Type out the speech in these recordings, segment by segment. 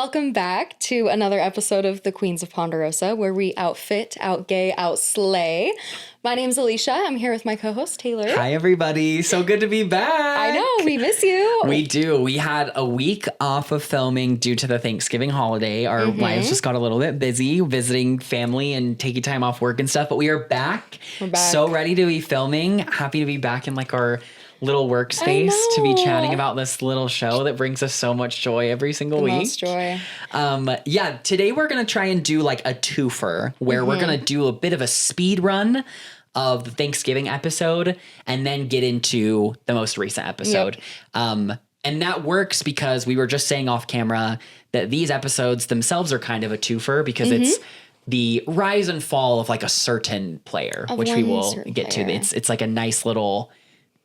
Welcome back to another episode of The Queens of Ponderosa, where we outfit, outgay, outslay. My name's Alicia. I'm here with my co-host, Taylor. Hi, everybody. So good to be back. I know. We miss you. We do. We had a week off of filming due to the Thanksgiving holiday. Our lives just got a little bit busy visiting family and taking time off work and stuff, but we are back. We're back. So ready to be filming. Happy to be back in like our little workspace to be chatting about this little show that brings us so much joy every single week. Most joy. Today we're going to try and do like a twofer where we're going to do a bit of a speed run of the Thanksgiving episode and then get into the most recent episode. Yep. And that works because we were just saying off camera that these episodes themselves are kind of a twofer because it's the rise and fall of like a certain player, which we will get to. It's like a nice little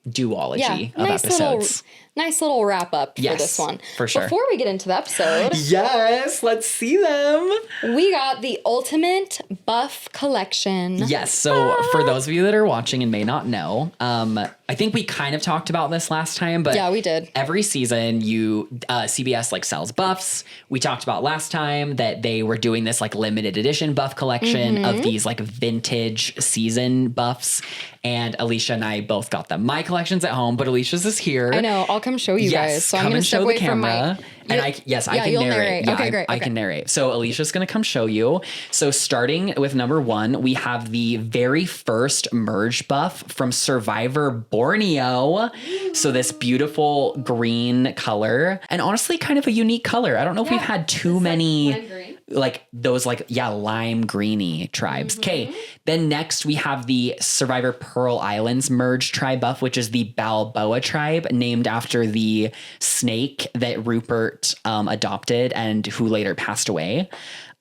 duology of episodes. Nice little wrap up for this one. For sure. Before we get into the episode, yes, let's see them. We got the Ultimate Buff Collection. Yes. So for those of you that are watching and may not know, I think we kind of talked about this last time, but yeah, we did. Every season, CBS like sells buffs. We talked about last time that they were doing this like limited edition buff collection of these like vintage season buffs, and Alicia and I both got them. My collection's at home, but Alicia's is here. I know. I'll come show you guys. So I'm come going to and step show away the camera. And I can narrate. Yeah, okay, great. I can narrate. So Alicia's going to come show you. So starting with number 1, we have the very first merge buff from Survivor Borneo. So this beautiful green color, and honestly kind of a unique color. I don't know if we've had too many like those lime greeny tribes. Okay. Then next we have the Survivor Pearl Islands merge tribe buff, which is the Balboa tribe, named after the snake that Rupert adopted and who later passed away.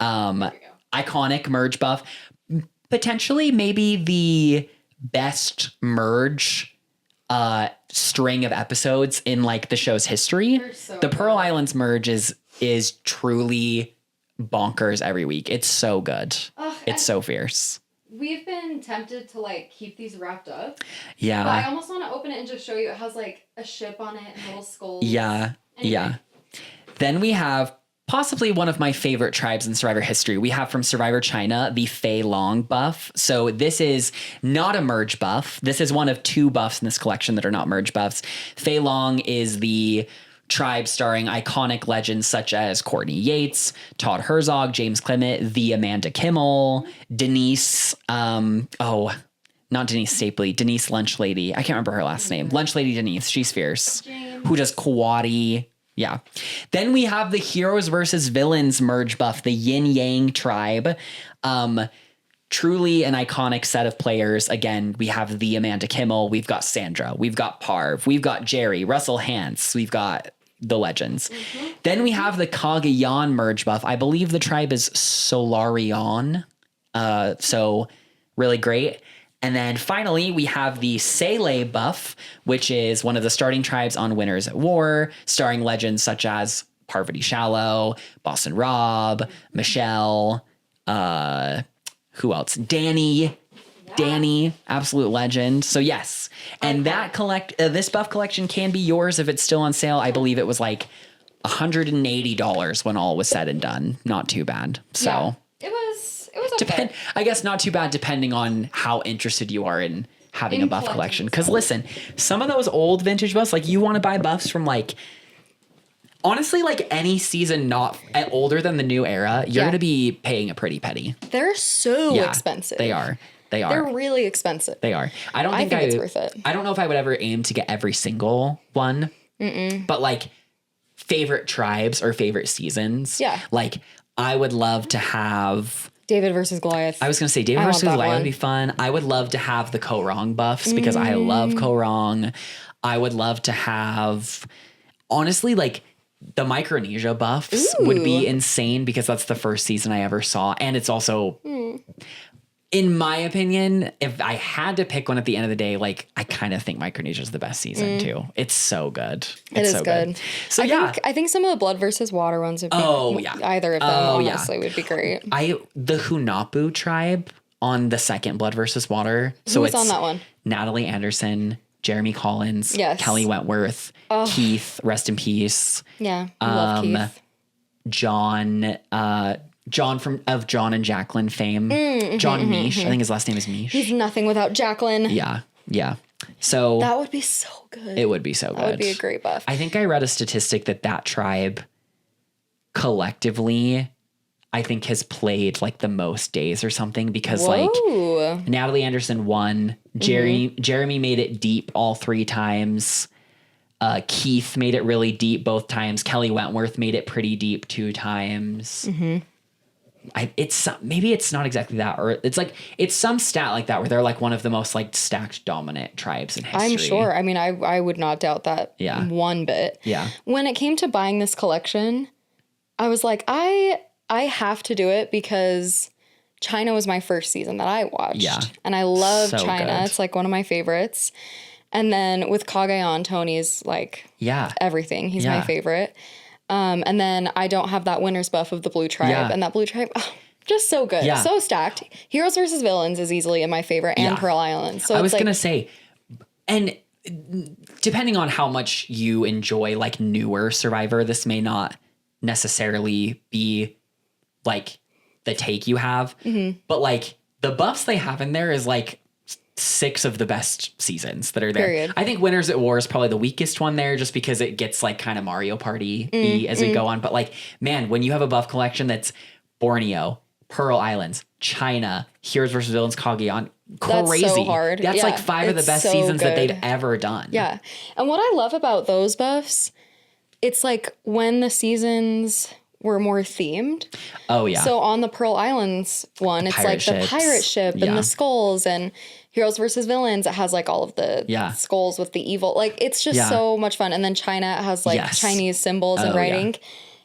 Iconic merge buff. Potentially maybe the best merge string of episodes in like the show's history. The Pearl Islands merge is truly bonkers every week. It's so good. It's so fierce. We've been tempted to like keep these wrapped up. Yeah. But I almost want to open it and just show you. It has like a ship on it and little skulls. Yeah. Anyway. Yeah. Then we have possibly one of my favorite tribes in Survivor history. We have from Survivor China, the Fei Long buff. So this is not a merge buff. This is one of 2 buffs in this collection that are not merge buffs. Fei Long is the tribe starring iconic legends such as Courtney Yates, Todd Herzog, James Clement, the Amanda Kimmel, Denise, not Denise Stapley, Denise Lunch Lady. I can't remember her last name. Lunch Lady Denise. She's fierce. James. Who does Kawadi. Yeah. Then we have the Heroes versus Villains merge buff, the Yin Yang tribe. Truly an iconic set of players. Again, we have the Amanda Kimmel. We've got Sandra. We've got Parv. We've got Jerry, Russell Hantz. We've got the legends. Then we have the Cagayan merge buff. I believe the tribe is Solarion. So really great. And then finally, we have the Sele buff, which is one of the starting tribes on Winners at War, starring legends such as Parvati Shallow, Boston Rob, Michelle, who else? Danny, absolute legend. So yes, and that this buff collection can be yours if it's still on sale. I believe it was like $180 when all was said and done. Not too bad. So yeah, it was okay. I guess not too bad depending on how interested you are in having a buff collection. Because listen, some of those old vintage buffs, like you want to buy buffs from like, honestly, like any season not older than the new era, you're going to be paying a pretty penny. They're so expensive. They are. They're really expensive. They are. I think it's worth it. I don't know if I would ever aim to get every single one. But like favorite tribes or favorite seasons. Yeah. Like I would love to have David versus Goliath. I was going to say David versus Goliath would be fun. I would love to have the Korong buffs because I love Korong. I would love to have, honestly, like the Micronesia buffs would be insane because that's the first season I ever saw. And it's also, in my opinion, if I had to pick one at the end of the day, like I kind of think Micronesia is the best season too. It's so good. It's so good. So I think some of the Blood versus Water ones would be either of them honestly would be great. The Hunapu tribe on the second Blood versus Water. So Who's on that one? Natalie Anderson, Jeremy Collins, Kelly Wentworth, Keith, rest in peace. Yeah, I love Keith. John of John and Jacqueline fame. John Mish. I think his last name is Mish. He's nothing without Jacqueline. Yeah. Yeah. So That would be so good. it would be so good. That would be a great buff. I think I read a statistic that tribe collectively, I think, has played like the most days or something, because like Whoa. Natalie Anderson won. Jeremy made it deep all 3 times. Keith made it really deep both times. Kelly Wentworth made it pretty deep 2 times. Maybe it's not exactly that, or it's some stat like that where they're like one of the most like stacked dominant tribes in history. I'm sure. I mean, I would not doubt that one bit. Yeah. When it came to buying this collection, I was like, I have to do it because China was my first season that I watched. Yeah. And I love So China. good. It's like one of my favorites. And then with Kagayan, Tony's like everything. He's my favorite. And then I don't have that winner's buff of the blue tribe. Yeah. And that blue tribe, just so good. Yeah. So stacked. Heroes versus Villains is easily in my favorite, and Pearl Island. So I was going to say, and depending on how much you enjoy like newer Survivor, this may not necessarily be like the take you have, but like the buffs they have in there is like 6 of the best seasons that are there. Period. I think Winners at War is probably the weakest one there, just because it gets like kind of Mario Party as we go on. But like, man, when you have a buff collection that's Borneo, Pearl Islands, China, Heroes versus Villains, Cagayan, crazy. That's so hard. That's like 5 of the best so seasons that good. they've ever done. Yeah. And what I love about those buffs, it's like when the seasons were more themed. Oh yeah. So on the Pearl Islands one, it's Pirate like the ships. pirate ship and the skulls, and Heroes versus Villains, it has like all of the skulls with the evil. Like it's just so much fun. And then China has like Chinese symbols and writing.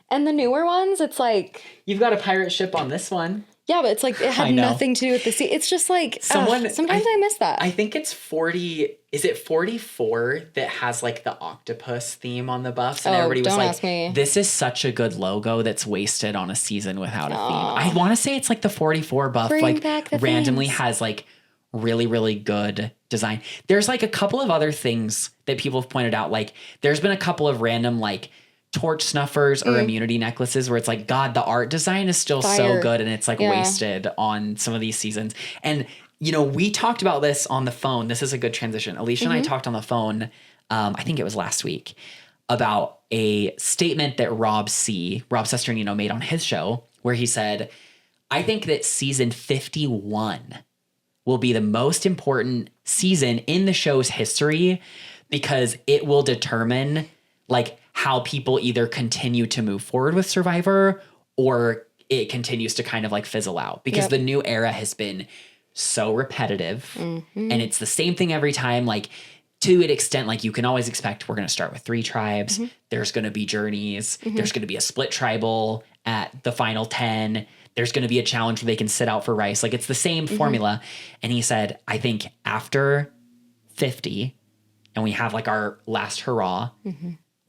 And the newer ones, it's like, you've got a pirate ship on this one. yeah, but it's like it had nothing to do with the sea. It's just like sometimes I miss that. I think it's 40. Is it 44 that has like the octopus theme on the buffs? And everybody was don't like, ask me. this is such a good logo that's wasted on a season without a theme. I want to say it's like the 44 buff, Bring like back the randomly themes. has like really, really good design. There's like a couple of other things that people have pointed out. Like there's been a couple of random like torch snuffers or immunity necklaces where it's like, God, the art design is still so good, and it's like wasted on some of these seasons. And you know, we talked about this on the phone. This is a good transition. Alicia and I talked on the phone, I think it was last week, about a statement that Rob Cesternino made on his show, where he said, I think that season 51 will be the most important season in the show's history, because it will determine like how people either continue to move forward with Survivor or it continues to kind of like fizzle out, because the new era has been so repetitive and it's the same thing every time. Like to an extent, like you can always expect we're going to start with 3 tribes. There's going to be journeys. There's going to be a split tribal at the final 10. There's going to be a challenge where they can sit out for rice. Like it's the same formula. And he said, I think after 50 and we have like our last hurrah,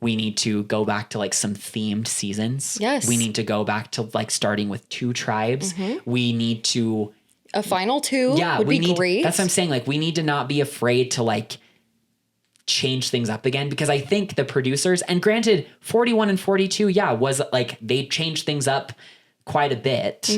we need to go back to like some themed seasons. Yes. We need to go back to like starting with 2 tribes. We need to a final 2 would be great. That's what I'm saying. Like we need to not be afraid to like change things up again, because I think the producers, and granted 41 and 42, was like they changed things up quite a bit.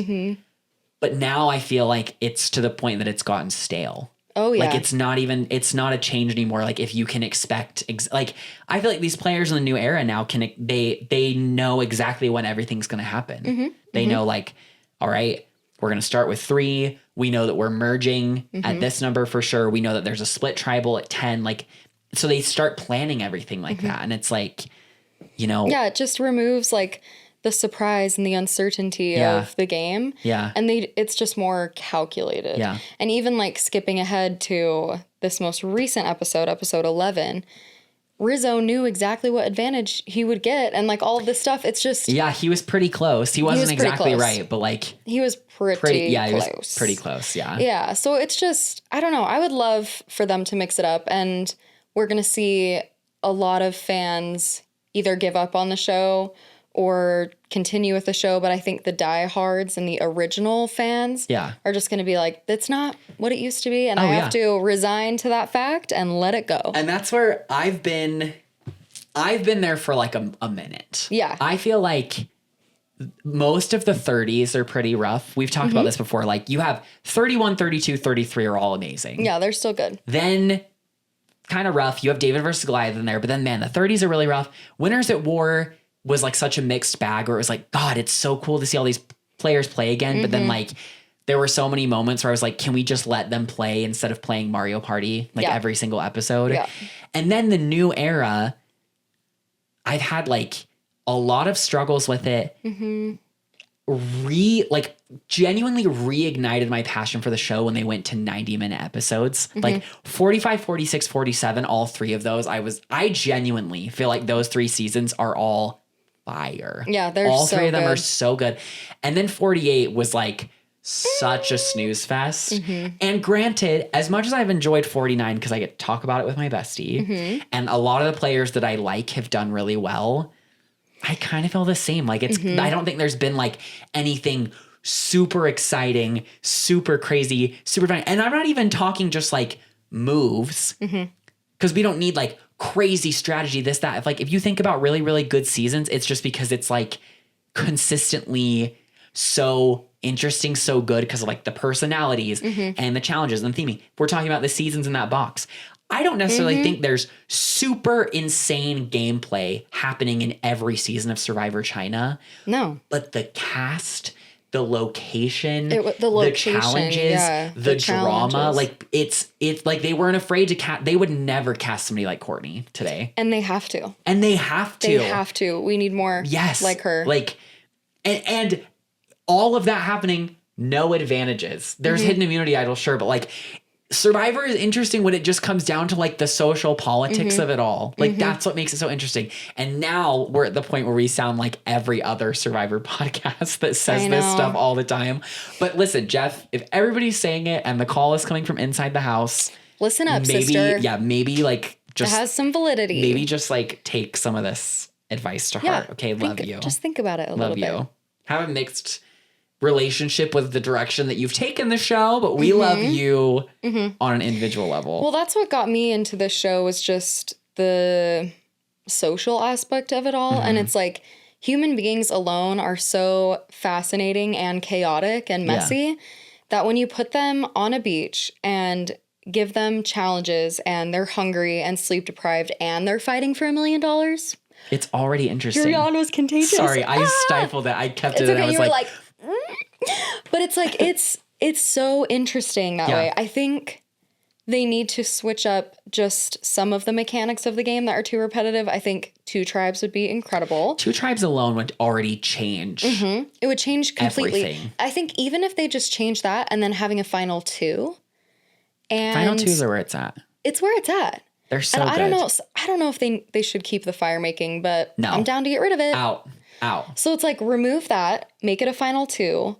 But now I feel like it's to the point that it's gotten stale. Oh yeah. Like it's not a change anymore. Like if you can expect, like I feel like these players in the new era now they know exactly when everything's going to happen. They know like, all right, we're going to start with 3. We know that we're merging at this number for sure. We know that there's a split tribal at 10. Like, so they start planning everything like that. And it's like, you know. Yeah, it just removes like the surprise and the uncertainty of the game. Yeah. And it's just more calculated. Yeah. And even like skipping ahead to this most recent episode 11, Rizzo knew exactly what advantage he would get, and like all of this stuff. It's just he was pretty close. He wasn't exactly close. right, but like he was pretty close. He was pretty close. Yeah. Yeah. So it's just, I don't know. I would love for them to mix it up, and we're gonna see a lot of fans either give up on the show or continue with the show. But I think the diehards and the original fans are just going to be like, that's not what it used to be. And I have to resign to that fact and let it go. And that's where I've been there for like a minute. Yeah. I feel like most of the 30s are pretty rough. We've talked about this before. Like you have 31, 32, 33 are all amazing. Yeah, they're still good. Then kind of rough. You have David versus Goliath in there, but then man, the 30s are really rough. Winners at War was like such a mixed bag where it was like, God, it's so cool to see all these players play again. But then like there were so many moments where I was like, can we just let them play instead of playing Mario Party like every single episode? Yeah. And then the new era, I've had like a lot of struggles with it. Genuinely reignited my passion for the show when they went to 90-minute episodes. Like 45, 46, 47, all three of those. I genuinely feel like those 3 seasons are all fire. Yeah, they're all so 3 of them good. are so good. And then 48 was like such a snooze fest. And granted, as much as I've enjoyed 49 because I get to talk about it with my bestie, and a lot of the players that I like have done really well, I kind of feel the same. Like I don't think there's been like anything super exciting, super crazy, super fun. And I'm not even talking just like moves because we don't need like crazy strategy, this, that. If you think about really, really good seasons, it's just because it's like consistently so interesting, so good because of like the personalities and the challenges and the theming. We're talking about the seasons in that box. I don't necessarily think there's super insane gameplay happening in every season of Survivor China. No. But the cast, the location, the challenges, the drama, like it's like they weren't afraid to cast. They would never cast somebody like Courtney today. And they have to. They have to. We need more like her. Like, and all of that happening, no advantages. There's hidden immunity idol, sure, but like Survivor is interesting when it just comes down to like the social politics of it all. Like that's what makes it so interesting. And now we're at the point where we sound like every other Survivor podcast that says this stuff all the time. But listen, Jeff, if everybody's saying it and the call is coming from inside the house, listen up, maybe, sister. Yeah, maybe like just it has some validity. Maybe just like take some of this advice to heart. Okay, love you. Just think about it a little bit. Have a mixed relationship with the direction that you've taken the show, but we love you on an individual level. Well, that's what got me into this show was just the social aspect of it all. And it's like human beings alone are so fascinating and chaotic and messy that when you put them on a beach and give them challenges and they're hungry and sleep deprived and they're fighting for $1 million. It's already interesting. Your yawn was contagious. Sorry, I stifled it. I kept it. Okay, And I was you were like but it's like it's so interesting that way. I think they need to switch up just some of the mechanics of the game that are too repetitive. I think 2 tribes would be incredible. 2 tribes alone would already change. It would change completely. Everything. I think even if they just change that and then having a final 2. And Final 2s are where it's at. It's where it's at. They're so and good. I don't know if they should keep the fire making, but I'm down to get rid of it. Out. So it's like remove that, make it a final 2.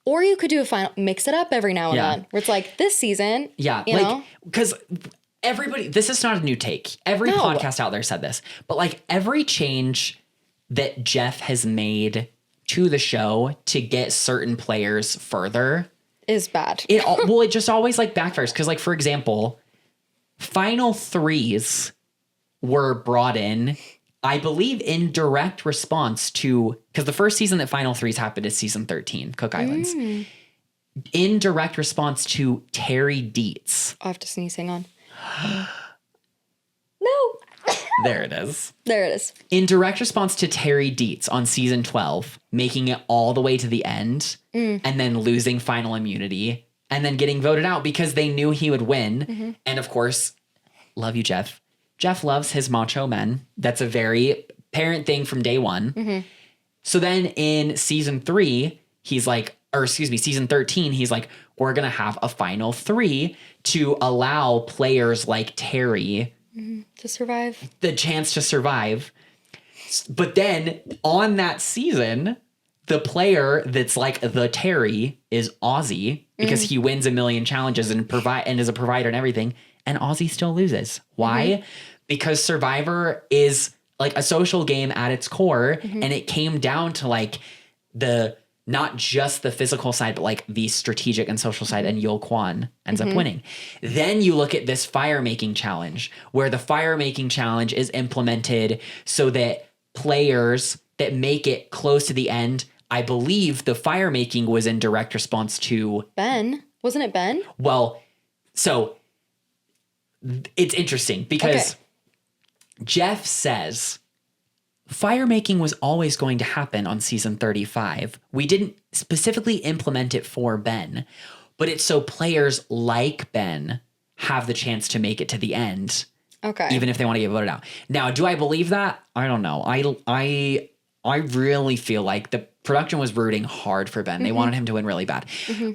Or you could do a final, mix it up every now and then. Where it's like this season. Yeah. You know? Because everybody, this is not a new take. Every podcast out there said this. But like every change that Jeff has made to the show to get certain players further is bad. It just always like backfires. Because like, for example, final 3s were brought in, I believe, in direct response to, because the first season that Final 3s happened is season 13, Cook Islands. In direct response to Terry Dietz. I'll have to sneeze, hang on. No. There it is. There it is. In direct response to Terry Dietz on season 12, making it all the way to the end and then losing final immunity and then getting voted out because they knew he would win. And of course, love you, Jeff. Jeff loves his macho men. That's a very parent thing from day one. So then in season 3, he's like, or excuse me, season 13, he's like, we're going to have a final 3 to allow players like Terry to survive, the chance to survive. But then on that season, the player that's like the Terry is Ozzy because he wins 1 million challenges and is a provider and everything. And Ozzy still loses. Why? Because Survivor is like a social game at its core. And it came down to like not just the physical side, but like the strategic and social side. And Yul Kwan ends up winning. Then you look at this fire making challenge where the fire making challenge is implemented so that players that make it close to the end I believe the fire making was in direct response to, Ben. Wasn't it Ben? well, so it's interesting because Okay. Jeff says fire making was always going to happen on season 35. We didn't specifically implement it for Ben, but it's so players like Ben have the chance to make it to the end, Okay. even if they want to get voted out. Now, do I believe that? I don't know. I really feel like the production was rooting hard for Ben. They wanted him to win really bad.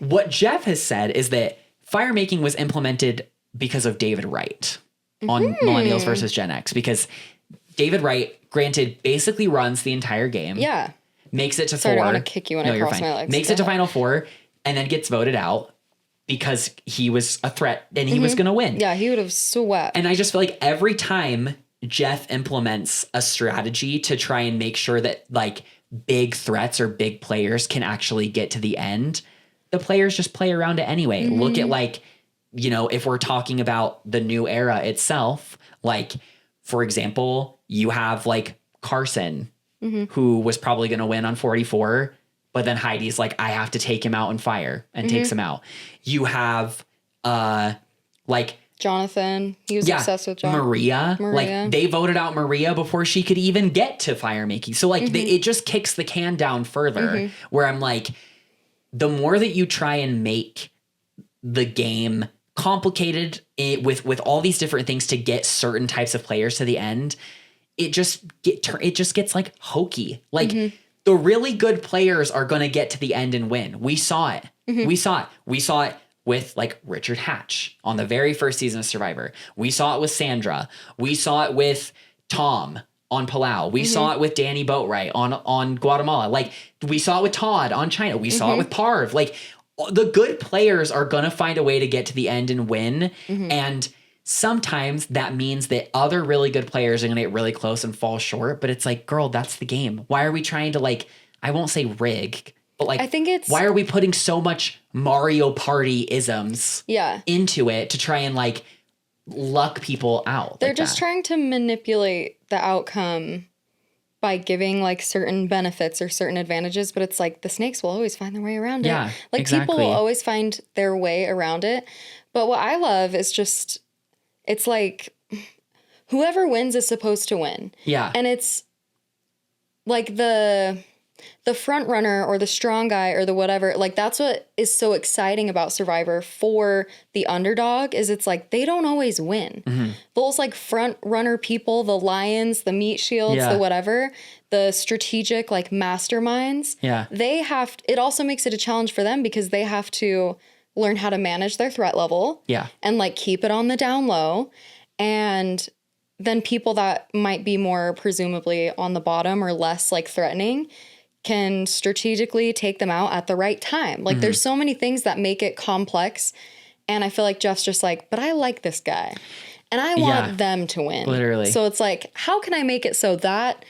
What Jeff has said is that fire making was implemented because of David Wright on Millennials versus Gen X, because David Wright, granted, basically runs the entire game. Yeah. Makes it to Sorry, I four. don't want to kick you when I you're cross fine. my legs. Makes Go it to ahead. Final Four and then gets voted out because he was a threat and he was going to win. Yeah, he would have swept. And I just feel like every time Jeff implements a strategy to try and make sure that like big threats or big players can actually get to the end, the players just play around it anyway. Look at like, you know, if we're talking about the new era itself, like, for example, you have like Carson, who was probably going to win on 44, but then Heidi's like, I have to take him out and fire and takes him out. You have like Jonathan. He was obsessed with Jonathan. Maria. Like they voted out Maria before she could even get to fire making. So like it just kicks the can down further, where I'm like, the more that you try and make the game complicated with all these different things to get certain types of players to the end, it just gets like hokey. Like the really good players are going to get to the end and win. We saw it. We saw it with like Richard Hatch on the very first season of Survivor. We saw it with Sandra. We saw it with Tom on Palau. We saw it with Danny Boatwright on Guatemala. Like we saw it with Todd on China. We saw it with Parv. Like the good players are going to find a way to get to the end and win. And sometimes that means that other really good players are going to get really close and fall short. But it's like, girl, that's the game. Why are we trying to like, I won't say rig, but like, I think it's, why are we putting so much Mario Party isms yeah. into it to try and like luck people out? They're like just that? trying to manipulate the outcome by giving like certain benefits or certain advantages, but it's like the snakes will always find their way around Yeah, it. Like exactly. people will always find their way around it. But what I love is just, it's like whoever wins is supposed to win. Yeah. And it's like the front runner or the strong guy or the whatever, like that's what is so exciting about Survivor for the underdog, is it's like they don't always win. Those like front runner people, the lions, the meat shields, Yeah. the whatever, the strategic like masterminds, Yeah. they have, it also makes it a challenge for them because they have to learn how to manage their threat level. Yeah. And like keep it on the down low. And then people that might be more presumably on the bottom or less like threatening can strategically take them out at the right time. Like there's so many things that make it complex. And I feel like Jeff's just like, but I like this guy and I want Yeah. them to win. Literally. So it's like, how can I make it so that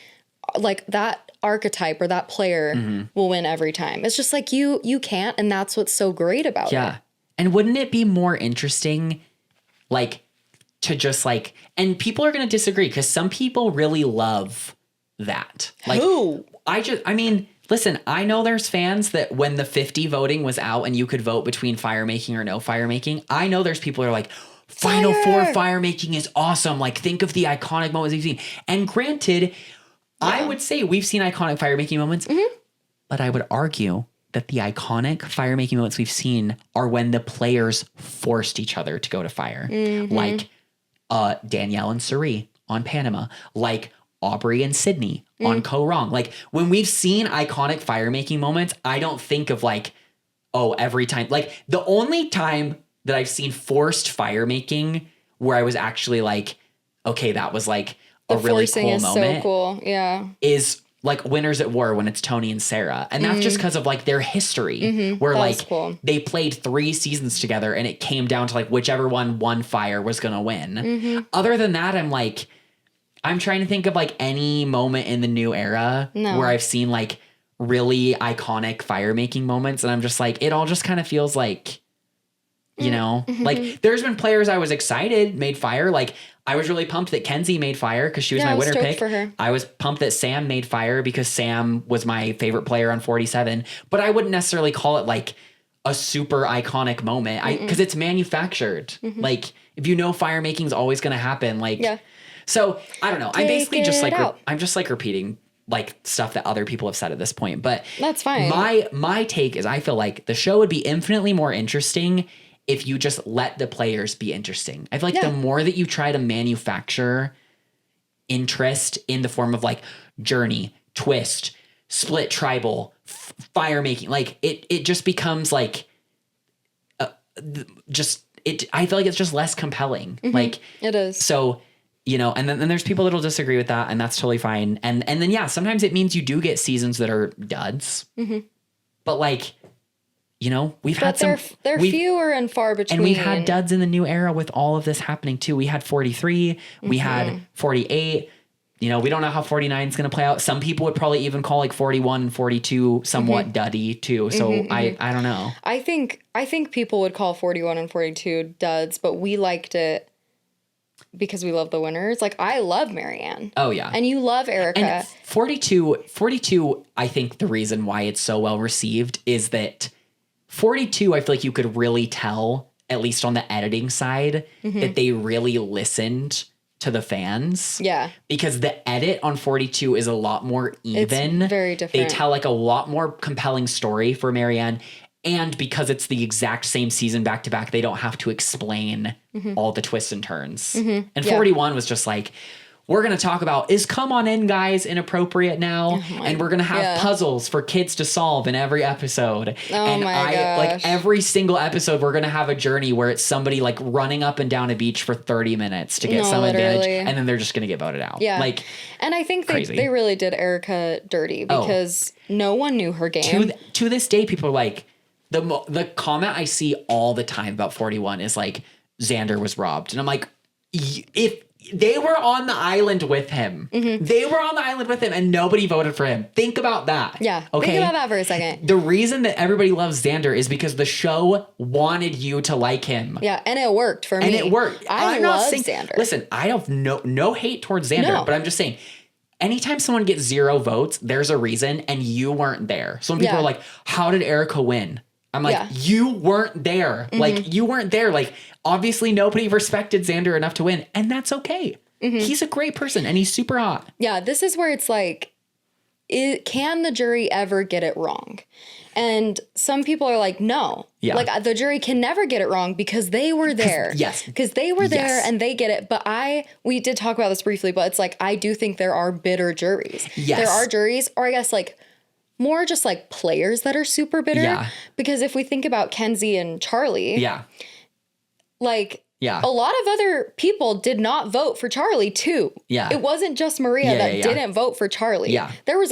like that archetype or that player will win every time? It's just like you can't, and that's what's so great about it. Yeah. And wouldn't it be more interesting, like, to just like, and people are going to disagree because some people really love that. Like, Who? I mean, listen, I know there's fans that when the 50 voting was out and you could vote between fire making or no fire making, I know there's people who are like, Final Four fire making is awesome. Like, think of the iconic moments you've seen. And granted, I would say we've seen iconic fire making moments, but I would argue that the iconic fire making moments we've seen are when the players forced each other to go to fire. Like Danielle and Suri on Panama, like Aubrey and Sydney on Ko Wrong. Like when we've seen iconic fire making moments, I don't think of like, oh, every time. Like the only time that I've seen forced fire making where I was actually like, okay, that was like a really Forcing cool is moment so cool. Yeah. is like Winners at War when it's Tony and Sarah. And that's just because of like their history where That like was cool. they played 3 seasons together and it came down to like whichever one won fire was going to win. Other than that, I'm trying to think of like any moment in the new era where I've seen like really iconic fire making moments. And I'm just like, it all just kind of feels like You know, like there's been players I was excited made fire. Like I was really pumped that Kenzie made fire because she was Yeah, my I was winner stoked pick. for her. I was pumped that Sam made fire because Sam was my favorite player on 47. But I wouldn't necessarily call it like a super iconic moment because it's manufactured. Like if you know fire making is always going to happen. Like, Yeah. So I don't know. I'm Take basically just it like out. I'm just like repeating like stuff that other people have said at this point. But That's fine. My take is I feel like the show would be infinitely more interesting if you just let the players be interesting. I feel like Yeah. the more that you try to manufacture interest in the form of like journey, twist, split tribal, fire making, like it just becomes like I feel like it's just less compelling. Like It is. so, you know, and then there's people that'll disagree with that, and that's totally fine. And then yeah, sometimes it means you do get seasons that are duds. But like, you know, we've had But some they're we've- fewer and far between. and we've had duds in the new era with all of this happening too. We had 43, we had 48. You know, we don't know how 49 is going to play out. Some people would probably even call like 41 and 42 somewhat duddy too. So I don't know. I think people would call 41 and 42 duds, but we liked it because we love the winners. Like I love Marianne. Oh yeah. And you love Erica. And 42, I think the reason why it's so well received is that 42, I feel like you could really tell, at least on the editing side, that they really listened to the fans. Yeah. Because the edit on 42 is a lot more even. It's very different. They tell like a lot more compelling story for Marianne. And because it's the exact same season back to back, they don't have to explain all the twists and turns. And 41 was just like, we're going to talk about, is Come On In Guys inappropriate now? And we're going to have puzzles for kids to solve in every episode. Oh my gosh. like every single episode, we're going to have a journey where it's somebody like running up and down a beach for 30 minutes to get some advantage. literally. And then they're just going to get voted out. Yeah. Like, and I think crazy. they really did Erica dirty because no one knew her game. to this day, people are like, the comment I see all the time about 41 is like, Xander was robbed. And I'm like, if they were on the island with him, they were on the island with him and nobody voted for him. Think about that. Yeah. Okay. Think about that for a second. The reason that everybody loves Xander is because the show wanted you to like him. Yeah. And it worked for me. And it worked. I I'm not love saying, Xander. Listen, I have no hate towards Xander, No. but I'm just saying, anytime someone gets 0 votes, there's a reason, and you weren't there. So when people Yeah. are like, how did Erica win? I'm like, Yeah. you weren't there. Like, you weren't there. Like, obviously nobody respected Xander enough to win, and that's okay. He's a great person, and he's super hot. Yeah, this is where it's like, can the jury ever get it wrong? And some people are like, no. Yeah. Like the jury can never get it wrong because they were there. yes. Because they were there Yes. and they get it. But we did talk about this briefly, but it's like, I do think there are bitter juries. Yes. There are juries, or I guess like more just like players that are super bitter. Yeah. Because if we think about Kenzie and Charlie, Yeah. like, Yeah. a lot of other people did not vote for Charlie too. Yeah. It wasn't just Maria Yeah, that yeah, yeah. didn't vote for Charlie. Yeah. There were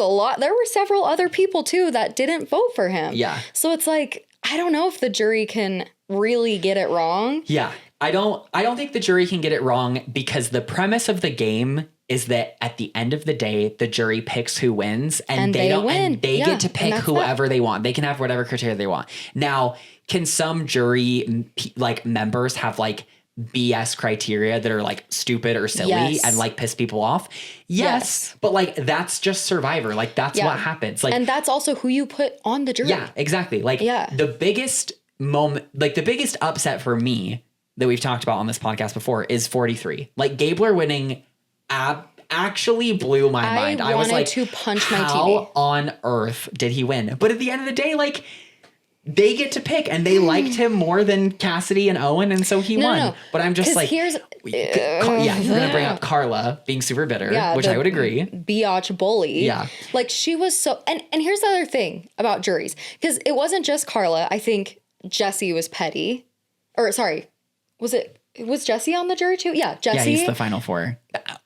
several other people too that didn't vote for him. Yeah. So it's like, I don't know if the jury can really get it wrong. Yeah. I don't think the jury can get it wrong because the premise of the game is that at the end of the day, the jury picks who wins and they don't win. and they Yeah, get to and pick that's whoever they want. They can have whatever criteria they want. Now, can some jury like members have like BS criteria that are like stupid or silly Yes. and like piss people off? Yes. But like that's just Survivor. Like that's Yeah. what happens. Like And that's also who you put on the jury. yeah, exactly. Like Yeah. the biggest moment, like the biggest upset for me that we've talked about on this podcast before is 43. Like Gabler winning actually blew my mind. I was wanted like, to punch my how TV. on earth did he win? But at the end of the day, like they get to pick and they liked him more than Cassidy and Owen. And so he won. no. But I'm just 'Cause like, here's- yeah, you're going to bring up Carla being super bitter, Yeah, which the I would agree. Biatch bully. Yeah. Like she was so, and here's the other thing about juries. Because it wasn't just Carla. I think Jesse was petty. Or sorry, was Jesse on the jury too? Yeah, Jesse. Yeah, he's the final four.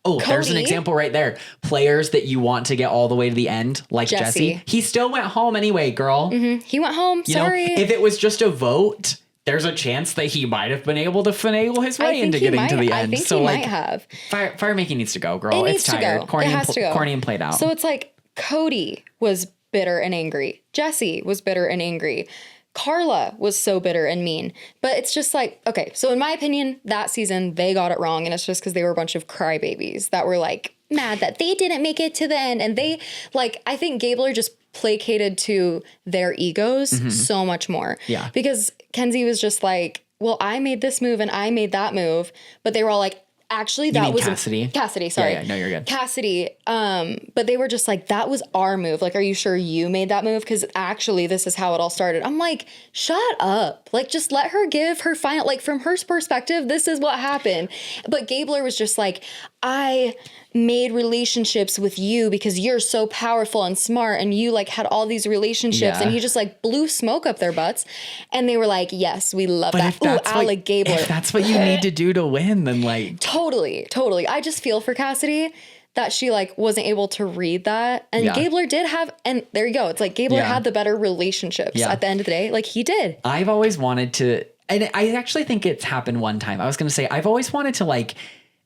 Oh, there's an Cody. example right there. Players that you want to get all the way to the end, like Jesse. He still went home anyway, girl. He went home. You know, Sorry. if it was just a vote, there's a chance that he might have been able to finagle his way into getting to the end. I think so he like, might have. fire making needs to go, girl. It It's needs to tired. go. Corny, It has to go. corny and played out. So it's like Cody was bitter and angry. Jesse was bitter and angry. Carla was so bitter and mean. But it's just like, okay, so in my opinion, that season, they got it wrong. And it's just because they were a bunch of crybabies that were like mad that they didn't make it to the end. And they, like, I think Gabler just placated to their egos so much more. Yeah. Because Kenzie was just like, well, I made this move and I made that move. But they were all like, actually, that was Cassidy. Cassidy, sorry. Yeah, no, you're good. Cassidy. But they were just like, that was our move. Like, are you sure you made that move? Because actually, this is how it all started. I'm like, shut up. Like, just let her give her final, like, from her perspective, this is what happened. But Gabler was just like, I made relationships with you because you're so powerful and smart and you like had all these relationships, and he just like blew smoke up their butts, and they were like, yes, we love that. Ooh, Alec Gabler. If that's what you need to do to win, then like totally I just feel for Cassidy that she like wasn't able to read that, and Gabler did have, and there you go, it's like Gabler had the better relationships at the end of the day. Like, he did. I've always wanted to, and I actually think it's happened one time. I was going to say, I've always wanted to like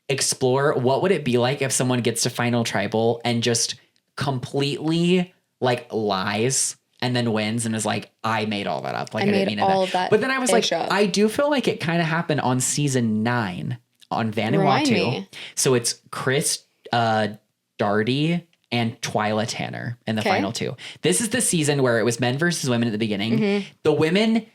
explore what would it be like if someone gets to Final Tribal and just completely like lies and then wins and is like, I made all that up. Like, I didn't mean all that. of that. But then I was like, up. I do feel like it kind of happened on season 9 on Vanuatu. So it's Chris, Darty, and Twyla Tanner in the final 2. This is the season where it was men versus women at the beginning. The women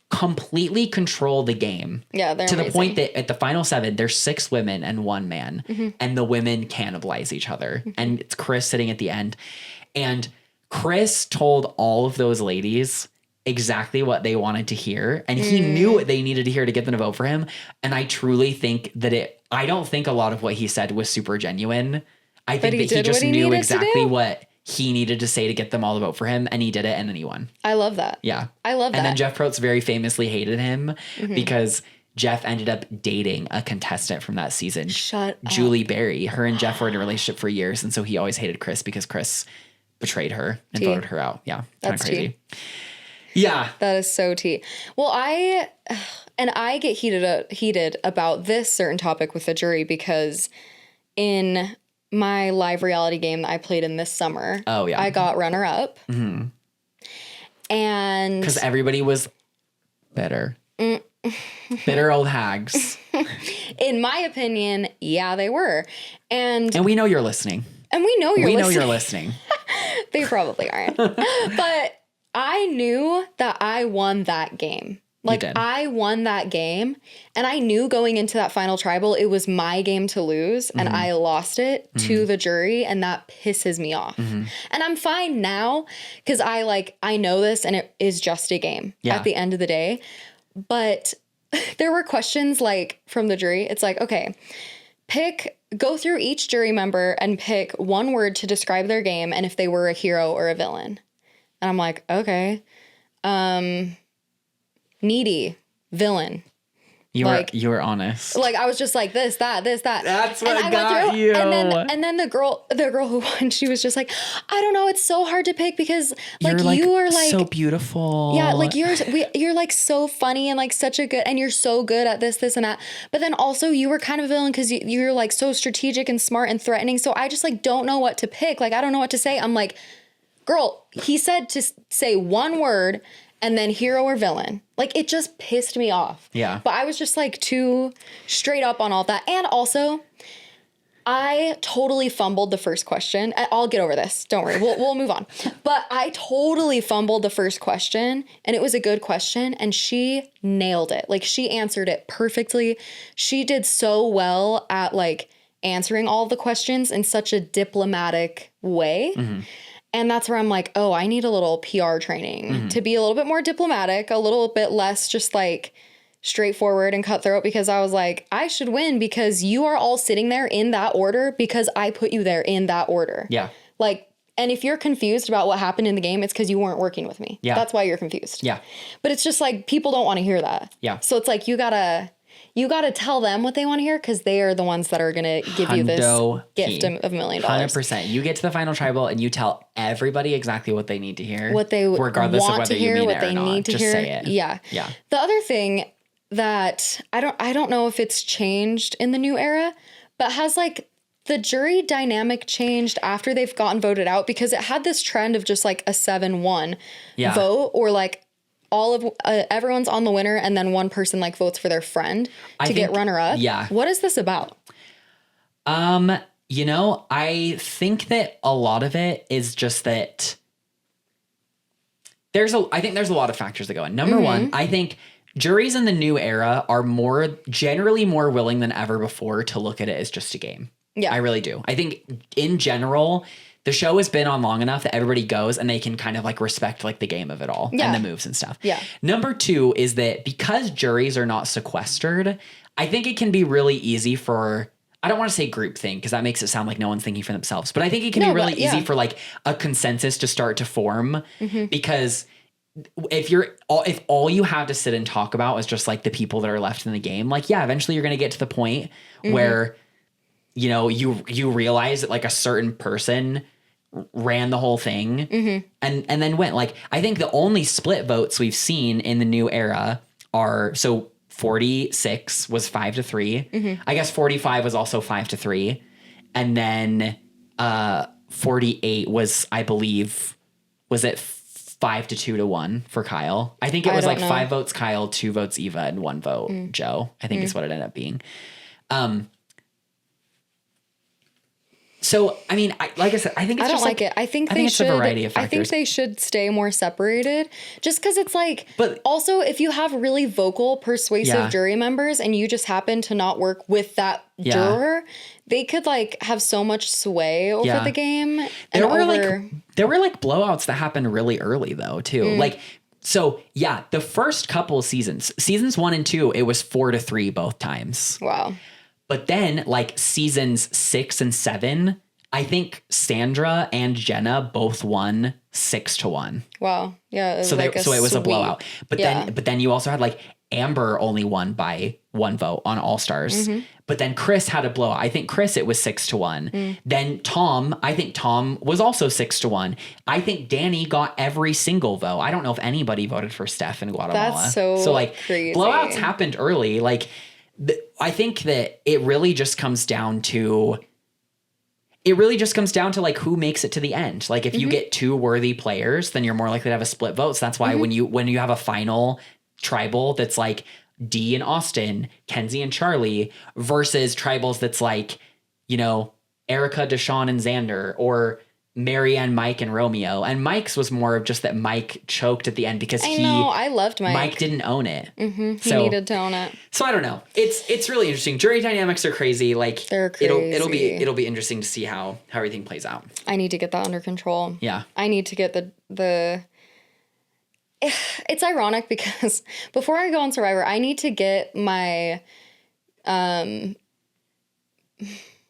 completely control the game. Yeah, they're to amazing. the point that at the final 7, there's 6 women and 1 man, and the women cannibalize each other. And it's Chris sitting at the end, and Chris told all of those ladies exactly what they wanted to hear, and he knew what they needed to hear to get them to vote for him. And I truly think that I don't think a lot of what he said was super genuine. I think that he just knew exactly what he needed to say to get them all to vote for him, and he did it, and then he won. I love that. Yeah. I love that. And then Jeff Probst very famously hated him because Jeff ended up dating a contestant from that season. Shut up. Julie Berry. Her and Jeff were in a relationship for years, and so he always hated Chris because Chris betrayed her and voted her out. Yeah. Kind of crazy. Tea. Yeah. That is so tea. Well, I get heated about this certain topic with the jury because in my live reality game that I played in this summer, I got runner up. And because everybody was bitter. Bitter old hags. In my opinion, yeah, they were. And we know you're listening. And we know you're listening. They probably aren't. But I knew that I won that game. Like, I won that game, and I knew going into that final tribal, it was my game to lose, and I lost it to the jury, and that pisses me off. And I'm fine now, because I know this, and it is just a game at the end of the day. But there were questions, like, from the jury. It's like, okay, go through each jury member and pick one word to describe their game, and if they were a hero or a villain. And I'm like, okay. Needy, villain. You were honest. Like, I was just like this, that. That's what got you. And then the girl who won, she was just like, I don't know, it's so hard to pick because like you are like so beautiful. Yeah, like you're like so funny and like such a good, and you're so good at this and that. But then also you were kind of a villain because you're like so strategic and smart and threatening. So I just like don't know what to pick. Like, I don't know what to say. I'm like, girl, he said to say one word and then hero or villain. Like, it just pissed me off. Yeah. But I was just like too straight up on all that. And also, I totally fumbled the first question. I'll get over this. Don't worry. We'll move on. But I totally fumbled the first question, and it was a good question, and she nailed it. Like, she answered it perfectly. She did so well at like answering all the questions in such a diplomatic way. And that's where I'm like, oh, I need a little PR training to be a little bit more diplomatic, a little bit less just like straightforward and cutthroat, because I was like, I should win because you are all sitting there in that order because I put you there in that order. Yeah. Like, and if you're confused about what happened in the game, it's because you weren't working with me. Yeah. That's why you're confused. Yeah. But it's just like, people don't want to hear that. Yeah. So it's like, you gotta tell them what they want to hear because they are the ones that are going to give you this gift of $1 million. 100%. You get to the final tribal and you tell everybody exactly what they need to hear. What they regardless want of whether to hear, you mean what it they or not. need to Just hear. say it. Yeah. Yeah. The other thing that I don't know if it's changed in the new era, but has like the jury dynamic changed after they've gotten voted out, because it had this trend of just like a 7-1 vote, or like all of everyone's on the winner, and then one person like votes for their friend to get runner up. Yeah. What is this about? You know, I think that a lot of it is just that I think there's a lot of factors that go in. Number one, I think juries in the new era are generally more willing than ever before to look at it as just a game. Yeah. I really do. I think in general, the show has been on long enough that everybody goes and they can kind of like respect like the game of it all and the moves and stuff. Yeah. Number two is that because juries are not sequestered, I think it can be really easy for, I don't want to say group thing because that makes it sound like no one's thinking for themselves, but I think it can be really easy for like a consensus to start to form because if all you have to sit and talk about is just like the people that are left in the game, like, yeah, eventually you're going to get to the point where, you know, you realize that like a certain person ran the whole thing and then went. Like, I think the only split votes we've seen in the new era are, so 46 was 5-3. I guess 45 was also 5-3. And then 48 was, I believe, was it 5-2-1 for Kyle? I think it was like 5 votes Kyle, 2 votes Eva, and 1 vote Joe, I think is what it ended up being. So, I mean, like I said, I think it's I don't just like it. I think it's a variety of factors. I think they should stay more separated just because it's like, but also if you have really vocal, persuasive jury members and you just happen to not work with that juror, they could like have so much sway over the game. There were like blowouts that happened really early though, too. Like, so yeah, the first couple of seasons 1 and 2, it was 4-3 both times. Wow. But then, like, seasons 6 and 7, I think Sandra and Jenna both won 6-1. Wow. Yeah. So it was a blowout. But then you also had like Amber only won by 1 vote on All Stars. But then Chris had a blowout. I think Chris, it was 6-1. Then Tom, I think Tom was also 6-1. I think Danny got every single vote. I don't know if anybody voted for Steph in Guatemala. That's so like crazy. Blowouts happened early. Like, I think that it really just comes down to like who makes it to the end. Like if you get 2 worthy players, then you're more likely to have a split vote. So that's why when you have a final tribal that's like Dee and Austin, Kenzie and Charlie versus tribals that's like, you know, Erica, Deshawn and Xander, or Marianne, Mike, and Romeo. And Mike's was more of just that Mike choked at the end because I loved Mike. Mike didn't own it. He needed to own it. So I don't know. It's really interesting. Jury dynamics are crazy. Like they're crazy. It'll be interesting to see how everything plays out. I need to get that under control. Yeah. I need to get the it's ironic because before I go on Survivor, I need to get my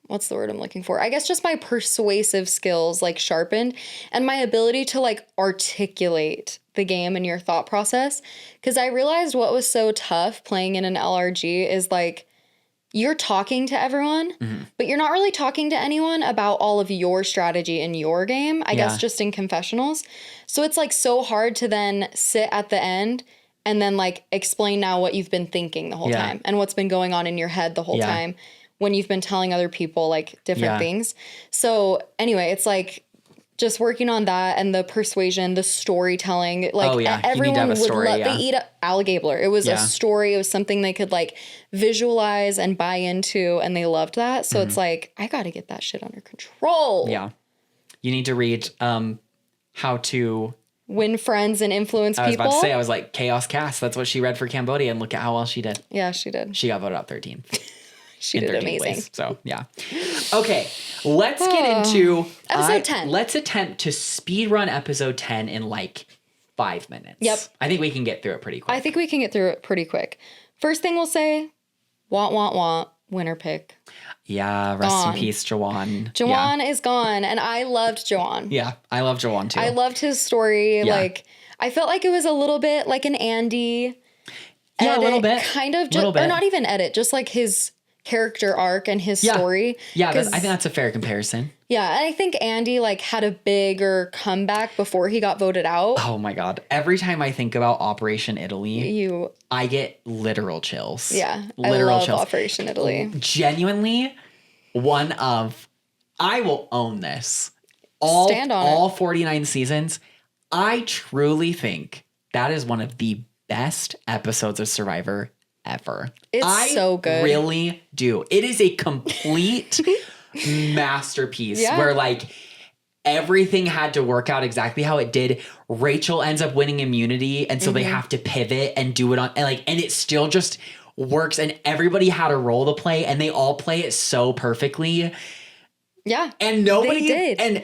what's the word I'm looking for? I guess just my persuasive skills like sharpened and my ability to like articulate the game and your thought process. Because I realized what was so tough playing in an LRG is like you're talking to everyone, but you're not really talking to anyone about all of your strategy in your game, I guess just in confessionals. So it's like so hard to then sit at the end and then like explain now what you've been thinking the whole time and what's been going on in your head the whole time when you've been telling other people like different things. So anyway, it's like just working on that and the persuasion, the storytelling. Like everyone would love. They eat Al Gabler. It was a story. It was something they could like visualize and buy into, and they loved that. So it's like I got to get that shit under control. Yeah, you need to read How to Win Friends and Influence People. I was about to say, I was like, Chaos Cast. That's what she read for Cambodia, and look at how well she did. Yeah, she did. She got voted out 13th. She did amazing. Ways. So, yeah. Okay, let's get into episode 10. Let's attempt to speed run episode 10 in like 5 minutes. Yep. I think we can get through it pretty quick. I think we can get through it pretty quick. First thing we'll say, want, winner pick. Yeah, rest in peace, Jawan. Jawan is gone, and I loved Jawan. Yeah, I love Jawan too. I loved his story. Yeah. Like, I felt like it was a little bit like an Andy. Yeah, a little bit. Kind of, just, or not even edit, just like his character arc and his story. Yeah, I think that's a fair comparison. Yeah, and I think Andy like had a bigger comeback before he got voted out. Oh my God. Every time I think about Operation Italy, I get literal chills. Yeah, literal I love chills. Operation Italy. Genuinely, I will own this. All 49 seasons, I truly think that is one of the best episodes of Survivor ever. It's so good. I really do. It is a complete masterpiece Yeah. where like everything had to work out exactly how it did. Rachel ends up winning immunity, and so they have to pivot and do it on and it still just works, and everybody had a role to play, and they all play it so perfectly. Yeah. And nobody They did. and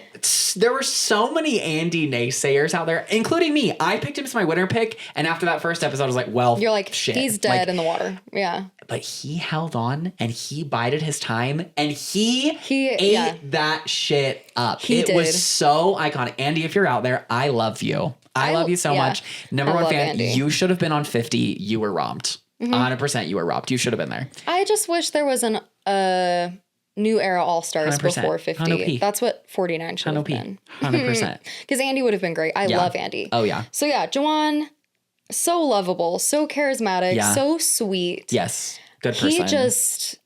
there were so many Andy naysayers out there, including me. I picked him as my winner pick, and after that first episode, I was like, well, You're like, shit. he's dead in the water. Yeah. But he held on and he bided his time, and he ate yeah. that shit up. He it did. was so iconic. Andy, if you're out there, I love you. I love you so yeah. much. Number I one love fan, Andy. you should have been on 50. You were robbed. 100% you were robbed. You should have been there. I just wish there was New Era All Stars 100%. before 50. 100p. That's what 49 should have 100p. been. 100%. Because Andy would have been great. I love Andy. Oh, yeah. So yeah, Juwan, so lovable, so charismatic, Yeah. so sweet. Yes. Good person. He just,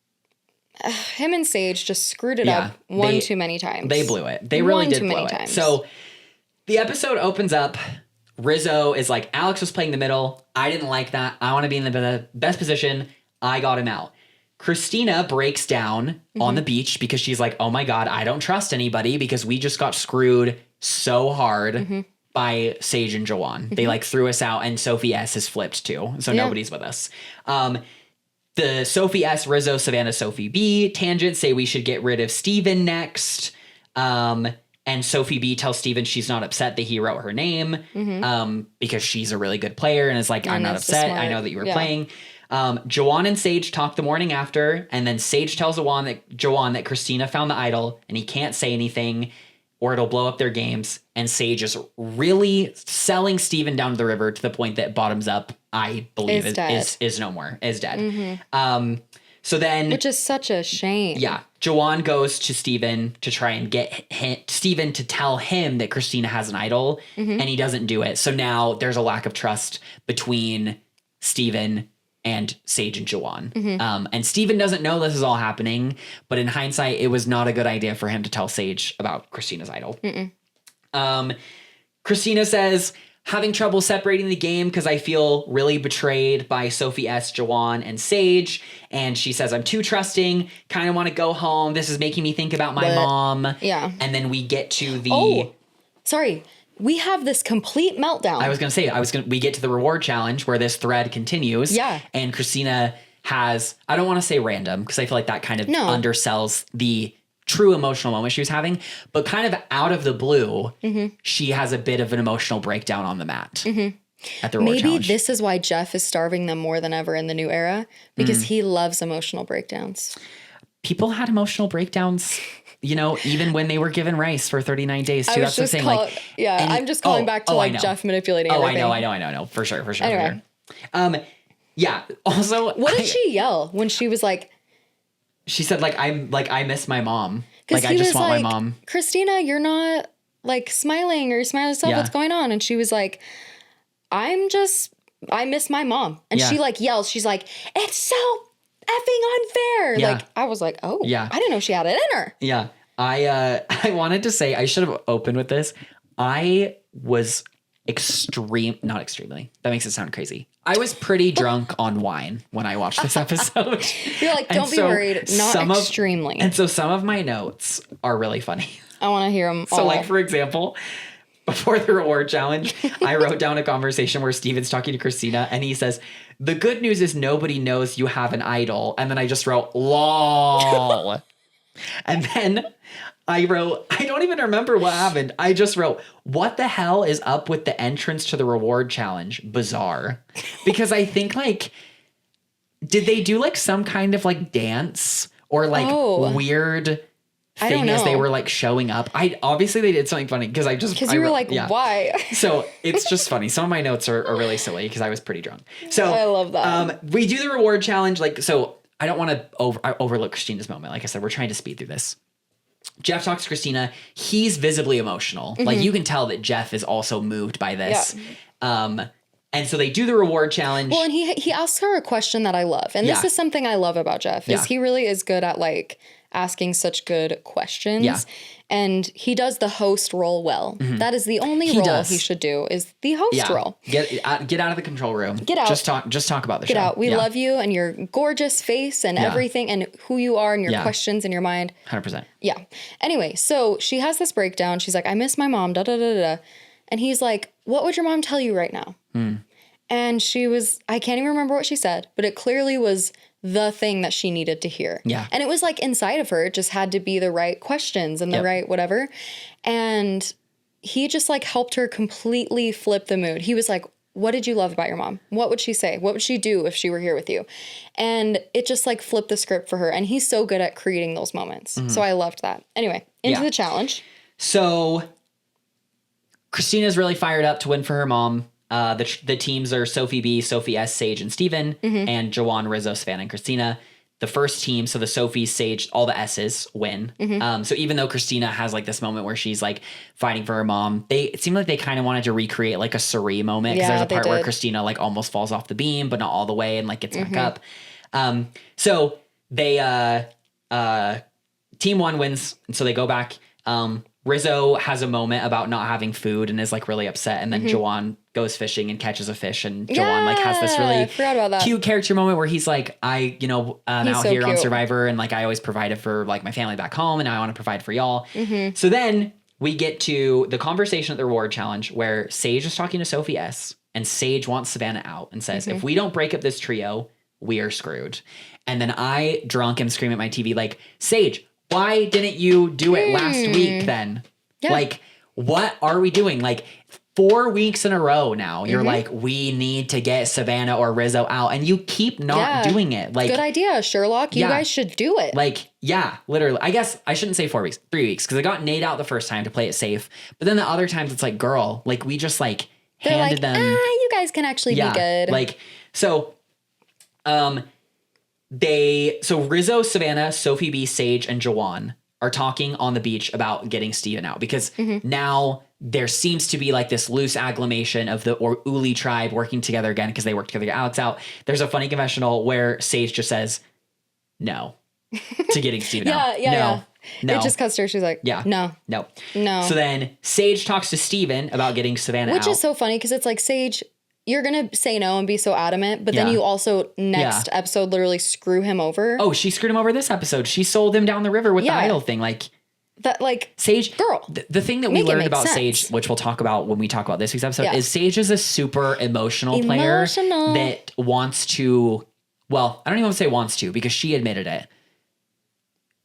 him and Sage just screwed it Yeah, up one they- too many times. They blew it. They really One did too blow many it. times. So the episode opens up. Rizzo is like, Alex was playing the middle. I didn't like that. I want to be in the best position. I got him out. Christina breaks down on the beach because she's like, oh my God, I don't trust anybody because we just got screwed so hard by Sage and Juwan. They like threw us out, and Sophie S is flipped too. So Yeah. nobody's with us. The Sophie S, Rizzo, Savannah, Sophie B tangent say we should get rid of Steven next. And Sophie B tells Steven she's not upset that he wrote her name because she's a really good player and is like, I'm And not is the upset. smart- I know that you were yeah. playing. Juwan and Sage talk the morning after, and then Sage tells Juwan that Christina found the idol and he can't say anything or it'll blow up their games. And Sage is really selling Steven down to the river to the point that Bottoms Up, I believe, is no more, is dead. So then, Which is such a shame. yeah, Juwan goes to Steven to try and get Steven to tell him that Christina has an idol, and he doesn't do it. So now there's a lack of trust between Steven and Sage and Juwan. And Steven doesn't know this is all happening, but in hindsight, it was not a good idea for him to tell Sage about Christina's idol. Christina says, having trouble separating the game because I feel really betrayed by Sophie S, Juwan, and Sage. And she says, I'm too trusting, kind of want to go home. This is making me think about my mom. Yeah. And then we get to the... Oh, sorry. We have this complete meltdown. I was going to say, we get to the reward challenge where this thread continues. Yeah. And Christina has, I don't want to say random because I feel like that kind of undersells the true emotional moment she was having, but kind of out of the blue, she has a bit of an emotional breakdown on the mat at the reward Maybe challenge. this is why Jeff is starving them more than ever in the new era, because he loves emotional breakdowns. People had emotional breakdowns, you know, even when they were given rice for 39 days too. That's the thing. I'm just calling back to like Jeff manipulating everything. I know. For sure. Anyway. Yeah. Also, What did she yell when she was like, she said I miss my mom. because Like I just want my mom. Christina, you're not like smiling or you're smiling yourself. Yeah. What's going on? And she was like, I miss my mom. And Yeah. she like yells. She's like, it's so effing unfair. Yeah. Like I was like, oh, Yeah. I didn't know she had it in her. Yeah. I wanted to say, I should have opened with this. I was not extremely. That makes it sound crazy. I was pretty drunk on wine when I watched this episode. You're like, don't be worried. Not extremely. And so some of my notes are really funny. I want to hear them all. So like, for example, before the reward challenge, I wrote down a conversation where Steven's talking to Christina and he says, the good news is nobody knows you have an idol. And then I just wrote, lol. And then I wrote, I don't even remember what happened. I just wrote, what the hell is up with the entrance to the reward challenge? Bizarre. Because I think like, did they do like some kind of like dance or like weird thing as they were like showing up? Obviously they did something funny because you were like, why? So it's just funny. Some of my notes are really silly because I was pretty drunk. So I love that. We do the reward challenge. Like, so I don't want to overlook Christina's moment. Like I said, we're trying to speed through this. Jeff talks to Christina. He's visibly emotional. Like you can tell that Jeff is also moved by this. Yeah. And so they do the reward challenge. Well, and he asks her a question that I love. And this is something I love about Jeff is he really is good at like asking such good questions. Yeah. And he does the host role well. That is the only role does. he should do, is the host role. Get out of the control room. Get out. Just talk about the show. Get out. We love you and your gorgeous face and everything and who you are and your questions in your mind. 100%. Yeah. Anyway, so she has this breakdown. She's like, I miss my mom, da da da da. And he's like, what would your mom tell you right now? And she was, I can't even remember what she said, but it clearly was the thing that she needed to hear. Yeah. And it was like inside of her. It just had to be the right questions and the right whatever. And he just like helped her completely flip the mood. He was like, what did you love about your mom? What would she say? What would she do if she were here with you? And it just like flipped the script for her. And he's so good at creating those moments. So I loved that. Anyway, into the challenge. So Christina's really fired up to win for her mom. The teams are Sophie B, Sophie S, Sage, and Steven, and Jawan, Rizzo, Savannah, and Christina. The first team, so the Sophie, Sage, all the S's win. So even though Christina has like this moment where she's like fighting for her mom, it seemed like they kind of wanted to recreate like a Suri moment. Because there's a part where Christina like almost falls off the beam, but not all the way, and like gets back up. So they team one wins, and so they go back. Rizzo has a moment about not having food and is like really upset, and then Jawan goes fishing and catches a fish, and Jawan like has this really cute character moment where he's like, I'm out here on Survivor, and like I always provided for like my family back home, and now I want to provide for y'all. So then we get to the conversation at the reward challenge where Sage is talking to Sophie S, and Sage wants Savannah out and says, if we don't break up this trio, we are screwed. And then I, drunk, am screaming at my TV like, Sage, why didn't you do it last week then? Yeah. Like, what are we doing? Like 4 weeks in a row now, you're like, we need to get Savannah or Rizzo out, and you keep not doing it. Like, good idea, Sherlock. You guys should do it. Like, yeah, literally. I guess I shouldn't say 4 weeks, 3 weeks, because I got Nate out the first time to play it safe. But then the other times it's like, girl, like we just like handed them. You guys can actually be good. Like, so, Rizzo, Savannah, Sophie B, Sage, and Jawan are talking on the beach about getting Steven out, because now there seems to be like this loose agglomeration of the Uli tribe working together again, because they work together to get Alex out. There's a funny confessional where Sage just says no to getting Steven out. No. It just cuts her. She's like, no. So then Sage talks to Steven about getting Savannah out. Which is so funny, because it's like, Sage, you're going to say no and be so adamant, but then you also next episode literally screw him over. Oh, she screwed him over this episode. She sold him down the river with the idol thing. Like that, like Sage, girl. The thing that we learned about Sage, which we'll talk about when we talk about this week's episode, is Sage is a super emotional player that wants to, well, I don't even want to say wants to, because she admitted it.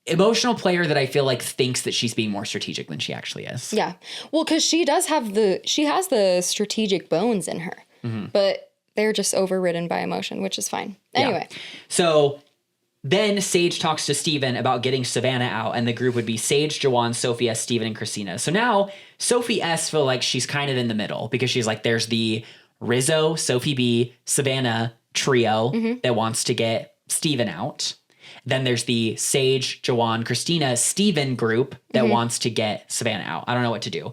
Emotional player that I feel like thinks that she's being more strategic than she actually is. Yeah. Well, because she has the strategic bones in her. But they're just overridden by emotion, which is fine. Anyway. So then Sage talks to Steven about getting Savannah out, and the group would be Sage, Jawan, Sophie S, Steven, and Christina. So now Sophie S feel like she's kind of in the middle, because she's like, there's the Rizzo, Sophie B, Savannah trio that wants to get Steven out. Then there's the Sage, Jawan, Christina, Steven group that wants to get Savannah out. I don't know what to do.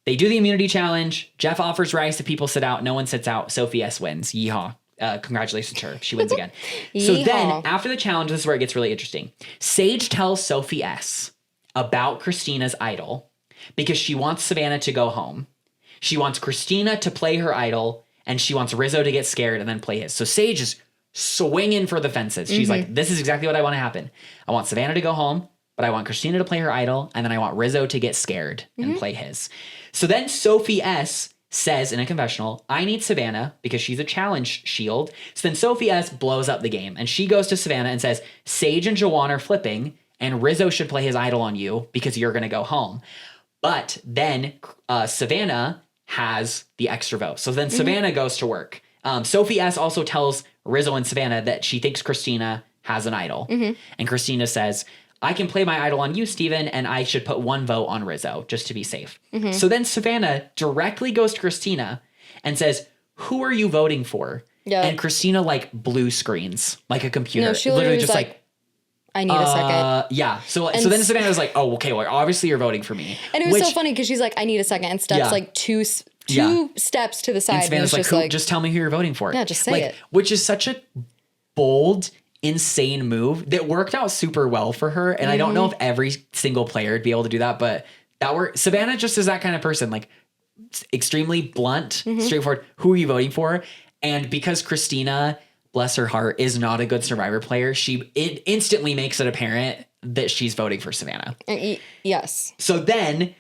They do the immunity challenge. Jeff offers rice if people sit out. No one sits out. Sophie S wins. Yeehaw. Congratulations to her. She wins again. So then after the challenge, this is where it gets really interesting. Sage tells Sophie S about Christina's idol because she wants Savannah to go home. She wants Christina to play her idol, and she wants Rizzo to get scared and then play his. So Sage is swinging for the fences. She's like, this is exactly what I want to happen. I want Savannah to go home, but I want Christina to play her idol, and then I want Rizzo to get scared and play his. So then Sophie S says in a confessional, I need Savannah because she's a challenge shield. So then Sophie S blows up the game, and she goes to Savannah and says, Sage and Jawan are flipping, and Rizzo should play his idol on you because you're going to go home. But then Savannah has the extra vote. So then Savannah goes to work. Sophie S also tells Rizzo and Savannah that she thinks Christina has an idol. And Christina says, I can play my idol on you, Steven, and I should put one vote on Rizzo just to be safe. So then Savannah directly goes to Christina and says, who are you voting for? And Christina like blue screens like a computer. No, she literally just like, I need a second. Yeah. So then Savannah was like, oh, okay, well, obviously you're voting for me. And it was so funny because she's like, I need a second, and steps like two steps to the side. And Savannah's like, just tell me who you're voting for. Yeah, just say it. Which is such a bold insane move that worked out super well for her. And I don't know if every single player would be able to do that, but that worked. Savannah just is that kind of person, like extremely blunt, straightforward. Who are you voting for? And because Christina, bless her heart, is not a good Survivor player, it instantly makes it apparent that she's voting for Savannah. Yes. So then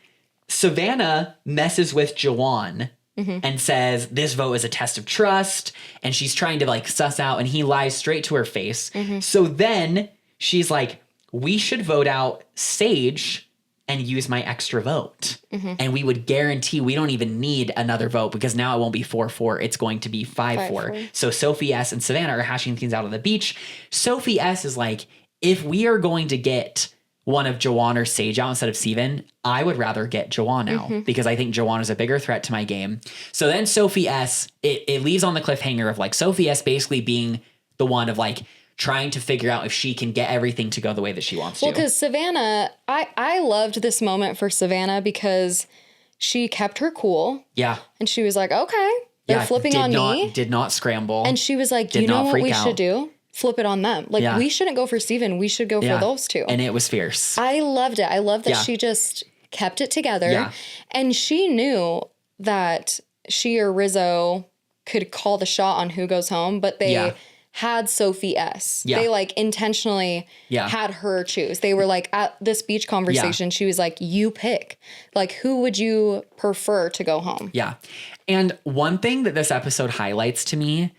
Savannah messes with Jawan and says this vote is a test of trust, and she's trying to like suss out, and he lies straight to her face. So then she's like, we should vote out Sage and use my extra vote. And we would guarantee we don't even need another vote, because now it won't be 4-4. It's going to be 5-4. So Sophie S and Savannah are hashing things out on the beach. Sophie S is like, if we are going to get one of Jawan or Sage out instead of Steven, I would rather get Jawan out because I think Jawan is a bigger threat to my game. So then Sophie S, it leaves on the cliffhanger of like Sophie S basically being the one of like trying to figure out if she can get everything to go the way that she wants to. Well, because Savannah, I loved this moment for Savannah because she kept her cool. Yeah. And she was like, okay, they're flipping on me. Did not scramble. And she was like, you know what we should do? Flip it on them. Like, we shouldn't go for Steven. We should go for those two. And it was fierce. I loved it. I love that she just kept it together. Yeah. And she knew that she or Rizzo could call the shot on who goes home, but they had Sophie S. Yeah. They like intentionally had her choose. They were like, at this beach conversation, she was like, you pick. Like, who would you prefer to go home? Yeah. And one thing that this episode highlights to me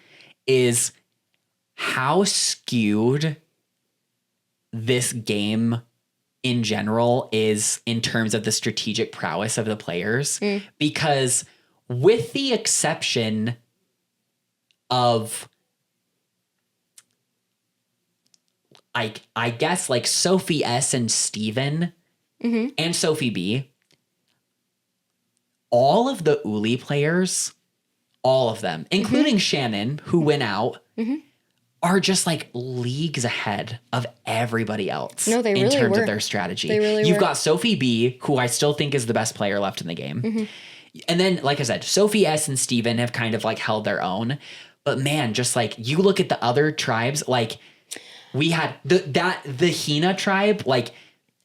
is how skewed this game in general is in terms of the strategic prowess of the players. Because with the exception of, I guess, like Sophie S and Steven and Sophie B, all of the Uli players, all of them, including Shannon, who went out, are just like leagues ahead of everybody else in terms of their strategy. You've got Sophie B, who I still think is the best player left in the game. And then, like I said, Sophie S and Steven have kind of like held their own. But man, just like you look at the other tribes, like we had the Hina tribe, like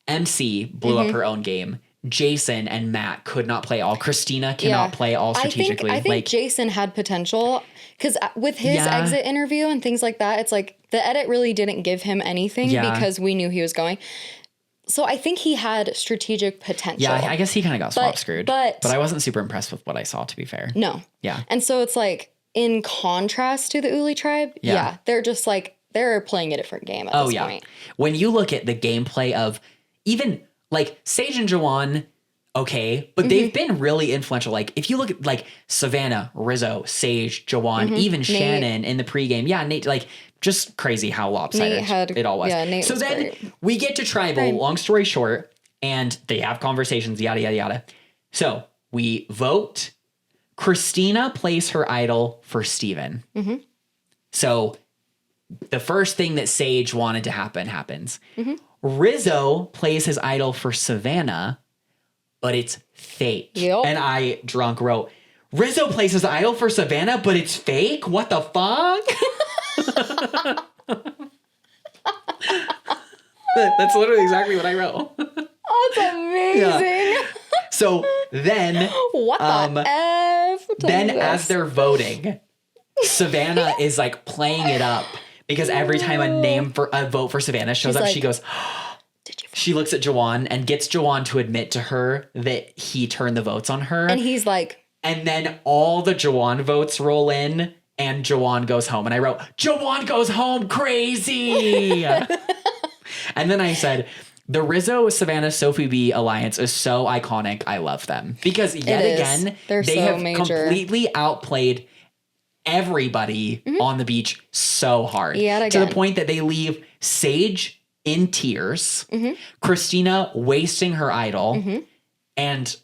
MC blew up her own game. Jason and Matt could not play all. Christina cannot play all strategically. I think like, Jason had potential because with his exit interview and things like that, it's like the edit really didn't give him anything because we knew he was going. So I think he had strategic potential. Yeah, I guess he kind of got swap screwed. But I wasn't super impressed with what I saw, to be fair. No. Yeah. And so it's like in contrast to the Uli tribe, they're just like, they're playing a different game at this point. When you look at the gameplay of even like Sage and Jawan, okay, but they've been really influential. Like if you look at like Savannah, Rizzo, Sage, Jawan, even Nate. Shannon in the pregame. Yeah, Nate, like just crazy how lopsided it all was. Yeah, Nate so was then great. We get to tribal, long story short, and they have conversations, yada, yada, yada. So we vote. Christina plays her idol for Steven. So the first thing that Sage wanted to happen happens. Rizzo plays his idol for Savannah, but it's fake. Yep. And I drunk wrote, Rizzo plays his idol for Savannah, but it's fake? What the fuck? That's literally exactly what I wrote. Oh, that's amazing. Yeah. So then... What the F? Then as they're voting, Savannah is like playing it up. Because every time a vote for Savannah shows up, like, she goes, she looks at Jawan and gets Jawan to admit to her that he turned the votes on her. And he's like, and then all the Jawan votes roll in and Jawan goes home. And I wrote, Jawan goes home crazy. And then I said, the Rizzo, Savannah, Sophie B alliance is so iconic. I love them. Because yet again, they have completely outplayed everybody on the beach so hard to the point that they leave Sage in tears, Christina wasting her idol, and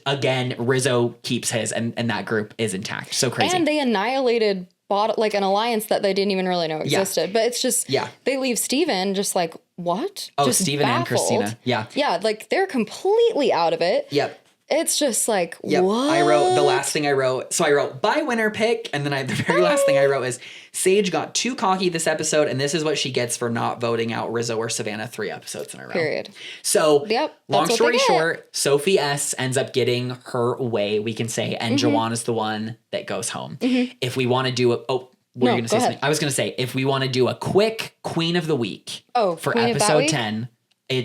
again Rizzo keeps his, and that group is intact. So crazy. And they annihilated like an alliance that they didn't even really know existed. But it's just they leave Steven just like, what? Oh, just Steven and Christina. Yeah, like they're completely out of it. Yep. It's just like, Yep. what? I wrote the last thing I wrote. So I wrote by winner pick. And then the very last thing I wrote is Sage got too cocky this episode. And this is what she gets for not voting out Rizzo or Savannah 3 episodes in a row. Period. So Yep, long that's what story they get. short, Sophie S ends up getting her way, we can say. And Jawan is the one that goes home. If we want to do a, what were you going to say go something? I was going to say, if we want to do a quick Queen of the Week for Queen of that episode week? 10,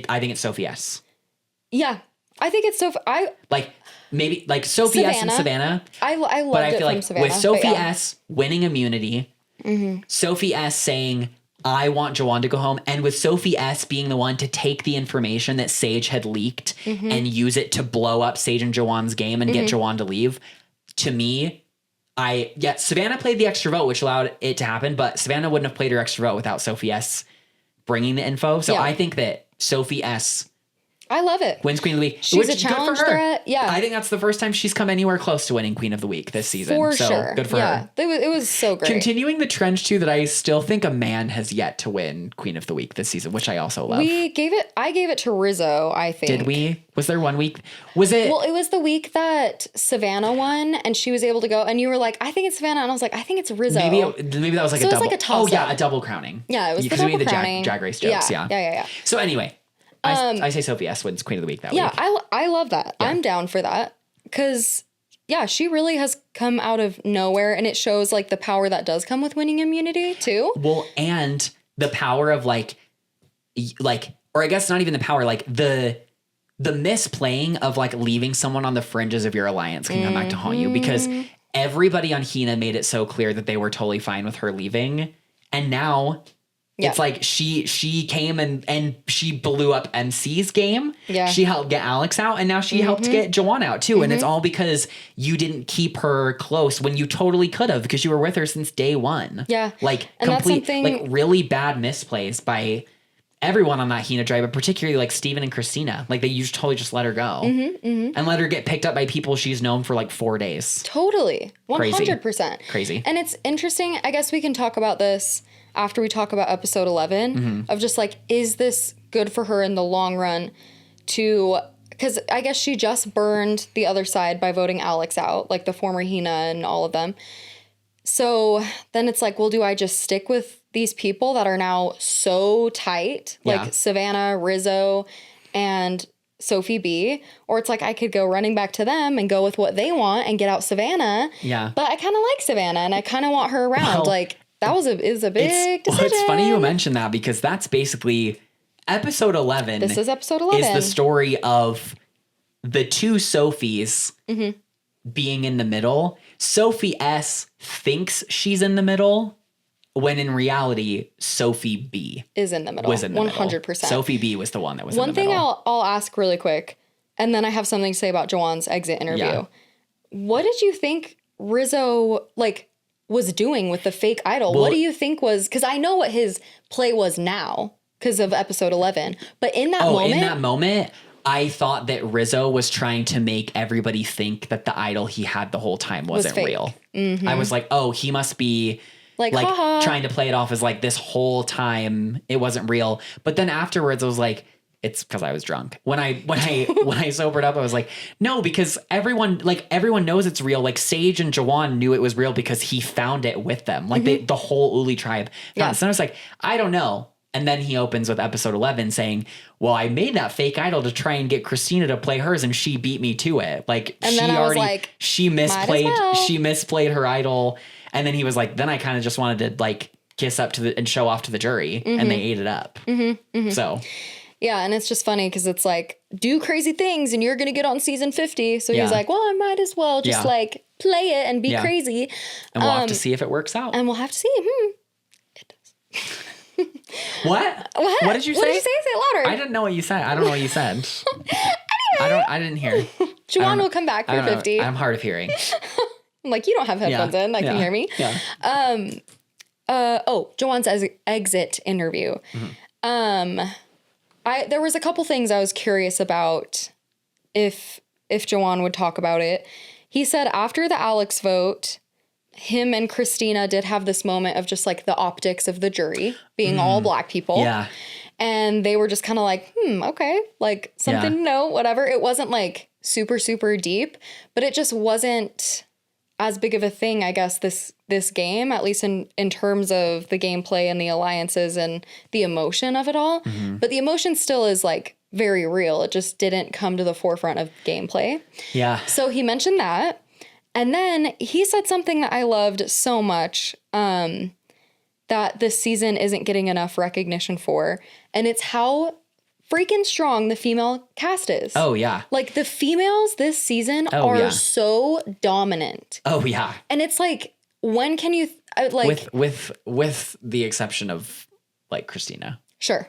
I think it's Sophie S. Yeah. I think it's so, Maybe like Sophie S and Savannah. I loved But I it feel from like Savannah. with Sophie but yeah. S winning immunity, Sophie S saying, I want Jawan to go home, and with Sophie S being the one to take the information that Sage had leaked and use it to blow up Sage and Jawan's game and get Jawan to leave, to me, Savannah played the extra vote, which allowed it to happen, but Savannah wouldn't have played her extra vote without Sophie S bringing the info. So Yeah. I think that Sophie S I love it. wins Queen of the Week. She's a which, good for challenge her. threat. Yeah. I think that's the first time she's come anywhere close to winning Queen of the Week this season. For so sure. good for her. It was so great. Continuing the trend too that I still think a man has yet to win Queen of the Week this season, which I also love. I gave it to Rizzo, I think. Did we? Was there one week? Was it? Well, it was the week that Savannah won and she was able to go and you were like, I think it's Savannah. And I was like, I think it's Rizzo. maybe that was like So a it was double. like a toss-up. Oh yeah, a double crowning. Yeah, it was the because we double made the crowning. drag race jokes. Yeah. Yeah. So anyway, I say Sophie S wins Queen of the Week that Yeah, week. I love that. Yeah. I'm down for that. Because, yeah, she really has come out of nowhere. And it shows, like, the power that does come with winning immunity, too. Well, and the power of like, or I guess not even the power, like the misplaying of like leaving someone on the fringes of your alliance can come back to haunt you, because everybody on Hina made it so clear that they were totally fine with her leaving. And now it's like she came and she blew up MC's game. Yeah. She helped get Alex out, and now she helped get Jawan out too. And it's all because you didn't keep her close when you totally could have, because you were with her since day one. Yeah. Like And that's complete, something- like really bad misplays by everyone on that Hina drive, but particularly like Steven and Christina. Like they totally just let her go and let her get picked up by people she's known for like 4 days. Totally. 100%. Crazy. And it's interesting. I guess we can talk about this after we talk about episode 11 of just like, is this good for her in the long run because I guess she just burned the other side by voting Alex out, like the former Hina and all of them. So then it's like, well, do I just stick with these people that are now so tight, like Savannah, Rizzo, and Sophie B? Or it's like I could go running back to them and go with what they want and get out Savannah. Yeah. But I kind of like Savannah and I kind of want her around. Well, like it was a big decision. It's funny you mentioned that, because that's basically episode 11. This is episode 11. Is the story of the two Sophies being in the middle. Sophie S thinks she's in the middle, when in reality, Sophie B is in the middle. was in the 100%. middle. Sophie B was the one that was One in the thing middle. I'll ask really quick, and then I have something to say about Jawan's exit interview. Yeah. What did you think Rizzo was doing with the fake idol? Well, what do you think was, because I know what his play was now because of episode 11, but in that moment, I thought that Rizzo was trying to make everybody think that the idol he had the whole time wasn't fake. real. I was like, oh, he must be like haha. trying to play it off as like this whole time it wasn't real. But then afterwards I was like, it's because I was drunk. When I sobered up, I was like, no, because everyone knows it's real. Like Sage and Jawan knew it was real because he found it with them. Like the whole Uli tribe. Yeah. So I was like, I don't know. And then he opens with episode 11 saying, well, I made that fake idol to try and get Christina to play hers, and she beat me to it. Like, And then I was like, she might as well. misplayed her idol. And then he was like, then I kind of just wanted to like kiss up to and show off to the jury, and they ate it up. So yeah, and it's just funny because it's like, do crazy things and you're going to get on season 50. So Yeah. he's like, well, I might as well just Yeah. like play it and be Yeah. crazy. and we'll have to see if it works out. And we'll have to see. It does. What? What? What did you say? What did you say? Say it louder. I didn't know what you said. I don't know what you said. I didn't hear. Juwan will come back I for don't know. 50. I'm hard of hearing. I'm like, you don't have headphones in. I can hear me. Yeah. Jawan's exit interview. There was a couple things I was curious about if Jawan would talk about it. He said after the Alex vote, him and Christina did have this moment of just like the optics of the jury being all black people. Yeah. And they were just kind of like, okay, like something to know, whatever. It wasn't like super, super deep, but it just wasn't as big of a thing, I guess, this game, at least in terms of the gameplay and the alliances and the emotion of it all. But the emotion still is like very real. It just didn't come to the forefront of gameplay. Yeah. So he mentioned that. And then he said something that I loved so much, that this season isn't getting enough recognition for. And it's how freaking strong the female cast is. Oh, yeah. Like the females this season are so dominant. Oh, yeah. And it's like, when can you like with the exception of like Christina. Sure.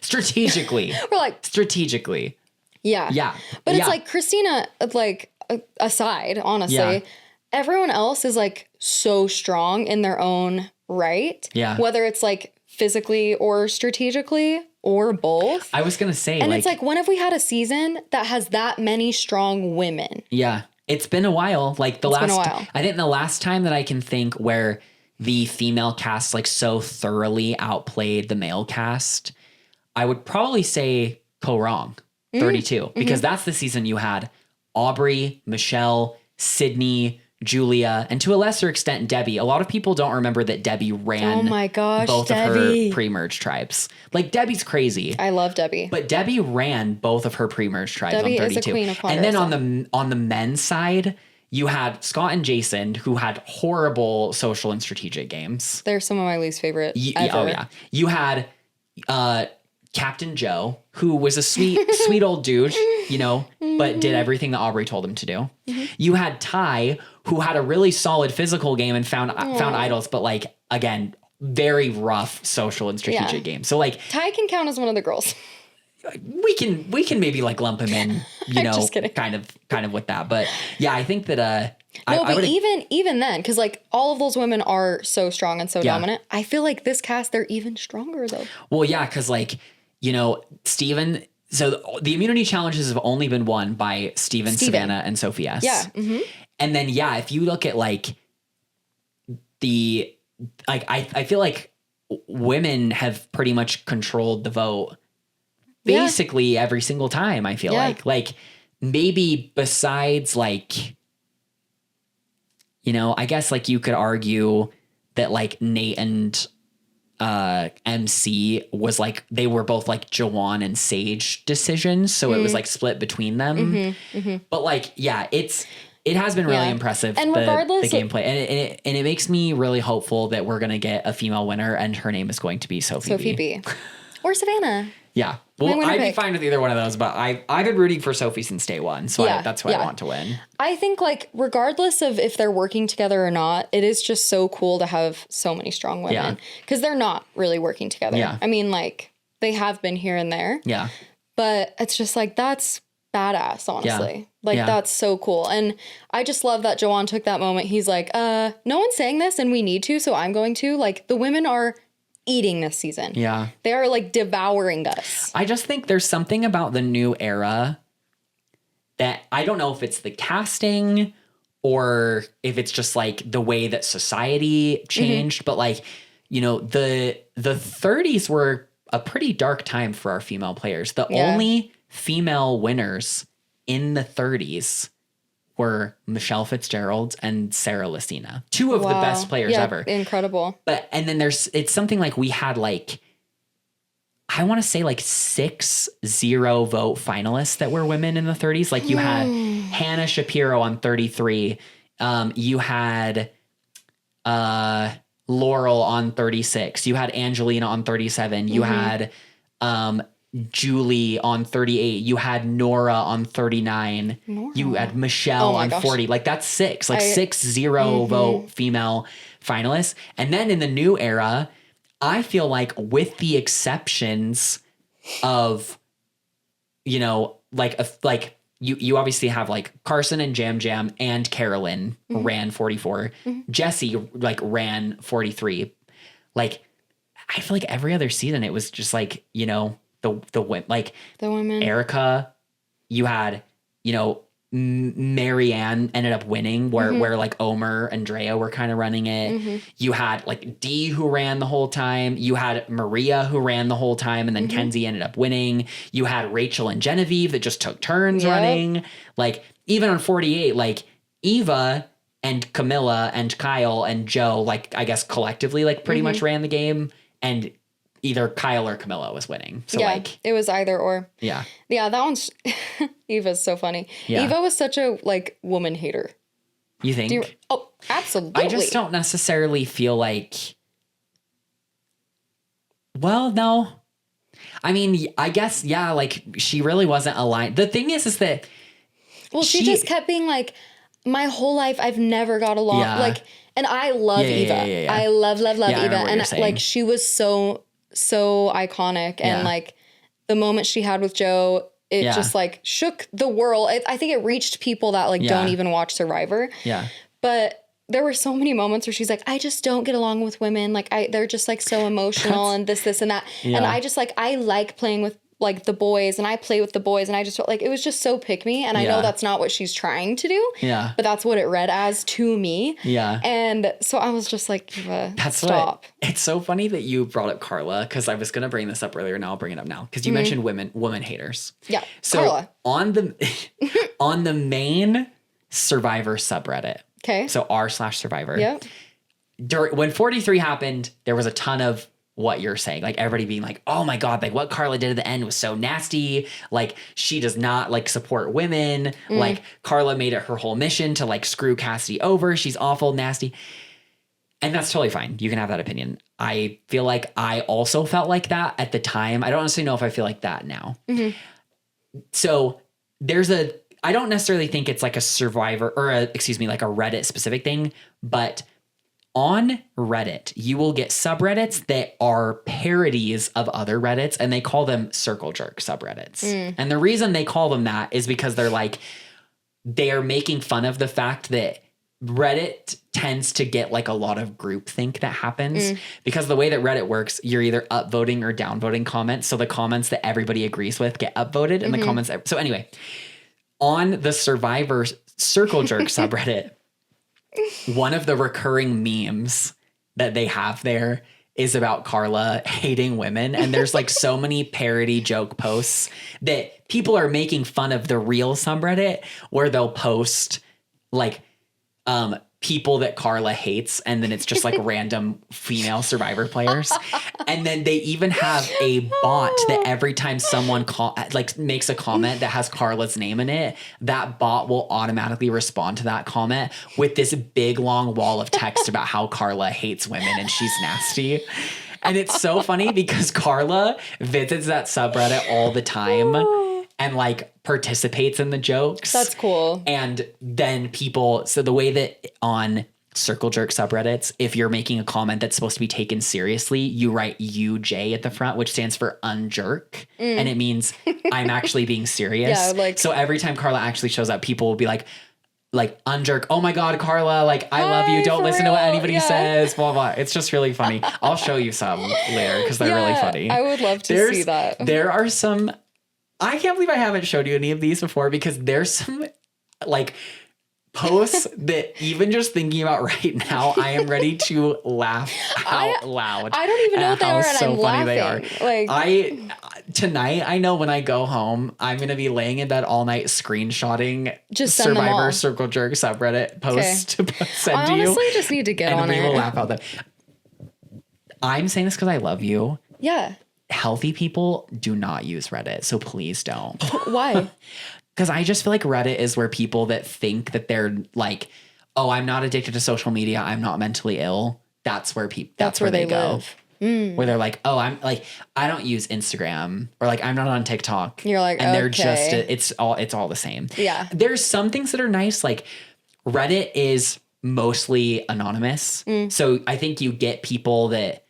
Strategically. We're like strategically. Yeah. Yeah. But it's like Christina, like aside, honestly, everyone else is like so strong in their own right. Yeah. Whether it's like physically or strategically or both. I was going to say, and it's like, when have we had a season that has that many strong women? Yeah. It's been a while. Like I think the last time that I can think where the female cast like so thoroughly outplayed the male cast, I would probably say Ko Wrong 32, because that's the season you had Aubrey, Michelle, Sydney, Julia, and to a lesser extent, Debbie. A lot of people don't remember that Debbie ran both Debbie. of her pre-merge tribes. Like, Debbie's crazy. I love Debbie. But Debbie ran both of her pre-merge tribes Debbie on 32. is a queen of and then on the men's side, you had Scott and Jason, who had horrible social and strategic games. They're some of my least favorite ever. Oh, yeah. You had Captain Joe, who was a sweet old dude, you know, but did everything that Aubrey told him to do. You had Ty, who had a really solid physical game and found idols, but like, again, very rough social and strategic game. So like, Ty can count as one of the girls. we can maybe like lump him in, you know, just kidding. kind of with that. But yeah, I think that even then, because like all of those women are so strong and so dominant, I feel like this cast, they're even stronger though. Well, yeah, because like, you know, Steven. So the immunity challenges have only been won by Steven, Savannah, and Sophie S. Yeah. Mm-hmm. And then, yeah, if you look at like I feel like women have pretty much controlled the vote basically every single time. I feel like maybe besides like, you know, I guess like you could argue that like Nate and MC was like, they were both like Jawan and Sage decisions. So it was like split between them. But like, yeah, it has been really impressive. And regardless the gameplay. And it makes me really hopeful that we're going to get a female winner and her name is going to be Sophie B. Or Savannah. Yeah. Well, I'd be fine with either one of those, but I've been rooting for Sophie since day one. So that's why I want to win. I think like regardless of if they're working together or not, it is just so cool to have so many strong women because they're not really working together. Yeah. I mean, like they have been here and there. Yeah. But it's just like, that's badass, honestly. Like that's so cool. And I just love that Jawan took that moment. He's like, no one's saying this and we need to, so I'm going to. Like the women are eating this season. Yeah. They are like devouring us. I just think there's something about the new era that I don't know if it's the casting or if it's just like the way that society changed, but like, you know, the 30s were a pretty dark time for our female players. The only female winners in the 30s were Michelle Fitzgerald and Sarah Lacina, two of the best players ever. Incredible. But, and then it's something like we had like, I want to say like 6 0-vote finalists that were women in the 30s. Like you had Hannah Shapiro on 33. You had Laurel on 36. You had Angelina on 37. You had Julie on 38. You had Nora on 39. You had Michelle on 40. Like that's 6. Like 6 0-vote female finalists. And then in the new era, I feel like with the exceptions of, you know, like you obviously have like Carson and Jam Jam and Carolyn ran 44. Jessie like ran 43. Like I feel like every other season it was just like, you know, the women, Erica, you had, you know, Marianne ended up winning, where like Omer and Drea were kind of running it. You had like Dee who ran the whole time. You had Maria who ran the whole time, and then Kenzie ended up winning. You had Rachel and Genevieve that just took turns running. Like even on 48, like Eva and Camilla and Kyle and Joe, like I guess collectively, like pretty much ran the game, and either Kyle or Camilla was winning. So like it was either or. Yeah, that one's Eva's so funny. Yeah. Eva was such a like woman hater. You think? Oh, absolutely. I just don't necessarily feel like. Well, no. I mean, I guess like she really wasn't aligned. The thing is that. Well, she just kept being like, my whole life I've never got along. Like, and I love Eva. Yeah. I love Eva, and like she was so iconic, and like the moment she had with Joe, it just like shook the world. I think it reached people that like don't even watch Survivor. Yeah. But there were so many moments where she's like, I just don't get along with women. Like they're just like so emotional and this and that. And I just like, I like playing with like the boys, and I play with the boys, and I just felt like it was just so pick me. And I know that's not what she's trying to do. Yeah. But that's what it read as to me. Yeah. And so I was just like, stop. It's so funny that you brought up Carla, because I was going to bring this up earlier, and I'll bring it up now, because you mentioned woman haters. Yeah. So Carla. on the main Survivor subreddit. Okay. So r/Survivor. Yeah. When 43 happened, there was a ton of what you're saying, like everybody being like, oh my God, like what Carla did at the end was so nasty. Like she does not like support women. Like Carla made it her whole mission to like screw Cassidy over. She's awful, nasty. And that's totally fine. You can have that opinion. I feel like I also felt like that at the time. I don't necessarily know if I feel like that now. So I don't necessarily think it's like a Survivor or like a Reddit specific thing, but on Reddit, you will get subreddits that are parodies of other Reddits, and they call them circle jerk subreddits. And the reason they call them that is because they're making fun of the fact that Reddit tends to get like a lot of groupthink that happens because the way that Reddit works, you're either upvoting or downvoting comments. So the comments that everybody agrees with get upvoted, and the comments. So anyway, on the Survivor circle jerk subreddit, one of the recurring memes that they have there is about Carla hating women. And there's like so many parody joke posts that people are making fun of the real subreddit, where they'll post like people that Carla hates, and then it's just like random female Survivor players. And then they even have a bot that every time someone makes a comment that has Carla's name in it, that bot will automatically respond to that comment with this big long wall of text about how Carla hates women and she's nasty. And it's so funny because Carla visits that subreddit all the time and like participates in the jokes. That's cool. And then so the way that on circle jerk subreddits, if you're making a comment that's supposed to be taken seriously, you write UJ at the front, which stands for unjerk. And it means I'm actually being serious. So every time Carla actually shows up, people will be like unjerk. Oh my God, Carla, like I love you. Don't listen to what anybody says, blah, blah. It's just really funny. I'll show you some later because they're really funny. I would love to see that. There are some, I can't believe I haven't showed you any of these before, because there's some like posts that even just thinking about right now, I am ready to laugh out loud. I don't even know what they are, and I'm laughing. They are. Like tonight, I know when I go home, I'm gonna be laying in bed all night screenshotting just Survivor Circle Jerk subreddit posts to send to you. I honestly just need to get on it. And we will laugh out them. I'm saying this because I love you. Yeah. Healthy people do not use Reddit, so please don't. Why? Because I just feel like Reddit is where people that think that they're like, oh, I'm not addicted to social media, I'm not mentally ill. That's where that's where they go. Where they're like, oh, I'm like, I don't use Instagram, or like I'm not on TikTok. You're like, and they're just it's all the same. Yeah. There's some things that are nice, like Reddit is mostly anonymous, so I think you get people that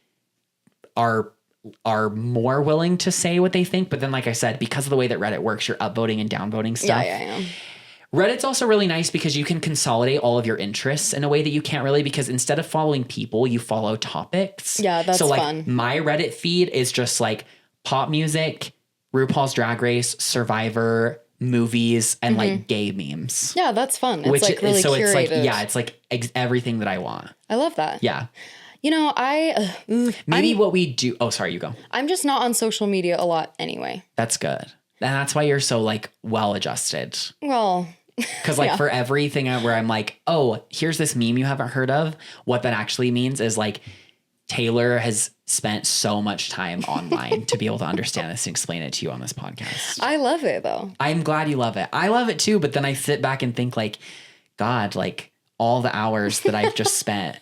are more willing to say what they think. But then, like I said, because of the way that Reddit works, you're upvoting and downvoting stuff. Yeah. Reddit's also really nice because you can consolidate all of your interests in a way that you can't really, because instead of following people, you follow topics. Yeah, that's so like fun. My Reddit feed is just like pop music, RuPaul's Drag Race, Survivor, movies, and like gay memes. Yeah, that's fun. It's like really so curated. it's like, yeah, it's like everything that I want. I love that. Yeah. You know, Maybe what we do. Oh, sorry, you go. I'm just not on social media a lot anyway. That's good. And that's why you're so like well adjusted. Well, Because like for everything where I'm like, oh, here's this meme you haven't heard of. What that actually means is like Taylor has spent so much time online to be able to understand this and explain it to you on this podcast. I love it though. I'm glad you love it. I love it too. But then I sit back and think like, God, like all the hours that I've just spent.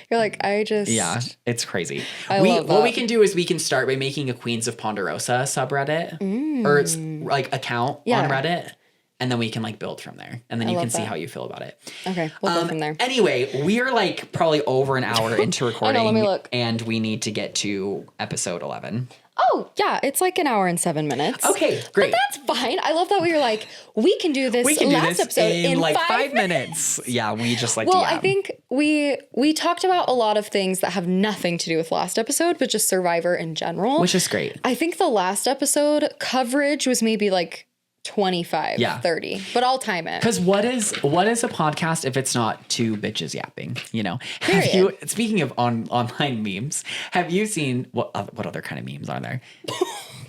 You're like, Yeah, it's crazy. I love that. What we can do is we can start by making a Queens of Ponderosa subreddit or it's like account on Reddit. And then we can like build from there. And then you can see how you feel about it. Okay, we'll go from there. Anyway, we are like probably over an hour into recording. let me look. And we need to get to episode 11. Oh, yeah, it's like an hour and 7 minutes. Okay, great. But that's fine. I love that we were like, we can do this episode in like 5 minutes. Yeah, we just like Well, to I think we talked about a lot of things that have nothing to do with last episode, but just Survivor in general. which is great. I think the last episode coverage was maybe like 25, 30, but I'll time it. Because what is a podcast if it's not two bitches yapping? You know. Period. Speaking of online memes, have you seen what other kind of memes are there?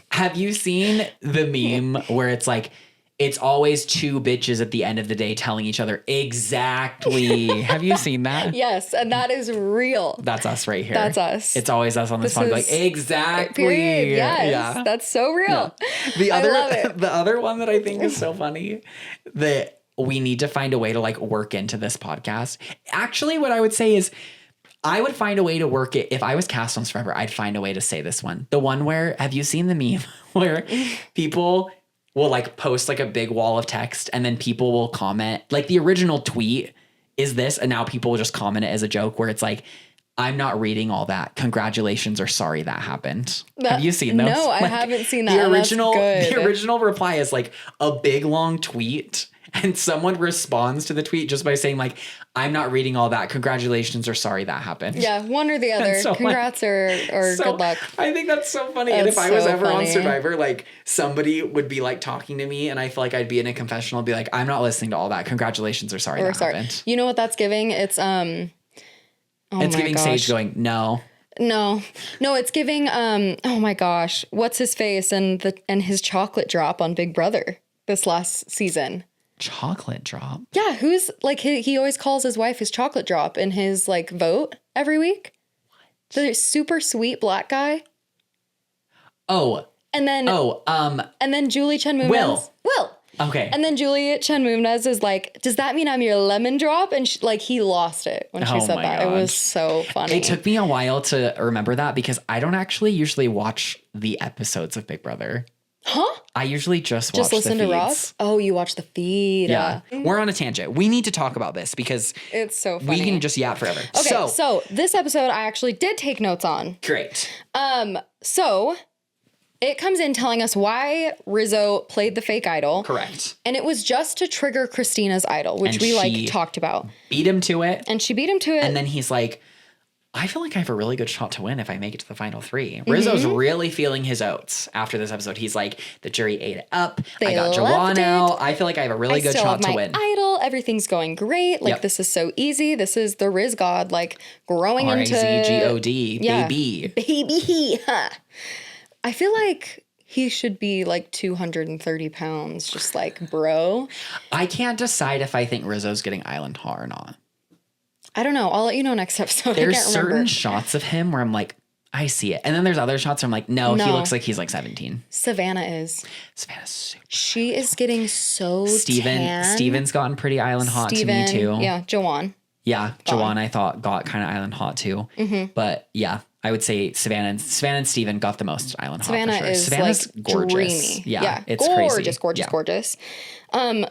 Have you seen the meme where it's like it's always two bitches at the end of the day telling each other exactly? Have you seen that? Yes, and that is real. That's us right here. That's us. It's always us on this podcast. Like exactly. Period. Yes, Yeah. that's so real. Yeah. I love it. The other one that I think is so funny that we need to find a way to like work into this podcast. Actually, what I would say is I would find a way to work it. If I was cast on Survivor, I'd find a way to say this one. The one where, have you seen the meme where people will like post like a big wall of text and then people will comment, like the original tweet is this, and now people will just comment it as a joke where it's like, I'm not reading all that. Congratulations or sorry that happened. Have you seen those? No, I Like, haven't seen that. The original reply is like a big long tweet, and someone responds to the tweet just by saying like, I'm not reading all that. Congratulations or sorry that happened. Yeah, one or the other. So, Congrats or good luck. I think that's so funny. And if That's I was so ever on funny. Survivor, like somebody would be like talking to me and I feel like I'd be in a confessional and be like, I'm not listening to all that. Congratulations or sorry that happened. You know what that's giving? It's It's my giving gosh. Sage going, no. No, it's giving oh my gosh, what's his face and his chocolate drop on Big Brother this last season. Chocolate drop. Yeah, who's like he always calls his wife his chocolate drop in his like vote every week. The super sweet black guy. Oh. And then and then Julie Chen Moonves. Will. Okay. And then Julie Chen Moonves is like, does that mean I'm your lemon drop? And like he lost it when she said that. God. It was so funny. It took me a while to remember that because I don't actually usually watch the episodes of Big Brother. Huh? I usually just watch listen the to feeds. Ross? Oh, you watch the feed. Yeah. We're on a tangent. We need to talk about this because It's so funny. we can just yap forever. Okay, so this episode I actually did take notes on. Great. So it comes in telling us why Rizzo played the fake idol. Correct. And it was just to trigger Christina's idol, which And we she like talked about. Beat him to it. And she beat him to it. And then he's like, I feel like I have a really good shot to win if I make it to the final three. Rizzo's really feeling his oats after this episode. He's like, the jury ate it up. I got left Jawan it. out. I feel like I have a really good still shot have to my win. idol. Everything's going great. Like Yep. this is so easy. This is the Riz God like growing into R-I-Z-G-O-D, Yeah. baby. Baby. Huh. I feel like he should be like 230 pounds, just like bro. I can't decide if I think Rizzo's getting island hot or not. I don't know. I'll let you know next episode. There's I can't certain remember. shots of him where I'm like, I see it. And then there's other shots where I'm like, no, he No. looks like he's like 17. Savannah is. Savannah's super. She is getting so tan. Steven's gotten pretty island hot to me too. Yeah, Jawan. Yeah, Jawan I thought got kind of island hot too. Mm-hmm. But yeah, I would say Savannah and Steven got the most island Savannah hot for sure. is Savannah's like gorgeous. dreamy. Yeah, it's gorgeous, crazy. gorgeous, Yeah. gorgeous.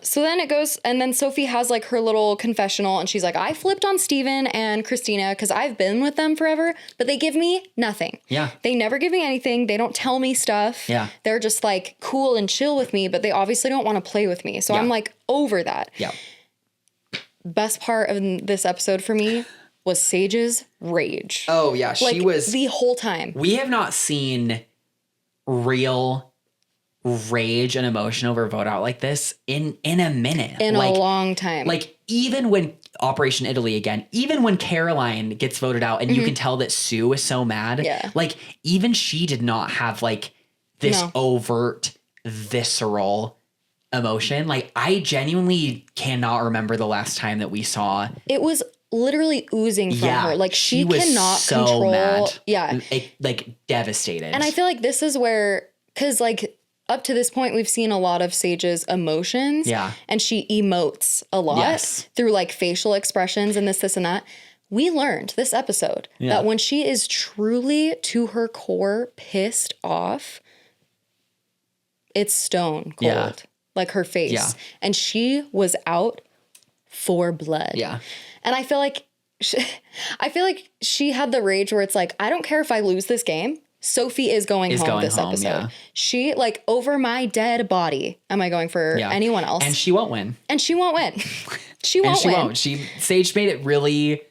So then it goes, and then Sophie has like her little confessional, and she's like, I flipped on Steven and Christina because I've been with them forever, but they give me nothing. Yeah. They never give me anything. They don't tell me stuff. Yeah. They're just like cool and chill with me, but they obviously don't want to play with me. So Yeah. I'm like over that. Yeah. Best part of this episode for me was Sage's rage. Oh yeah, like she was. the whole time. We have not seen real rage and emotion over vote out like this in a minute. In a long time. Like even when Operation Italy again, even when Caroline gets voted out and you can tell that Sue is so mad. Yeah. Like even she did not have like this overt, visceral emotion. Like I genuinely cannot remember the last time that we saw. It was literally oozing from her. Like she was cannot so control. mad. Yeah. Like devastated. And I feel like this is where, because like up to this point, we've seen a lot of Sage's emotions. Yeah. And she emotes a lot through like facial expressions and this, and that. We learned this episode that when she is truly to her core pissed off, it's stone cold. Yeah. Like her face. Yeah. And she was out for blood. Yeah. And I feel like she had the rage where it's like, I don't care if I lose this game. Sophie is going home this episode. Yeah. She, like, over my dead body, am I going for anyone else? And she won't win. And she won't win. She won't win. Sage made it really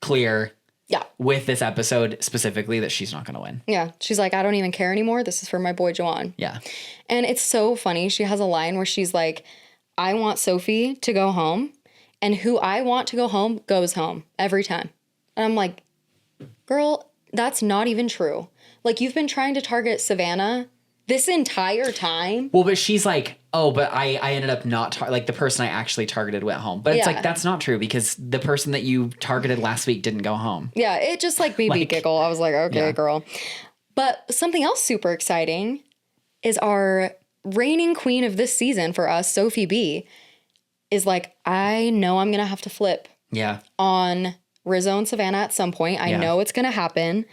clear Yeah. with this episode specifically that she's not going to win. Yeah. She's like, I don't even care anymore. This is for my boy Juwan. Yeah. And it's so funny. She has a line where she's like, I want Sophie to go home, and who I want to go home goes home every time. And I'm like, girl, that's not even true. Like, you've been trying to target Savannah this entire time. Well, but she's like, oh, but I ended up not, like, the person I actually targeted went home. But it's like, that's not true because the person that you targeted last week didn't go home. Yeah, it just, like, made me giggle. I was like, okay, girl. But something else super exciting is our reigning queen of this season for us, Sophie B, is like, I know I'm going to have to flip on Rizzo and Savannah at some point. I know it's going to happen.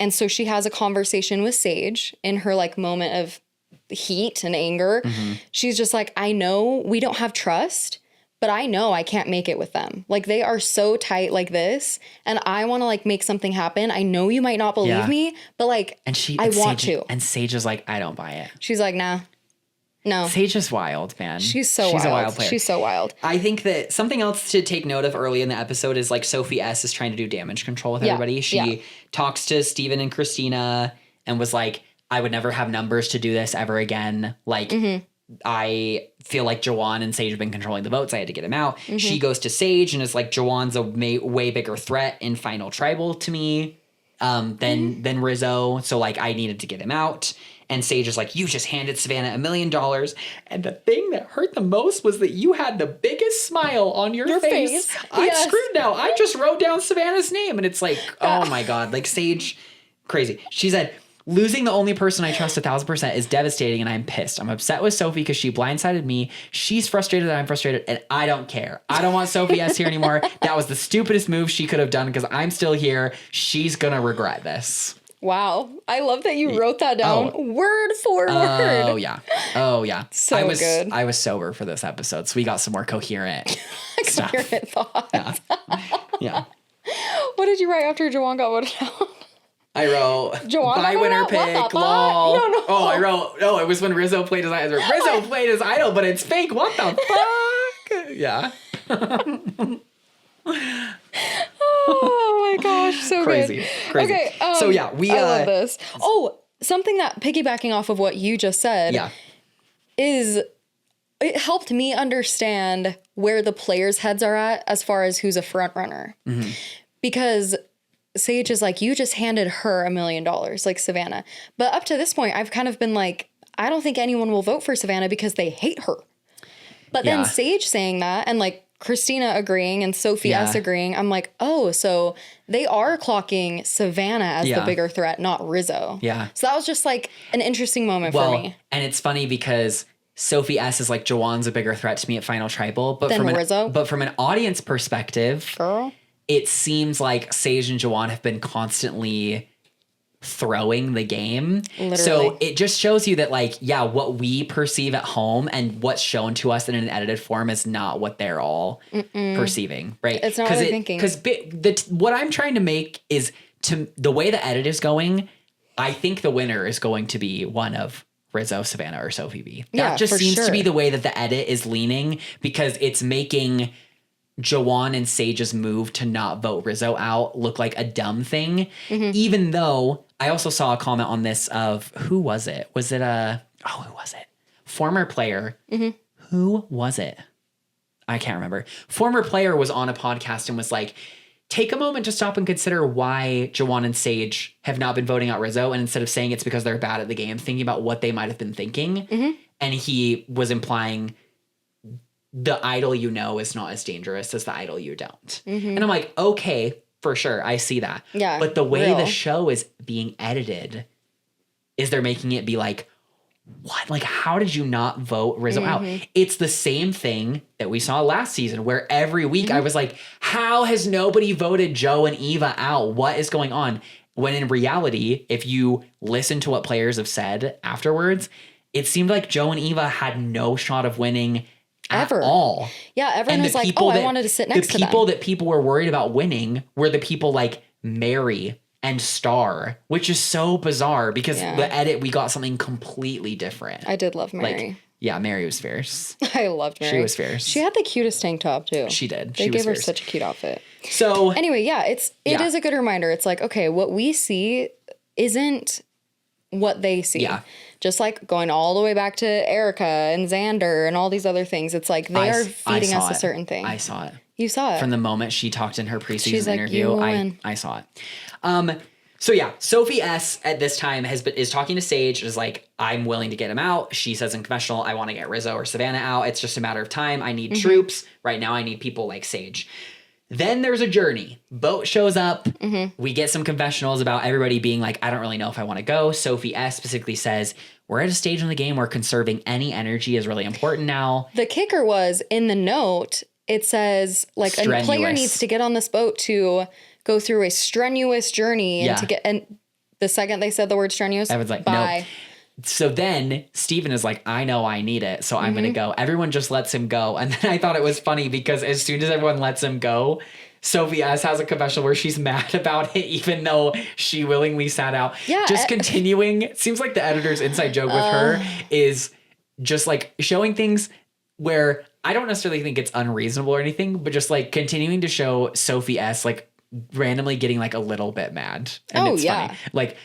And so she has a conversation with Sage in her like moment of heat and anger. Mm-hmm. She's just like, I know we don't have trust, but I know I can't make it with them. Like they are so tight like this. And I want to like make something happen. I know you might not believe me, but like, I want to. And Sage is like, I don't buy it. She's like, nah. No. Sage is wild, man. She's a wild player. She's so wild. I think that something else to take note of early in the episode is like Sophie S is trying to do damage control with everybody. She talks to Steven and Christina and was like, I would never have numbers to do this ever again. Like, I feel like Juwan and Sage have been controlling the votes. I had to get him out. Mm-hmm. She goes to Sage and is like, Juwan's a way bigger threat in Final Tribal to me than Rizzo. So like, I needed to get him out. And Sage is like, you just handed Savannah $1 million. And the thing that hurt the most was that you had the biggest smile on your face. I'm screwed now. I just wrote down Savannah's name. And it's like, oh my God, like Sage, crazy. She said, losing the only person I trust 1,000% is devastating and I'm pissed. I'm upset with Sophie because she blindsided me. She's frustrated that I'm frustrated and I don't care. I don't want Sophie S here anymore. That was the stupidest move she could have done because I'm still here. She's going to regret this. Wow. I love that you wrote that down word for word. Oh, yeah. Oh, yeah. So good. I was sober for this episode, so we got some more coherent stuff. Coherent thoughts. Yeah. What did you write after Juwan got voted out? I wrote, Juwan bye winner pick, lol. No. Oh, I wrote, it was when Rizzo played his idol. Rizzo played his idol, but it's fake. What the fuck? Yeah. Oh my gosh, so crazy. good. Crazy. Okay, so yeah, I love this. Oh, something that piggybacking off of what you just said is it helped me understand where the players' heads are at as far as who's a front runner. Mm-hmm. Because Sage is like, you just handed her $1 million, like Savannah. But up to this point, I've kind of been like, I don't think anyone will vote for Savannah because they hate her. But then Sage saying that and like Christina agreeing and Sophie S agreeing, I'm like, oh, so they are clocking Savannah as the bigger threat, not Rizzo. Yeah. So that was just like an interesting moment for me. And it's funny because Sophie S is like, Juwan's a bigger threat to me at Final Tribal. But from an audience perspective, girl, it seems like Sage and Juwan have been constantly throwing the game. Literally. So it just shows you that like, what we perceive at home and what's shown to us in an edited form is not what they're all perceiving, right? It's not what they're thinking. Because what I'm trying to make is the way the edit is going, I think the winner is going to be one of Rizzo, Savannah, or Sophie B. That just seems to be the way that the edit is leaning because it's making Juwan and Sage's move to not vote Rizzo out look like a dumb thing, even though I also saw a comment on this of who was it? Was it who was it? former player. Mm-hmm. Who was it? I can't remember. Former player was on a podcast and was like, take a moment to stop and consider why Jawan and Sage have not been voting out Rizzo. And instead of saying it's because they're bad at the game, thinking about what they might have been thinking. Mm-hmm. And he was implying the idol you know is not as dangerous as the idol you don't. Mm-hmm. And I'm like, okay, for sure. I see that. Yeah, But the way real. the show is being edited is they're making it be like, what? Like, how did you not vote Rizzo out? It's the same thing that we saw last season where every week I was like, how has nobody voted Joe and Eva out? What is going on? When in reality, if you listen to what players have said afterwards, it seemed like Joe and Eva had no shot of winning Ever. at all. Yeah, everyone And was like, I wanted to sit next to the them. people that people were worried about winning were the people like Mary and Star, which is so bizarre because Yeah. the edit, we got something completely different. I did love Mary. Like, yeah, Mary was fierce. I loved Mary. She was fierce. She had the cutest tank top too. She did. They She was gave her fierce. such a cute outfit. So Anyway, yeah, it Yeah. is a good reminder. It's like, okay, what we see isn't what they see. Yeah. Just like going all the way back to Erica and Xander and all these other things. It's like they are feeding us a certain thing. I saw it. You saw it. From the moment she talked in her preseason She's like, interview, "You will win." I saw it. So yeah, Sophie S at this time is talking to Sage, is like, I'm willing to get him out. She says in confessional, I want to get Rizzo or Savannah out. It's just a matter of time. I need troops. Right now I need people like Sage. Then there's a journey. Boat shows up. We get some confessionals about everybody being like, I don't really know if I want to go. Sophie S specifically says, we're at a stage in the game where conserving any energy is really important now. The kicker was in the note, it says like a player Strenuous. needs to get on this boat to go through a strenuous journey Yeah. and to get, and the second they said the word strenuous, I was like, bye. no. So then Steven is like, I know I need it, so I'm going to go. Everyone just lets him go. And then I thought it was funny because as soon as everyone lets him go, Sophie S has a confessional where she's mad about it, even though she willingly sat out. Yeah, Just continuing. It seems like the editor's inside joke with her is just like showing things where I don't necessarily think it's unreasonable or anything, but just like continuing to show Sophie S like randomly getting like a little bit mad. And Oh, it's yeah. funny. Like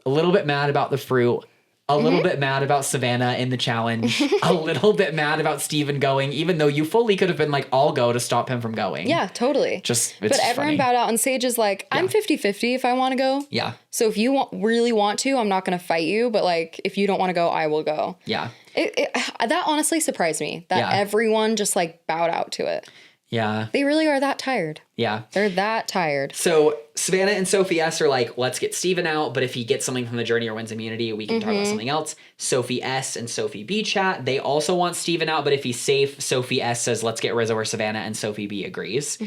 a little bit mad about the fruit, a little bit mad about Savannah in the challenge, a little bit mad about Steven going, even though you fully could have been like, I'll go to stop him from going. Yeah, totally. Just, but it's everyone funny. bowed out, and Sage is like, I'm 50-50 if I want to go. Yeah. So if you really want to, I'm not going to fight you. But like, if you don't want to go, I will go. Yeah. That honestly surprised me that Yeah. everyone just like bowed out to it. Yeah. They really are that tired. Yeah. They're that tired. So Savannah and Sophie S are like, let's get Steven out, but if he gets something from the journey or wins immunity, we can talk about something else. Sophie S and Sophie B chat. They also want Steven out, but if he's safe, Sophie S says, let's get Rizzo or Savannah, and Sophie B agrees.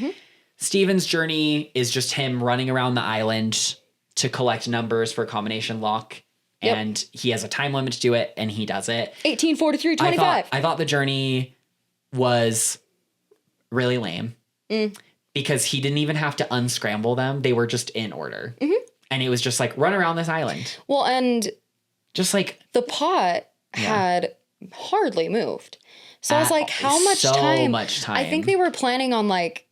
Steven's journey is just him running around the island to collect numbers for combination lock. Yep. And he has a time limit to do it, and he does it. 1843-25. I thought the journey was really lame because he didn't even have to unscramble them. They were just in order. And it was just like, run around this island. Well, and Just like, the pot had hardly moved. So I was like, how much so time? much time. I think they were planning on like,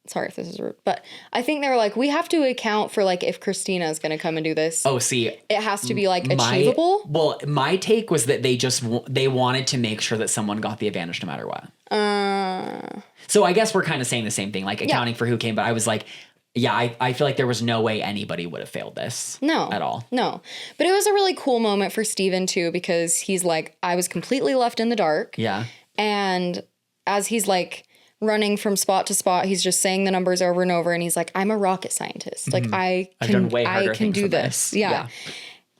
sorry if this is rude, but I think they were like, we have to account for like if Christina is going to come and do this. oh, see, It has to be like achievable. Well, my take was that they wanted to make sure that someone got the advantage no matter what. So I guess we're kind of saying the same thing, like accounting for who came. But I was like, yeah, I feel like there was no way anybody would have failed this. No. At all. No. But it was a really cool moment for Steven too, because he's like, I was completely left in the dark. Yeah. And as he's like running from spot to spot, he's just saying the numbers over and over. And he's like, I'm a rocket scientist. Like I I've done way can harder things do than this. Yeah.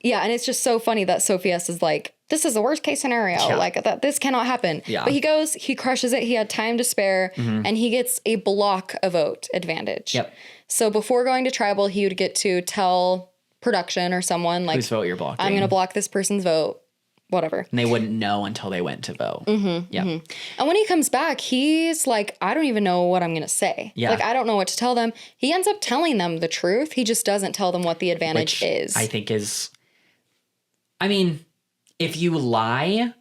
Yeah. And it's just so funny that Sophie S is like, this is the worst case scenario. Yeah. Like that, this cannot happen. Yeah. But he goes, he crushes it. He had time to spare and he gets a block a vote advantage. Yep. So before going to tribal, he would get to tell production or someone like, Whose vote you're blocking. I'm going to block this person's vote, whatever. And they wouldn't know until they went to vote. Yeah. And when he comes back, he's like, I don't even know what I'm going to say. Yeah. Like, I don't know what to tell them. He ends up telling them the truth. He just doesn't tell them what the advantage Which is. I think is, I mean, if you lie,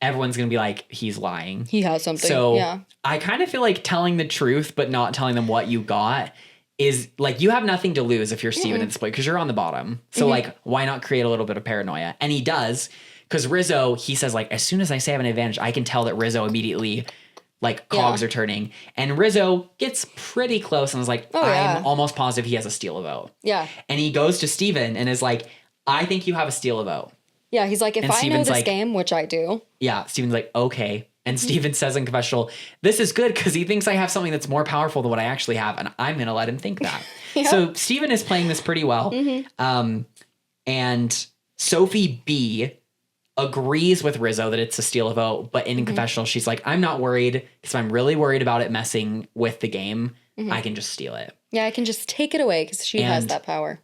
everyone's going to be like, he's lying. he has something. So yeah. I kind of feel like telling the truth, but not telling them what you got is like, you have nothing to lose if you're Steven at this point, because you're on the bottom. So like, why not create a little bit of paranoia? And he does, Because Rizzo, he says like, as soon as I say I have an advantage, I can tell that Rizzo immediately like cogs are turning. And Rizzo gets pretty close and was like, I'm almost positive he has a steal a vote. Yeah. And he goes to Steven and is like, I think you have a steal a vote. Yeah, he's like, if And I know Steven's this like- game, which I do. Yeah, Steven's like, okay. And Steven says in confessional, this is good because he thinks I have something that's more powerful than what I actually have, and I'm going to let him think that. So Steven is playing this pretty well. And Sophie B agrees with Rizzo that it's a steal a vote, but in confessional, she's like, I'm not worried because I'm really worried about it messing with the game. I can just steal it. Yeah, I can just take it away because she has And- that power.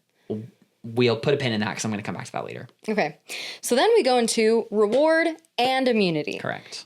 We'll put a pin in that because I'm going to come back to that later. Okay. So then we go into reward and immunity. Correct.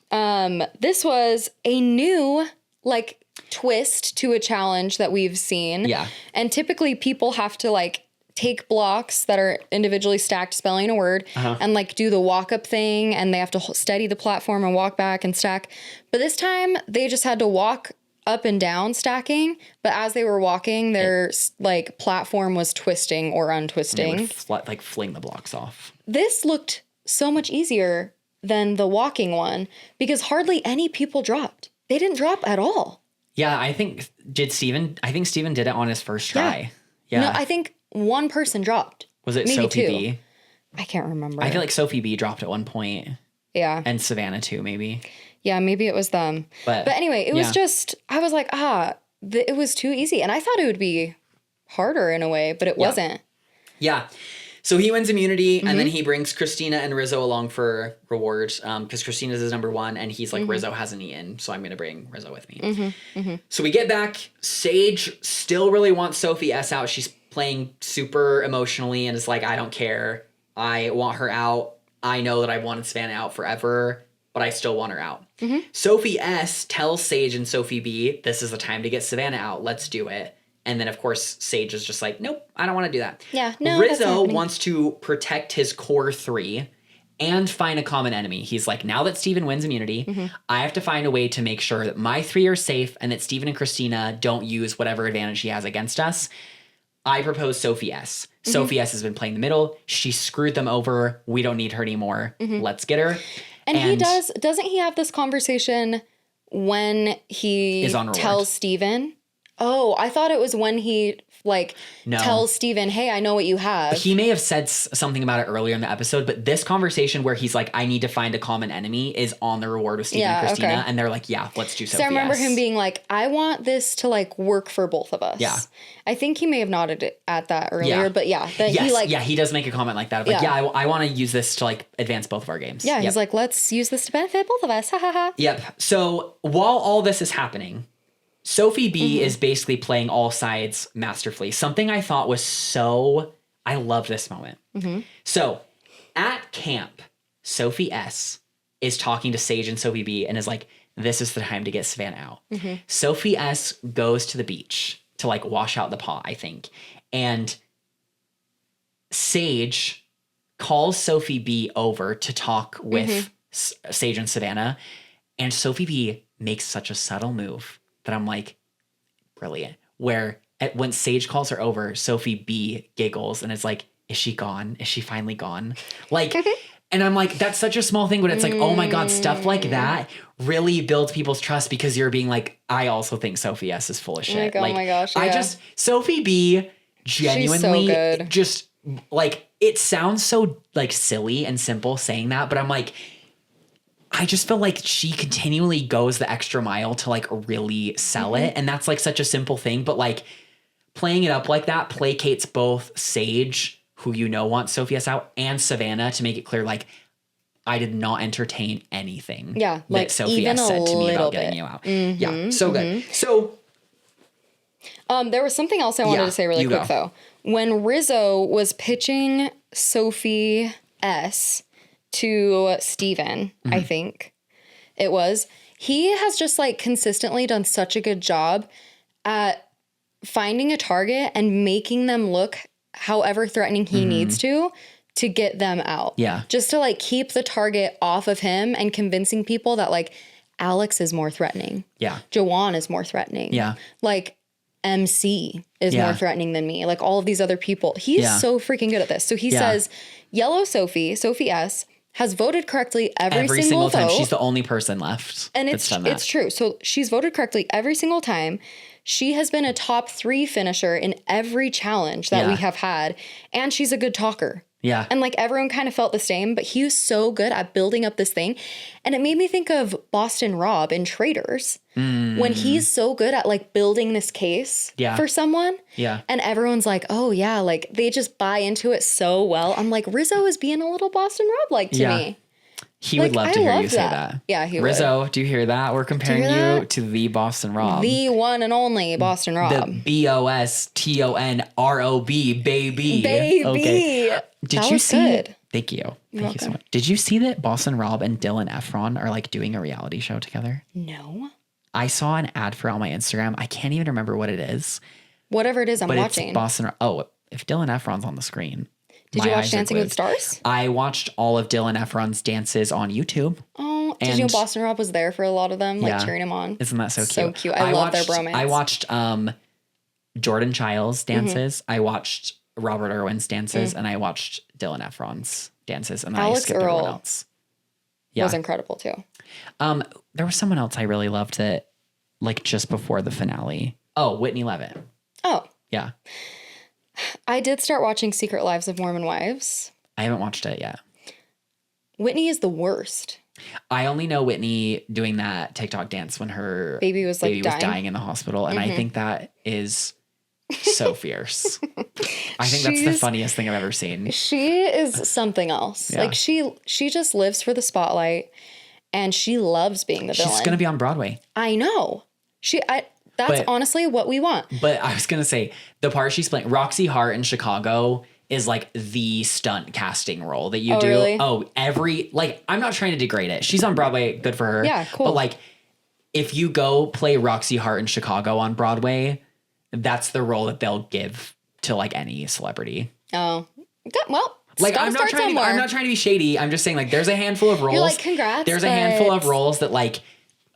This was a new, like, twist to a challenge that we've seen. Yeah. And typically people have to, like, take blocks that are individually stacked spelling a word and, like, do the walk-up thing, and they have to steady the platform and walk back and stack. But this time, they just had to walk up and down stacking, but as they were walking, their, like, platform was twisting or They untwisting. would like fling the blocks off. This looked so much easier than the walking one because hardly any people dropped. They didn't drop at all. Yeah, I think Steven did it on his first try. Yeah. No, I think one person dropped. Was it maybe Sophie two. B? I can't remember. I feel like Sophie B dropped at one point, yeah. and Savannah too, maybe. Yeah, maybe it was them. But anyway, it was yeah. just, I was like, it was too easy. And I thought it would be harder in a way, but it wasn't. Yeah. So he wins immunity, and then Mm-hmm. he brings Christina and Rizzo along for rewards because Christina's his number one, and he's like, Mm-hmm. Rizzo hasn't eaten, so I'm going to bring Rizzo with me. So we get back. Sage still really wants Sophie S out. She's playing super emotionally and is like, I don't care. I want her out. I know that I've wanted Savannah out forever, but I still want her out. Sophie S tells Sage and Sophie B, this is the time to get Savannah out. Let's do it. And then, of course, Sage is just like, nope, I don't want to do that. Yeah, no, that's not Rizzo happening. wants to protect his core three and find a common enemy. He's like, now that Steven wins immunity, I have to find a way to make sure that my three are safe and that Steven and Christina don't use whatever advantage he has against us. I propose Sophie S. Sophie S has been playing the middle. She screwed them over. We don't need her anymore. Let's get her. And he doesn't he have this conversation when he Is on reward. tells Steven? Oh, I thought it was when he, like, No. tells Steven, hey, I know what you have. He may have said something about it earlier in the episode, but this conversation where he's like, I need to find a common enemy is on the reward with Steven Yeah, and Christina. okay. And they're like, yeah, let's do Sophie So I remember S. him being like, I want this to, like, work for both of us. Yeah. I think he may have nodded at that earlier, Yeah. but yeah. Then Yes, he, like, he does make a comment like that. Of like, Yeah. I want to use this to like advance both of our games. yeah, Yep. he's like, let's use this to benefit both of us. Ha ha ha. Yep. So while all this is happening, Sophie B Mm-hmm. is basically playing all sides masterfully. Something I thought was I loved this moment. Mm-hmm. So at camp, Sophie S is talking to Sage and Sophie B and is like, this is the time to get Savannah out. Mm-hmm. Sophie S goes to the beach to like wash out the pot, I think. And Sage calls Sophie B over to talk with Sage and Savannah. And Sophie B makes such a subtle move that I'm like, brilliant. Where when Sage calls her over, Sophie B giggles and it's like, is she gone? Is she finally gone? Like, and I'm like, that's such a small thing, but it's like, oh my God, stuff like that really builds people's trust because you're being like, I also think Sophie S is full of shit. Like, oh my gosh, yeah. Sophie B genuinely good. just like, it sounds so like silly and simple saying that, but I'm like, I just feel like she continually goes the extra mile to like really sell it. And that's like such a simple thing, but like playing it up like that placates both Sage, who you know wants Sophie S out, and Savannah to make it clear, like, I did not entertain anything Yeah, like, that Sophie even S a said to me little about getting bit. you out. Yeah, so good. So There was something else I wanted Yeah, to say really you quick, go. though. When Rizzo was pitching Sophie S to Steven, Mm-hmm. I think it was, he has just, like, consistently done such a good job at finding a target and making them look however threatening he needs to get them out. Mm-hmm. Yeah. Just to, like, keep the target off of him and convincing people that, like, Alex is more threatening. yeah, Jawan is more threatening. Yeah. Like, MC is Yeah. more threatening than me. Like, all of these other people. He's Yeah. so freaking good at this. So he Yeah. says, Yellow Sophie, Sophie S, has voted correctly every Every single single time. vote. She's the only person left. And that's done that. it's true. So she's voted correctly every single time. She has been a top 3 finisher in every challenge that we have had. And she's a good talker. Yeah. And like everyone kind of felt the same, but he was so good at building up this thing. And it made me think of Boston Rob in Traders when he's so good at like building this case for someone. Yeah. And everyone's like, oh yeah, like they just buy into it so well. I'm like, Rizzo is being a little Boston Rob like to me. He would love to hear you say that. Yeah, he would. Rizzo, do you hear that? We're comparing you to the Boston Rob. The one and only Boston Rob. The BOSTONROB, baby. Baby. Okay. Did That you was see? good. Thank you. Thank you so welcome. much. Did you see that Boston Rob and Dylan Efron are like doing a reality show together? No. I saw an ad for it on my Instagram. I can't even remember what it is. Whatever it is, I'm But watching. it's Boston. Oh, if Dylan Efron's on the screen. Did my you watch eyes are Dancing with glued. Stars? I watched all of Dylan Efron's dances on YouTube. Oh, did you know And- Boston Rob was there for a lot of them, like Yeah. cheering him on? Isn't that so cute? So cute. I love their watched- bromance. I watched Jordan Childs' Mm-hmm. dances. I watched Robert Irwin's dances, and I watched Dylan Efron's dances, and then I Alex skipped everyone Earl else. Yeah. Was incredible too. There was someone else I really loved that, like just before the finale. Oh, Whitney Levitt. Oh, Yeah. I did start watching Secret Lives of Mormon Wives. I haven't watched it yet. Whitney is the worst. I only know Whitney doing that TikTok dance when her Baby was, like, dying. in the hospital. And I think that is so fierce. I think that's the She's- funniest thing I've ever seen. She is something else. Yeah. Like she just lives for the spotlight and she loves being the villain. She's going to be on Broadway. I know. That's But- honestly what we want. But I was going to say, the part she's playing, Roxy Hart in Chicago, is like the stunt casting role that you Oh, do. really? Oh, I'm not trying to degrade it. She's on Broadway. Good for her. Yeah, cool. But like, if you go play Roxy Hart in Chicago on Broadway, that's the role that they'll give to like any celebrity. Oh. Well, Like gotta I'm not start trying somewhere. I'm not trying to be shady. I'm just saying like there's a handful of roles. You're like, congrats, There's a handful of but- roles that like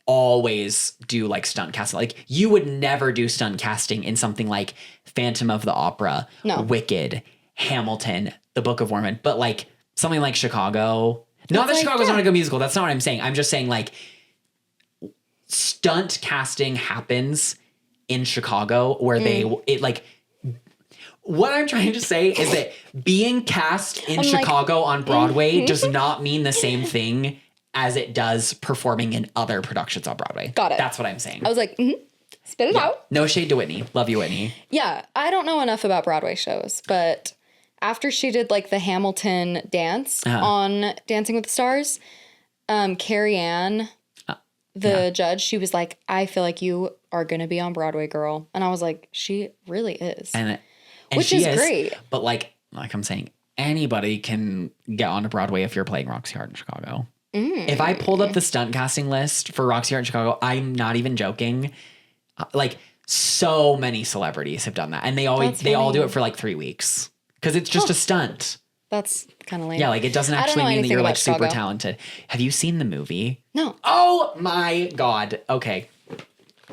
always do like stunt casting. Like you would never do stunt casting in something like Phantom of the Opera, No. Wicked, Hamilton, The Book of Mormon, but like something like Chicago. Not that like, Chicago's yeah. not a good musical. That's not what I'm saying. I'm just saying like stunt casting happens in Chicago where what I'm trying to say is that being cast in I'm like, Chicago on Broadway does not mean the same thing as it does performing in other productions on Broadway. Got it. That's what I'm saying. I was like, spit it out. No shade to Whitney. Love you, Whitney. Yeah, I don't know enough about Broadway shows, but after she did like the Hamilton dance on Dancing with the Stars, Carrie Ann, the judge, she was like, I feel like you are going to be on Broadway, girl. And I was like, she really is. And Which she is great. But like I'm saying, anybody can get onto Broadway if you're playing Roxy Hart in Chicago. If I pulled up the stunt casting list for Roxy Hart in Chicago, I'm not even joking. Like so many celebrities have done that, and they all That's do funny. it for like 3 weeks because it's just a stunt. That's kind of lame. Yeah, like it doesn't I don't actually know mean that anything you're like about super Chicago. talented. Have you seen the movie? No. Oh my God. Okay.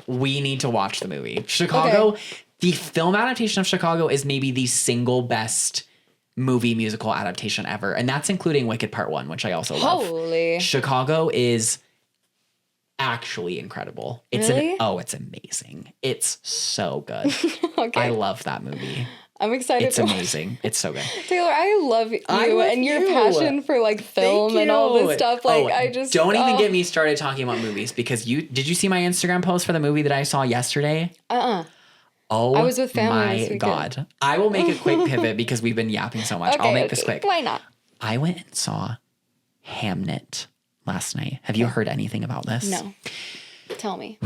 We need to watch the movie. Chicago, the film adaptation of Chicago is maybe the single best movie musical adaptation ever. And that's including Wicked Part 1, which I also love. Holy. Chicago is actually incredible. Really? It's amazing. It's so good. Okay. I love that movie. I'm excited It's to watch. amazing. It's so good. Taylor, I love you I love and your you. passion for like film Thank and all you. this stuff. Like Oh, I just don't even get me started talking about movies because did you see my Instagram post for the movie that I saw yesterday? Oh, I was with family my this weekend. God. I will make a quick pivot because we've been yapping so much. I'll make this quick. Why not? I went and saw Hamnet last night. Have you heard anything about this? No. Tell me.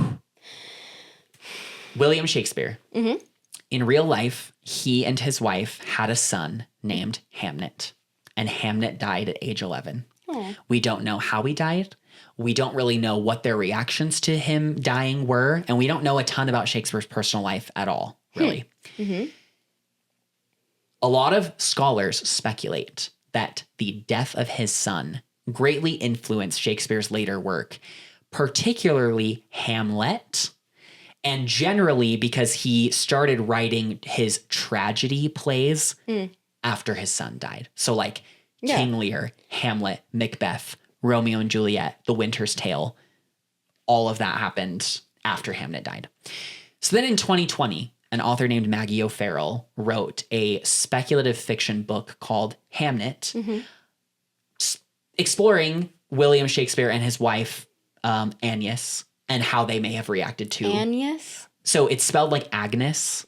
William Shakespeare. Mm-hmm. In real life, he and his wife had a son named Hamnet, and Hamnet died at age 11. Oh. We don't know how he died. We don't really know what their reactions to him dying were, and we don't know a ton about Shakespeare's personal life at all, really. Mm-hmm. A lot of scholars speculate that the death of his son greatly influenced Shakespeare's later work, particularly Hamlet, and generally because he started writing his tragedy plays after his son died. So like Yeah. King Lear, Hamlet, Macbeth, Romeo and Juliet, The Winter's Tale. All of that happened after Hamnet died. So then in 2020, an author named Maggie O'Farrell wrote a speculative fiction book called Hamnet, exploring William Shakespeare and his wife, Agnes, and how they may have reacted to. Agnes? So it's spelled like Agnes.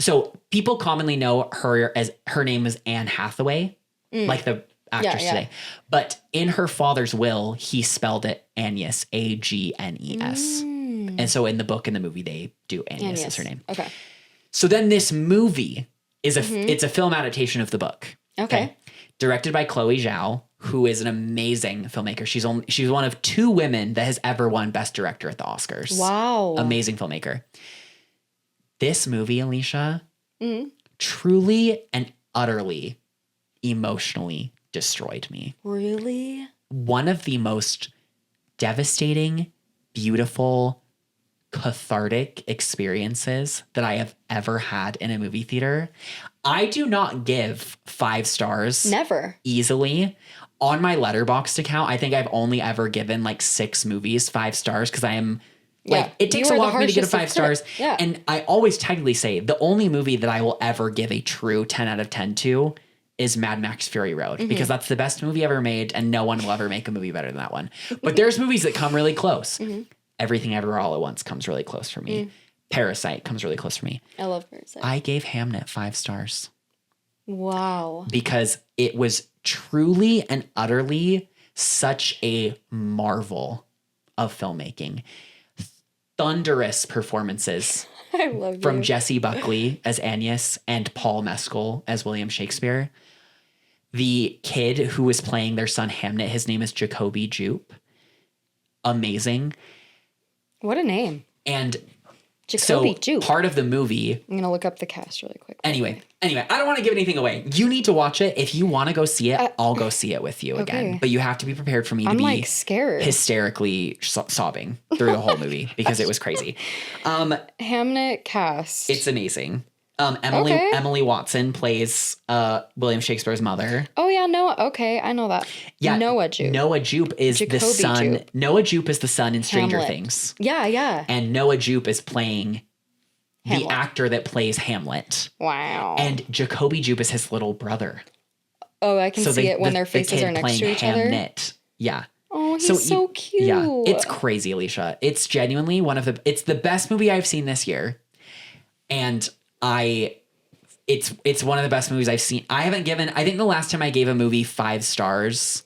So people commonly know her as, her name is Anne Hathaway, like the actress today. But in her father's will, he spelled it Agnes, Agnes. And so in the book and the movie, they do Agnes as her name. Okay. So then this movie is it's a film adaptation of the book. Okay. Directed by Chloe Zhao, who is an amazing filmmaker. She's one of 2 women that has ever won Best Director at the Oscars. Wow. Amazing filmmaker. This movie, Alicia, truly and utterly emotionally destroyed me. Really? One of the most devastating, beautiful, cathartic experiences that I have ever had in a movie theater. I do not give 5 stars Never. easily. On my Letterboxd account, I think I've only ever given like 6 movies 5 stars because I am like, it takes a while for me to get a 5 stars. Yeah. And I always technically say the only movie that I will ever give a true 10 out of 10 to is Mad Max Fury Road, because that's the best movie ever made and no one will ever make a movie better than that one. But there's movies that come really close. Everything Everywhere All at Once comes really close for me. Parasite comes really close for me. I love Parasite. I gave Hamnet 5 stars Wow. because it was truly and utterly such a marvel of filmmaking. Thunderous performances I love from you. Jessie Buckley as Agnes and Paul Mescal as William Shakespeare. The kid who was playing their son Hamnet, his name is Jacoby Jupe. Amazing. What a name. And Jacoby so Jupe. part of the movie, I'm going to look up the cast really quick. anyway, I don't want to give anything away. You need to watch it. If you want to go see it, I'll go see it with you again. But you have to be prepared for me to I'm be like scared. hysterically sobbing through the whole movie because it was crazy. Hamnet cast. It's amazing. Okay. Emily Watson plays William Shakespeare's mother. Oh yeah, Noah. Okay, I know that. Yeah, Noah Jupe. Noah Jupe is the Jacoby son. Jupe. Noah Jupe is the son in Stranger Hamlet. Things, Yeah. and Noah Jupe is playing Hamlet. the actor that plays Hamlet, Wow. and Jacoby Jupe is his little brother. oh, I can see it when their faces kid are next playing to each other. Hamnet. Yeah. Oh, he's so cute. Yeah, it's crazy, Alicia. It's genuinely it's the best movie I've seen this year, and it's one of the best movies I've seen. I think the last time I gave a movie 5 stars,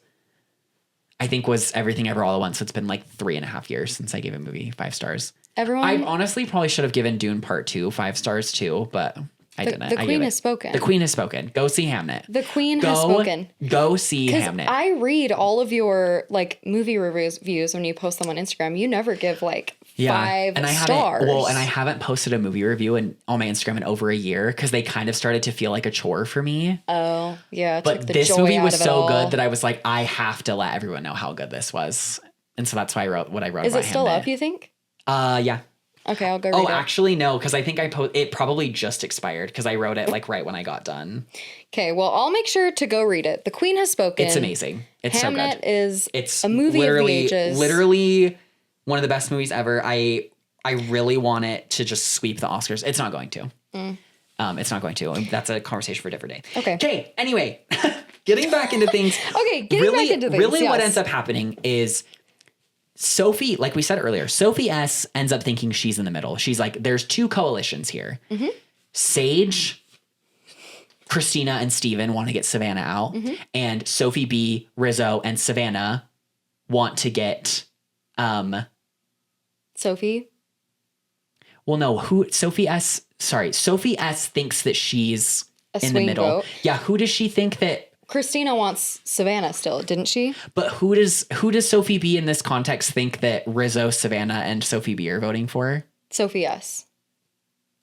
I think was Everything Ever All at Once. So it's been like 3.5 years since I gave a movie 5 stars. Everyone. I honestly probably should have given Dune Part 2 5 stars too, but I didn't. The I Queen gave has spoken. The Queen has spoken. Go see Hamnet. The Queen has spoken. Go see Because Hamnet. I read all of your like movie reviews when you post them on Instagram. You never give like 5 and I stars. I haven't posted a movie review on my Instagram in over a year because they kind of started to feel like a chore for me. Oh yeah, it took But the this joy movie out was of it so all. good that I was like, I have to let everyone know how good this was, and so that's why I wrote what I wrote. Is about it still Hamnet. up? You think? Yeah. Okay, I'll go read Oh, it. actually, no, because I think it probably just expired because I wrote it like right when I got done. Okay, well, I'll make sure to go read it. The Queen has spoken. It's amazing. It's so Hamnet good. is It's a movie of the ages. literally one of the best movies ever. I really want it to just sweep the Oscars. It's not going to. It's not going to. That's a conversation for a different day. Okay. Anyway, getting back into things. Okay, getting back into things. Really, what yes. ends up happening is Sophie, like we said earlier, Sophie S ends up thinking she's in the middle. She's like, there's 2 coalitions here. Sage, Christina, and Steven want to get Savannah out. And Sophie B, Rizzo, and Savannah want to get Sophie. well, no, Sophie S thinks that she's A in the swing middle. vote. Yeah, who does she think that Christina wants Savannah still, didn't she? but who does Sophie B in this context think that Rizzo, Savannah, and Sophie B are voting for? Sophie S.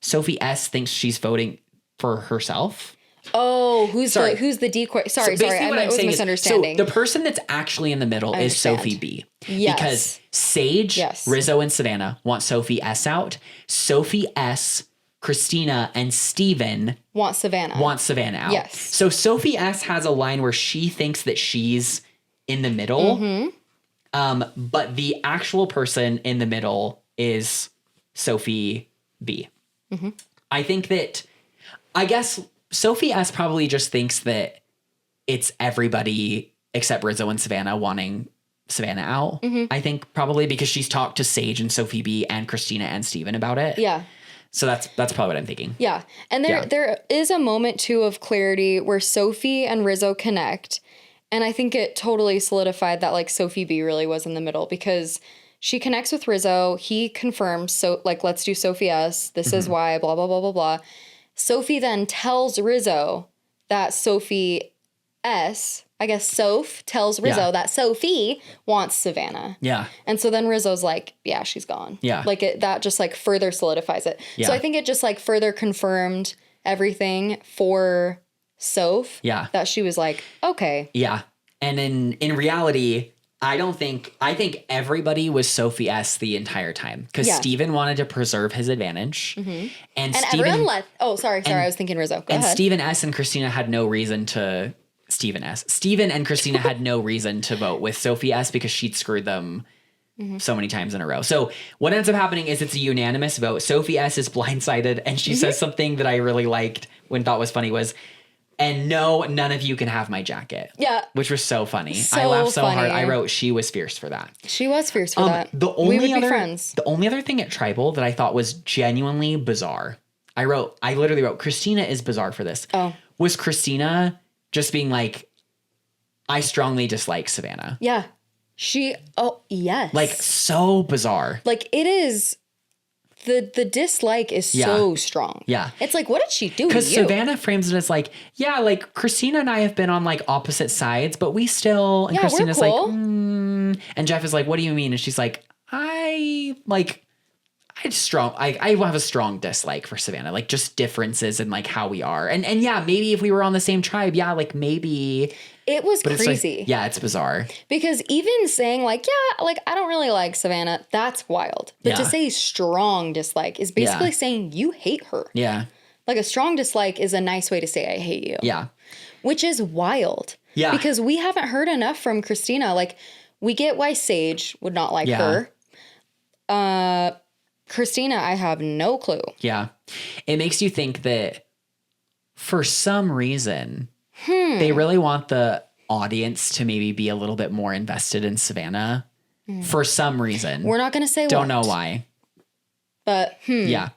Sophie S thinks she's voting for herself. Oh, who's Sorry. the decoy? Sorry, basically I what it I'm was a saying is, misunderstanding. so the person that's actually in the middle is understand. Sophie B. Yes. Because Sage, Yes. Rizzo, and Savannah want Sophie S out. Sophie S Christina and Steven Want Savannah. want Savannah out. Yes. So Sophie S has a line where she thinks that she's in the middle. But the actual person in the middle is Sophie B. I guess Sophie S probably just thinks that it's everybody except Rizzo and Savannah wanting Savannah out. I think probably because she's talked to Sage and Sophie B and Christina and Steven about it. Yeah. So that's probably what I'm thinking. Yeah. And there is a moment too of clarity where Sophie and Rizzo connect. And I think it totally solidified that like Sophie B really was in the middle because she connects with Rizzo. He confirms, so like, let's do Sophie S. This is why, blah, blah, blah, blah, blah. Sophie then tells Rizzo that Sophie S, I guess Soph tells Rizzo that Sophie wants Savannah. Yeah. And so then Rizzo's like, yeah, she's gone. Yeah. Like that just like further solidifies it. Yeah. So I think it just like further confirmed everything for Soph. Yeah. That she was like, okay. Yeah. And in reality, I think everybody was Sophie S the entire time because Steven wanted to preserve his advantage. And everyone sorry, I was thinking Rizzo. Go ahead. Steven S and Christina had no reason to Steven and Christina had no reason to vote with Sophie S because she'd screwed them so many times in a row. So what ends up happening is it's a unanimous vote. Sophie S is blindsided and she says something that I really liked when thought was funny was, and no, none of you can have my jacket. Yeah. Which was so funny. So I laughed so funny. hard. I wrote, she was fierce for that. She was fierce for that. We would be friends. The only other thing at Tribal that I thought was genuinely bizarre, I literally wrote, Christina is bizarre for this. Oh. Was Christina just being like, I strongly dislike Savannah. Yeah. Yes. Like, so bizarre. Like, it is, the dislike is so strong. Yeah. It's like, what did she do to you? Because Savannah frames it as like, yeah, like, Christina and I have been on, like, opposite sides, but we still, and Christina's we're cool. like, and Jeff is like, what do you mean? And she's like, I have a strong dislike for Savannah, like just differences in like how we are. And yeah, maybe if we were on the same tribe, yeah, like maybe. It was but crazy. It's like, yeah, it's bizarre. Because even saying like, yeah, like I don't really like Savannah, that's wild. But to say strong dislike is basically saying you hate her. Yeah. Like a strong dislike is a nice way to say I hate you. Yeah. Which is wild. Yeah. Because we haven't heard enough from Christina. Like we get why Sage would not like her. Christina, I have no clue. Yeah. It makes you think that for some reason, they really want the audience to maybe be a little bit more invested in Savannah for some reason. We're not going to say Don't know why. But, Yeah.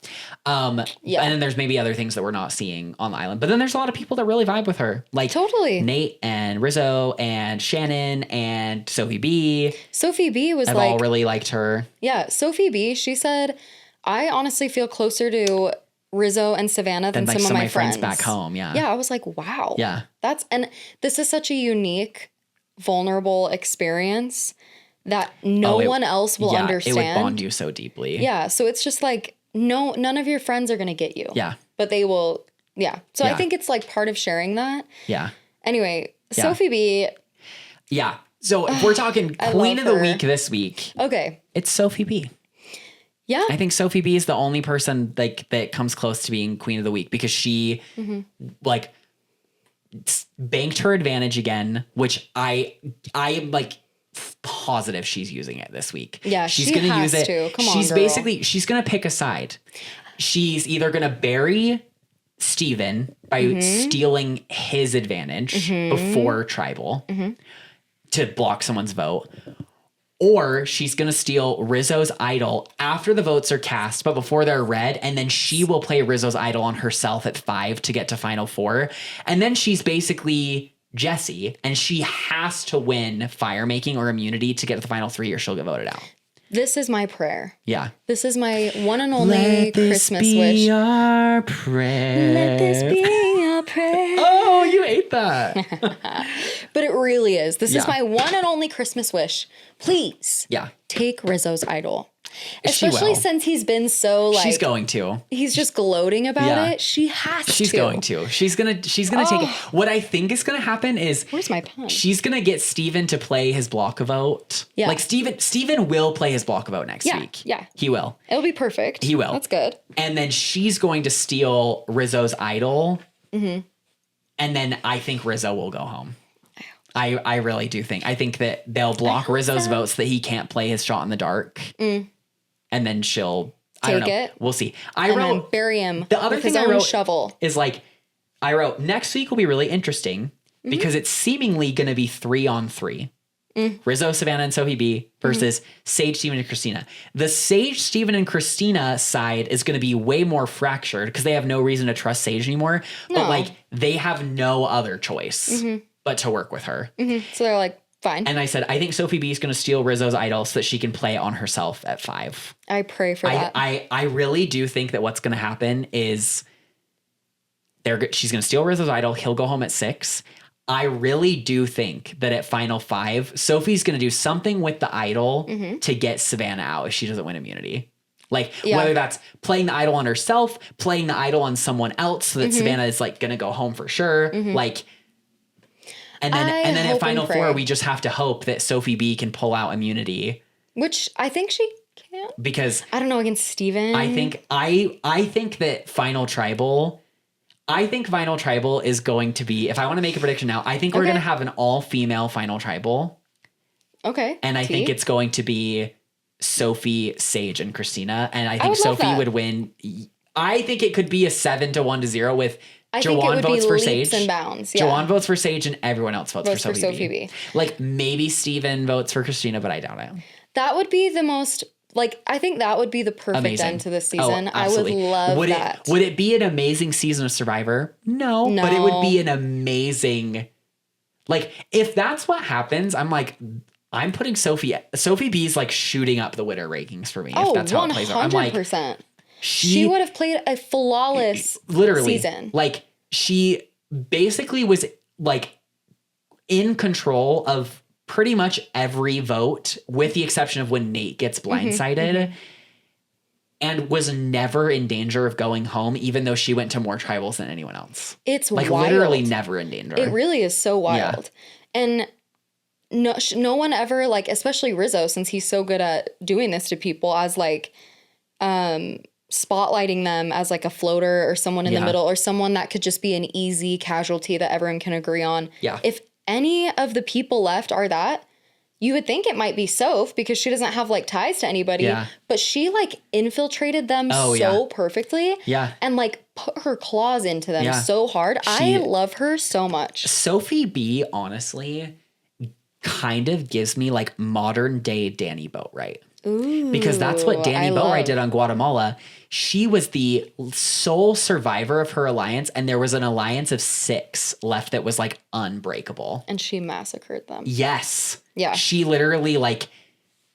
And then there's maybe other things that we're not seeing on the island. But then there's a lot of people that really vibe with her. Like totally. Nate and Rizzo and Shannon and Sophie B. Sophie B was I've like... all really liked her. Yeah, Sophie B, she said, I honestly feel closer to Rizzo and Savannah than like some of my friends back home. Yeah. Yeah, I was like, wow. Yeah. And this is such a unique, vulnerable experience that no one else will understand. It would bond you so deeply. Yeah, so it's just like, none of your friends are going to get you. Yeah. But they will, So I think it's like part of sharing that. Yeah. Anyway, Sophie B. Yeah. So if we're talking Queen of the Week this week. Okay. It's Sophie B. Yeah. I think Sophie B is the only person like that comes close to being Queen of the Week because she like banked her advantage again, which I am like positive she's using it this week. Yeah, she's she gonna has use it. to. Come on, she's girl. basically she's gonna pick a side. She's either gonna bury Steven by stealing his advantage before Tribal to block someone's vote. Or she's going to steal Rizzo's idol after the votes are cast, but before they're read. And then she will play Rizzo's idol on herself at 5 to get to Final 4. And then she's basically Jessie, and she has to win fire making or immunity to get to the Final 3 or she'll get voted out. This is my prayer. Yeah. This is my one and only Christmas wish. Our prayer. Let this be our prayer. Oh, you ate that. But it really is. This is my one and only Christmas wish. Please. Yeah. Take Rizzo's idol. Especially since he's been so like She's going to. he's just gloating about Yeah. it. She has to. She's going to. She's gonna take it. What I think is gonna happen is Where's my pen? she's gonna get Steven to play his block of vote. Yeah. Like Steven will play his block of vote next week. Yeah. He will. It'll be perfect. He will. That's good. And then she's going to steal Rizzo's idol. Mm-hmm. And then I think Rizzo will go home. I really do think. I think that they'll block Rizzo's votes so that he can't play his shot in the dark. And then she'll I don't know. Take it. We'll see. And then bury him the other with thing his I own wrote shovel. is like I wrote next week will be really interesting because it's seemingly going to be 3-on-3. Rizzo, Savannah, and Sophie B versus Sage, Steven, and Christina. The Sage, Steven, and Christina side is going to be way more fractured because they have no reason to trust Sage anymore. No. But like they have no other choice but to work with her. So they're like, fine. And I said, I think Sophie B is going to steal Rizzo's idol so that she can play it on herself at 5. I pray for that. I really do think that what's going to happen is she's going to steal Rizzo's idol. He'll go home at 6. I really do think that at Final 5, Sophie's going to do something with the idol to get Savannah out if she doesn't win immunity. Like whether that's playing the idol on herself, playing the idol on someone else so that Savannah is like going to go home for sure. Like, and then at Final 4, we just have to hope that Sophie B can pull out immunity. Which I think she can't. Because I don't know, against Steven. I think that Final Tribal is going to be, if I want to make a prediction now, I think we're going to have an all-female Final Tribal. Okay. And I think it's going to be Sophie, Sage, and Christina. And I think would love Sophie that. would win. I think it could be a 7-1-0 with I think it Jawan would votes be for leaps Sage. and bounds. Yeah. Jawan votes for Sage and everyone else votes for Votes Sophie B. Like maybe Steven votes for Christina, but I doubt it. That would be the most, like, I think that would be the perfect Amazing. end to this Oh, season. I would absolutely. love would that. Would it be an amazing season of Survivor? No, but it would be an amazing, like, if that's what happens, I'm like, I'm putting Sophie B's like shooting up the winner rankings for me. If that's how it plays out. I'm like, 100%. she She would have played a flawless literally season. Like she basically was like in control of pretty much every vote with the exception of when Nate gets blindsided and was never in danger of going home even though she went to more tribals than anyone else. It's like wild. literally never in danger. It really is so wild. And no one ever, like, especially Rizzo, since he's so good at doing this to people, as like spotlighting them as like a floater or someone in the middle or someone that could just be an easy casualty that everyone can agree on. Yeah. If any of the people left are that, you would think it might be Soph because she doesn't have like ties to anybody. Yeah. But she like infiltrated them perfectly. Yeah. And like put her claws into them Yeah. so hard. I love her so much. Sophie B honestly kind of gives me like modern day Danny Boatwright. Ooh, Because that's what Danny Boatwright did on Guatemala. She was the sole survivor of her alliance, and there was an alliance of 6 left that was like unbreakable. And she massacred them. Yes. Yeah. She literally like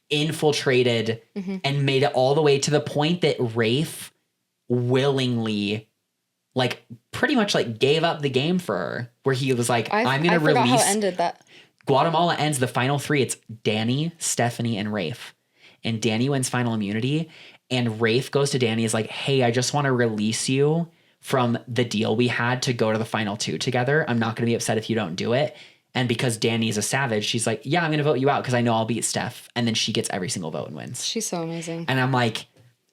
infiltrated and made it all the way to the point that Rafe willingly like pretty much like gave up the game for her, where he was like, I'm going to release. I forgot how it ended that. Guatemala ends the final 3. It's Danny, Stephanie, and Rafe. And Danny wins final immunity. And Rafe goes to Danny is like, hey, I just want to release you from the deal we had to go to the final 2 together. I'm not going to be upset if you don't do it. And because Danny's a savage, she's like, yeah, I'm going to vote you out because I know I'll beat Steph. And then she gets every single vote and wins. She's so amazing. And I'm like,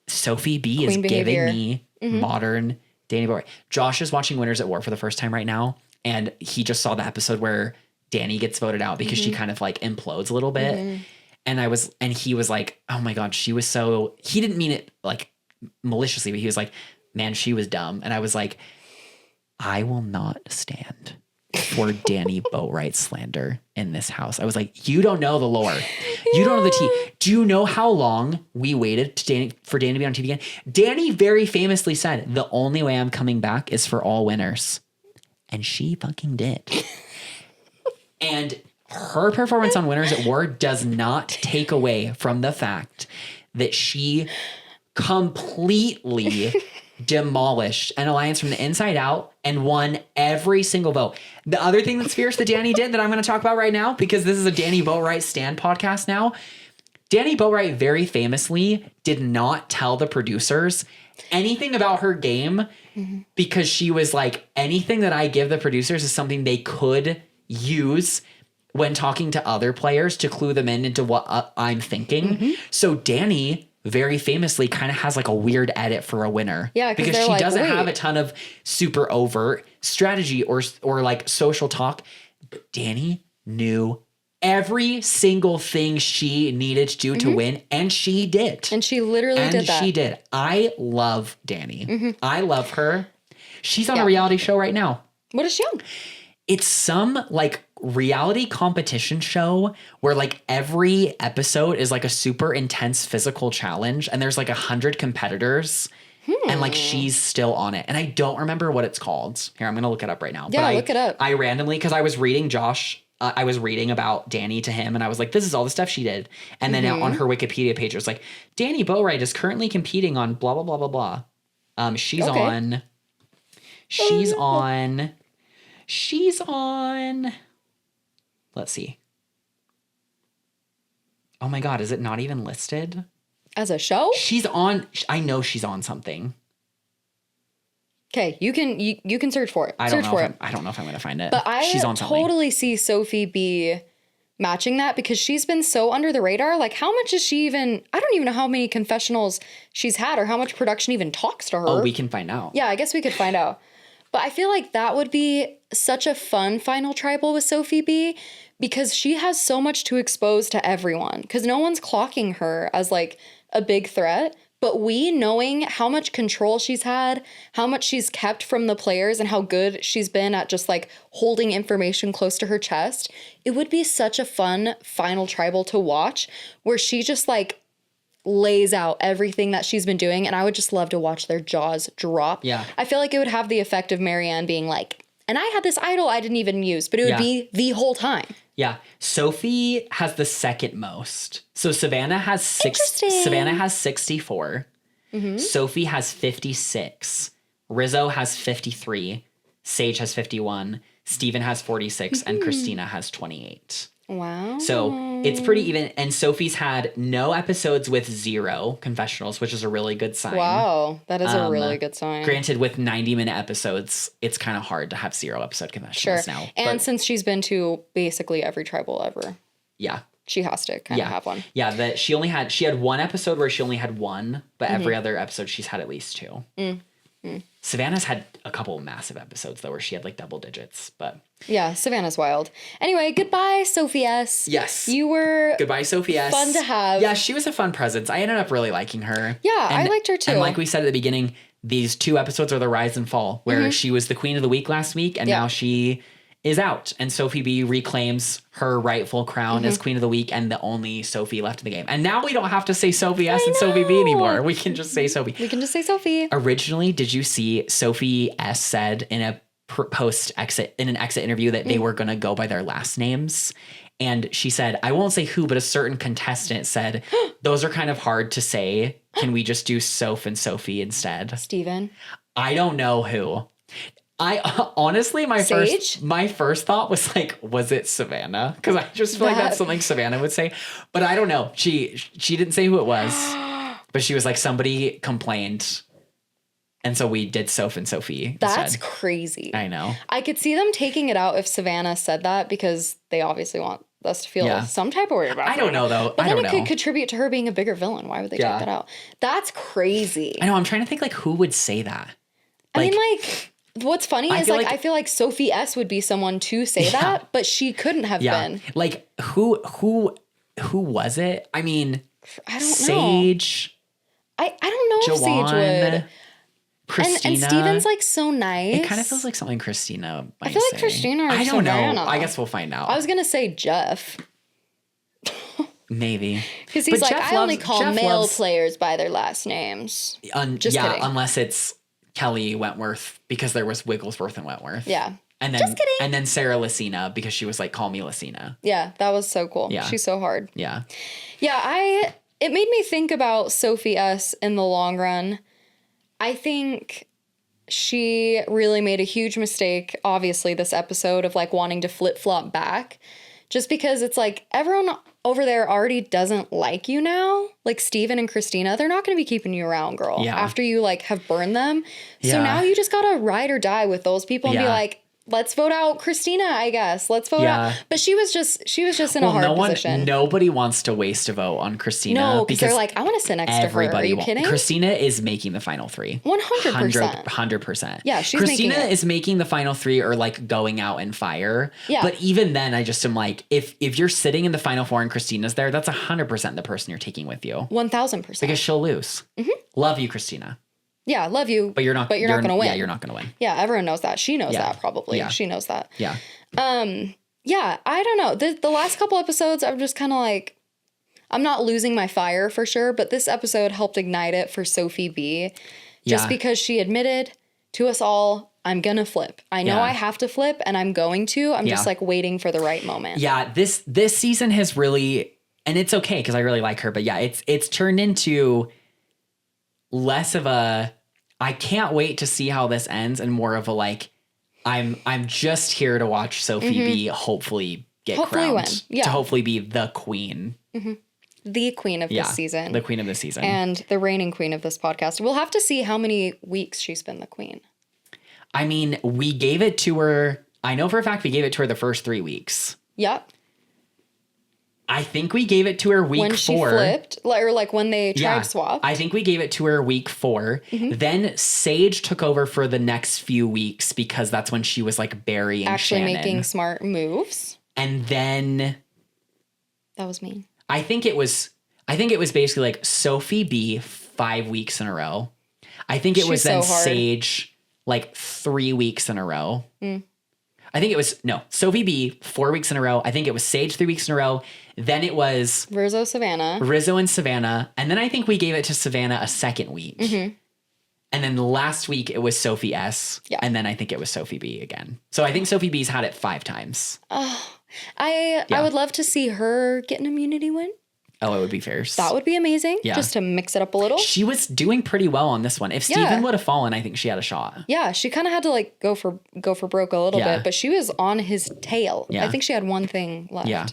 Sophie B Queen is behavior. giving me modern Danny Boy. Josh is watching Winners at War for the first time right now. And he just saw the episode where Danny gets voted out because she kind of like implodes a little bit. And he was like, oh my God, she was so, he didn't mean it like maliciously, but he was like, man, she was dumb. And I was like, I will not stand for Danny Boatwright slander in this house. I was like, you don't know the lore. You don't know the tea. Do you know how long we waited for Danny to be on TV again? Danny very famously said, the only way I'm coming back is for all winners. And she fucking did. And her performance on Winners at War does not take away from the fact that she completely demolished an alliance from the inside out and won every single vote. The other thing that's fierce that Danny did that I'm going to talk about right now, because this is a Danny Boatwright Stand podcast now, Danny Boatwright very famously did not tell the producers anything about her game because she was like, anything that I give the producers is something they could use when talking to other players to clue them into what I'm thinking. So Danny very famously kind of has like a weird edit for a winner. Yeah, because she like, doesn't have a ton of super overt strategy or like social talk. But Danny knew every single thing she needed to do to win, and she did. And she literally did that. She did. I love Danny. I love her. She's on a reality show right now. What is she on? It's some like reality competition show where like every episode is like a super intense physical challenge, and there's like 100 competitors. And like she's still on it. And I don't remember what it's called. Here, I'm going to look it up right now. Yeah, but look it up. I randomly, because I was reading I was reading about Danny to him, and I was like, this is all the stuff she did. And then on her Wikipedia page, it was like, Danny Boatwright is currently competing on blah, blah, blah, blah, blah. She's on, let's see. Oh my God, is it not even listed? As a show? I know she's on something. Okay, you can search for it. I don't know if I'm going to find it. But she's on something. Totally see Sophie B matching that because she's been so under the radar. Like, how much is she even? I don't even know how many confessionals she's had or how much production even talks to her. Oh, we can find out. Yeah, I guess we could find out. But I feel like that would be such a fun final tribal with Sophie B because she has so much to expose to everyone because no one's clocking her as like a big threat. But we, knowing how much control she's had, how much she's kept from the players, and how good she's been at just like holding information close to her chest, it would be such a fun final tribal to watch where she just like lays out everything that she's been doing. And I would just love to watch their jaws drop. Yeah. I feel like it would have the effect of Marianne being like, and I had this idol I didn't even use, but it would be the whole time. Yeah. Sophie has the second most. So Savannah has 64. Sophie has 56. Rizzo has 53. Sage has 51. Steven has 46. And Christina has 28. Wow. So it's pretty even. And Sophie's had no episodes with 0 confessionals, which is a really good sign. Wow. That is a really good sign. Granted, with 90-minute episodes, it's kind of hard to have 0 episode confessionals now. And since she's been to basically every tribal ever. Yeah. She has to kind of have one. Yeah, she had one episode where she only had one, but every other episode she's had at least 2. Savannah's had a couple of massive episodes though where she had like double digits, but yeah, Savannah's wild. Anyway, goodbye, Sophie S. Yes. You were goodbye, Sophie S. fun to have. Yeah, she was a fun presence. I ended up really liking her. Yeah, I liked her too. And like we said at the beginning, these 2 episodes are the rise and fall, where she was the queen of the week last week, and now she is out. And Sophie B reclaims her rightful crown as queen of the week and the only Sophie left in the game. And now we don't have to say Sophie S and Sophie B anymore. We can just say Sophie. We can just say Sophie. Originally, did you see Sophie S said in a exit interview that they were going to go by their last names? And she said, I won't say who, but a certain contestant said, those are kind of hard to say. Can we just do Soph and Sophie instead? Steven. I don't know who. I honestly, my first thought was like, was it Savannah? Because I just feel like that's something Savannah would say, but I don't know. She didn't say who it was, but she was like, somebody complained, and so we did Soph and Sophie. That's crazy. I know. I could see them taking it out if Savannah said that because they obviously want us to feel some type of way about it. I don't know though. But then it could contribute to her being a bigger villain. Why would they take that out? That's crazy. I know. I'm trying to think like who would say that. Like, I mean, like. What's funny is like I feel like Sophie S would be someone to say that, but she couldn't have been. Like who was it? I mean, I don't know. Sage. I don't know if Sage would. Christina. And Steven's like so nice. It kind of feels like something Christina might I feel like say. Christina or I don't Savannah. know. I guess we'll find out. I was gonna say Jeff. Maybe. Because he's like, I only call male players by their last names. Just kidding. Unless it's Kelly Wentworth, because there was Wigglesworth and Wentworth. Yeah. And then, just kidding. And then Sarah Lucina, because she was like, call me Lucina. Yeah, that was so cool. Yeah. She's so hard. Yeah. Yeah, it made me think about Sophie S in the long run. I think she really made a huge mistake, obviously, this episode of like wanting to flip-flop back. just because it's like everyone over there already doesn't like you now. Like Steven and Christina, they're not going to be keeping you around, girl, Yeah. after you like have burned them. So Yeah. now you just got to ride or die with those people and be Yeah. like, let's vote out Christina, I guess. Let's vote Yeah. out. But she was just in a hard position. Nobody wants to waste a vote on Christina. No, because they're like, I want to sit next to her. Are everybody you kidding? Christina is making the final 3. 100%. 100%. Yeah, she's Christina making it. is making the final 3 or like going out in fire. Yeah. But even then, I just am like, if you're sitting in the final 4 and Christina's there, that's 100% the person you're taking with you 1000%. because she'll lose. Love you, Christina. Yeah, love you. But you're not going to win. Yeah, you're not going to win. Yeah, everyone knows that. She knows Yeah. that probably. Yeah. She knows that. Yeah. Yeah, I don't know. The last couple episodes, I'm just kind of like, I'm not losing my fire for sure, but this episode helped ignite it for Sophie B. Just Yeah. because she admitted to us all, I'm going to flip. I know Yeah. I have to flip and I'm going to. I'm just Yeah. like waiting for the right moment. Yeah, this season has really, and it's okay because I really like her, but yeah, it's turned into less of a I can't wait to see how this ends and more of a like I'm just here to watch Sophie B hopefully get Hopefully crowned. win. Yeah. To hopefully be the queen. The queen of this season. The queen of the season. And the reigning queen of this podcast. We'll have to see how many weeks she's been the queen. I mean, we gave it to her. I know for a fact we gave it to her the first 3 weeks. Yep. I think we gave it to her week 4. When she flipped, or like when they tribe swapped. I think we gave it to her week 4. Then Sage took over for the next few weeks because that's when she was like Barry and Actually Shannon. making smart moves. And then That was mean. I think it was basically like Sophie B 5 weeks in a row. I think it was She's then so hard. Sage like 3 weeks in a row. I think it was Sophie B 4 weeks in a row. I think it was Sage 3 weeks in a row. Then it was Rizzo Savannah. Rizzo and Savannah. And then I think we gave it to Savannah a second week. And then last week it was Sophie S. Yeah. And then I think it was Sophie B again. So I think Sophie B's had it 5 times. I would love to see her get an immunity win. Oh, it would be fierce. That would be amazing. Yeah. Just to mix it up a little. She was doing pretty well on this one. If Yeah. Steven would have fallen, I think she had a shot. Yeah, she kind of had to like go for broke a little Yeah. bit, but she was on his tail. Yeah. I think she had one thing left. Yeah.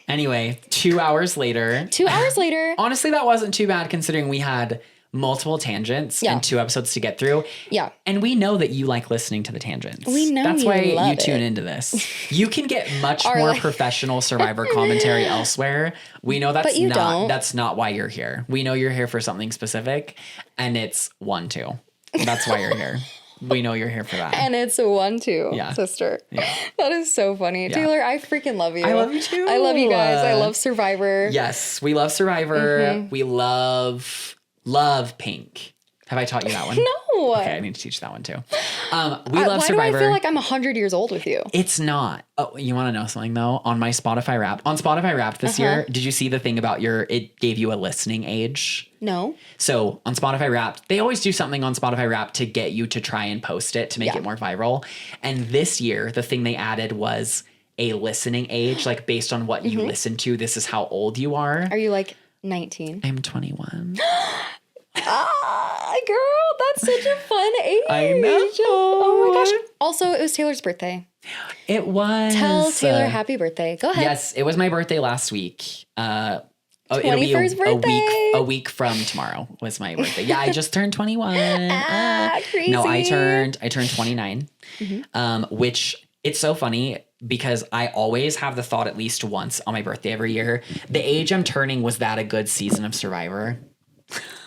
Anyway, 2 hours later. 2 hours later. Honestly, that wasn't too bad considering we had multiple tangents Yeah. and 2 episodes to get through. Yeah. And we know that you like listening to the tangents. We know That's you why love you tune it. into this. You can get much Or more like- professional Survivor commentary elsewhere. We know But you don't. that's not why you're here. We know you're here for something specific, and it's 1-2. That's why you're here. We know you're here for that. And it's 1-2, Yeah. sister. Yeah. That is so funny. Taylor, I freaking love you. I love you too. I love you guys. I love Survivor. Yes, we love Survivor. We love Pink. Have I taught you that one? No. Okay, I need to teach that one too. We love Why Survivor. do I feel like I'm 100 years old with you? It's not. Oh, you want to know something though? On my Spotify Wrapped, this year, did you see the thing about it gave you a listening age? No. So on Spotify Wrapped, they always do something on Spotify Wrapped to get you to try and post it to make it more viral. And this year, the thing they added was a listening age, like based on what you listen to. This is how old you are. Are you like 19? I'm 21. Girl, that's such a fun age. I know. Oh my gosh. Also, it was Taylor's birthday. It was. Tell Taylor happy birthday. Go ahead. Yes, it was my birthday last week. It'll be 21st birthday. a week from tomorrow was my birthday. Yeah, I just turned 21. Crazy. No, I turned 29. Which it's so funny because I always have the thought at least once on my birthday every year. The age I'm turning, was that a good season of Survivor?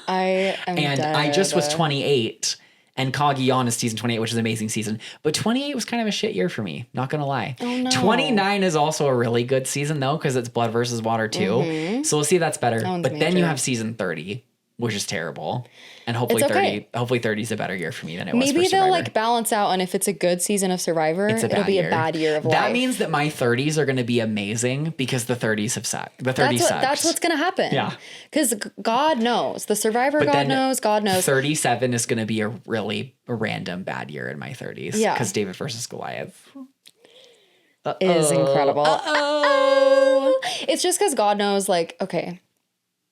I am And dead. I just was 28. And Cagayan is season 28, which is an amazing season. But 28 was kind of a shit year for me, not gonna lie. Oh, no. 29 is also a really good season though, because it's Blood versus Water too. So we'll see if that's better. one's But then you major. have season 30, which is terrible. And hopefully It's okay. 30 is a better year for me than it was Maybe for they'll Survivor. like balance out, and if it's a good season of Survivor, It's a it'll bad be year. a bad year of life. That means that my 30s are going to be amazing because the 30s have sucked. The 30s sucked. That's what's gonna happen. Yeah. Because God knows, the Survivor. But God then knows. 37 is going to be a really random bad year in my 30s. Yeah. Because David versus Goliath Is incredible. Uh-oh. It's just because God knows, like, okay,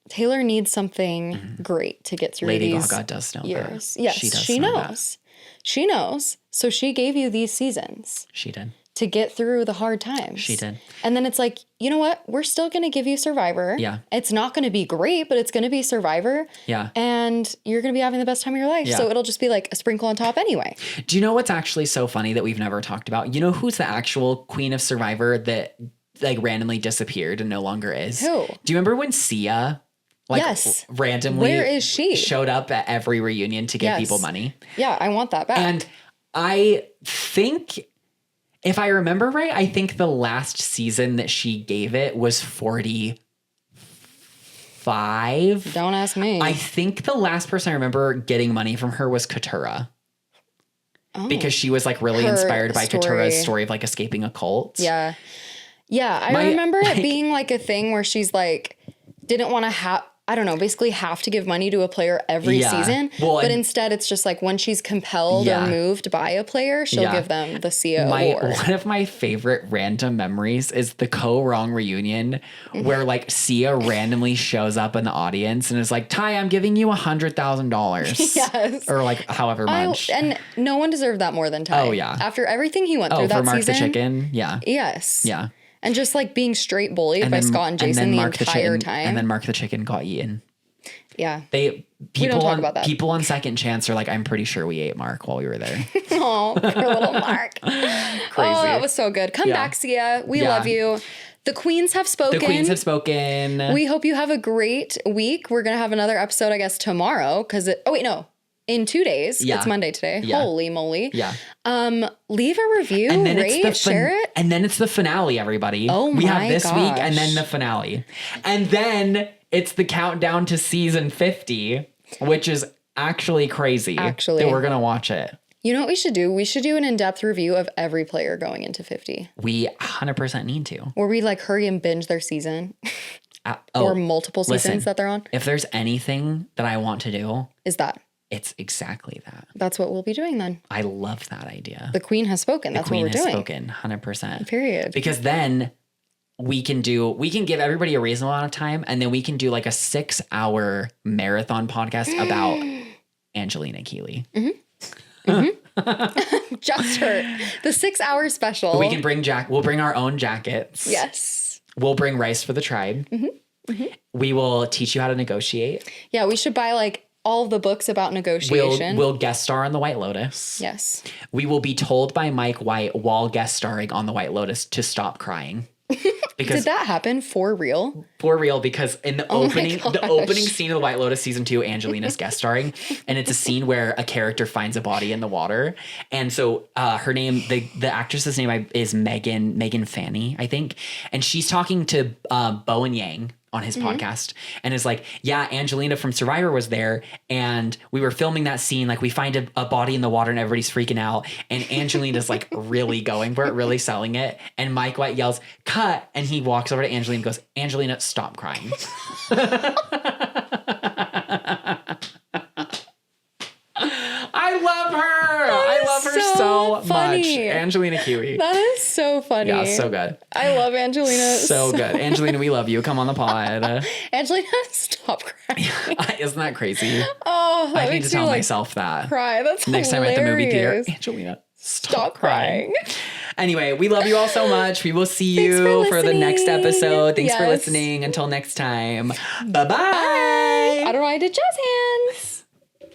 Taylor needs something great to get through Lady these Gaga does know years. that. Yes, She does she know knows. She knows. So she gave you these seasons She did. to get through the hard times. She did. And then it's like, you know what? We're still going to give you Survivor. Yeah. It's not going to be great, but it's going to be Survivor. Yeah. And you're going to be having the best time of your life. Yeah. So it'll just be like a sprinkle on top anyway. Do you know what's actually so funny that we've never talked about? You know who's the actual queen of Survivor that like randomly disappeared and no longer is? Who? Do you remember when Sia Yes. randomly Where is she? showed up at every reunion to give Yes. people money? Yeah, I want that back. And I think, if I remember right, I think the last season that she gave it was 45. Don't ask me. I think the last person I remember getting money from her was Katurah. Oh. Because she was like really Her inspired by story. Katurah's story of like escaping a cult. Yeah. Yeah, I remember it being like a thing where she's like, didn't want to have, I don't know, basically have to give money to a player every Yeah. season. Well, but and- instead it's just like when she's compelled Yeah. or moved by a player, she'll Yeah. give them the Sia award. One of my favorite random memories is the Co-Wrong reunion where like Sia randomly shows up in the audience and is like, Ty, I'm giving you $100,000. Yes. Or like however much. And no one deserved that more than Ty. Oh, yeah. After everything he went through For that Mark season. the Chicken. Yeah. Yes. Yeah. And just like being straight bullied by Scott and Jason the entire time. And then Mark the Chicken got eaten. yeah. People talk on about that. people on Second Chance are like, I'm pretty sure we ate Mark while we were there. Oh, poor little Mark. Crazy. Oh, that was so good. Come Yeah. back, Sia. We Yeah. love you. The queens have spoken. The queens have spoken. We hope you have a great week. We're going to have another episode, I guess, tomorrow. In 2 days. Yeah. It's Monday today. Yeah. Holy moly. Yeah. Leave a review, And then rate, it's the share it. And then it's the finale, everybody. Oh we have my this week and gosh. then the finale. And then it's the countdown to season 50, which is actually crazy. Actually. That we're gonna watch it. You know what we should do? We should do an in-depth review of every player going into 50. We 100% need to. Where we like hurry and binge their season Oh, or multiple seasons listen. that they're on. If there's anything that I want to do, Is that. it's exactly that. That's what we'll be doing then. I love that idea. The queen has spoken. That's Queen what we're has doing. spoken 100%. Period. Because then we can give everybody a reasonable amount of time, and then we can do like a 6-hour marathon podcast about Angelina Keeley. Just her. The 6-hour special. We can we'll bring our own jackets. Yes. We'll bring rice for the tribe. We will teach you how to negotiate. Yeah, we should buy like all of the books about negotiation. We'll guest star on the White Lotus. Yes. We will be told by Mike White while guest starring on the White Lotus to stop crying. Because Did that happen for real? for real, because in the Oh my opening gosh. scene of the White Lotus season 2, Angelina's guest starring, and it's a scene where a character finds a body in the water, and so her name, the actress's name is Megan Fanny, I think, and she's talking to Bowen Yang on his podcast, and is like, yeah, Angelina from Survivor was there, and we were filming that scene, like we find a body in the water and everybody's freaking out, and Angelina's like really going for it, really selling it, and Mike White yells, cut, and he walks over to Angelina and goes, Angelina, stop crying. I love her. I love her so so much. funny. Angelina Kiwi. That is so funny. Yeah, so good. I love Angelina. So good. Angelina, we love you. Come on the pod. Angelina, stop crying. Isn't that crazy? Oh, that I need makes to me tell like myself that. cry. That's Next time at the movie theater. hilarious. Angelina, Stop crying. Anyway, we love you all so much. We will see Thanks you for for the next listening. episode. Thanks for Yes. listening. Until next time. Bye-bye. I don't know why I did jazz hands.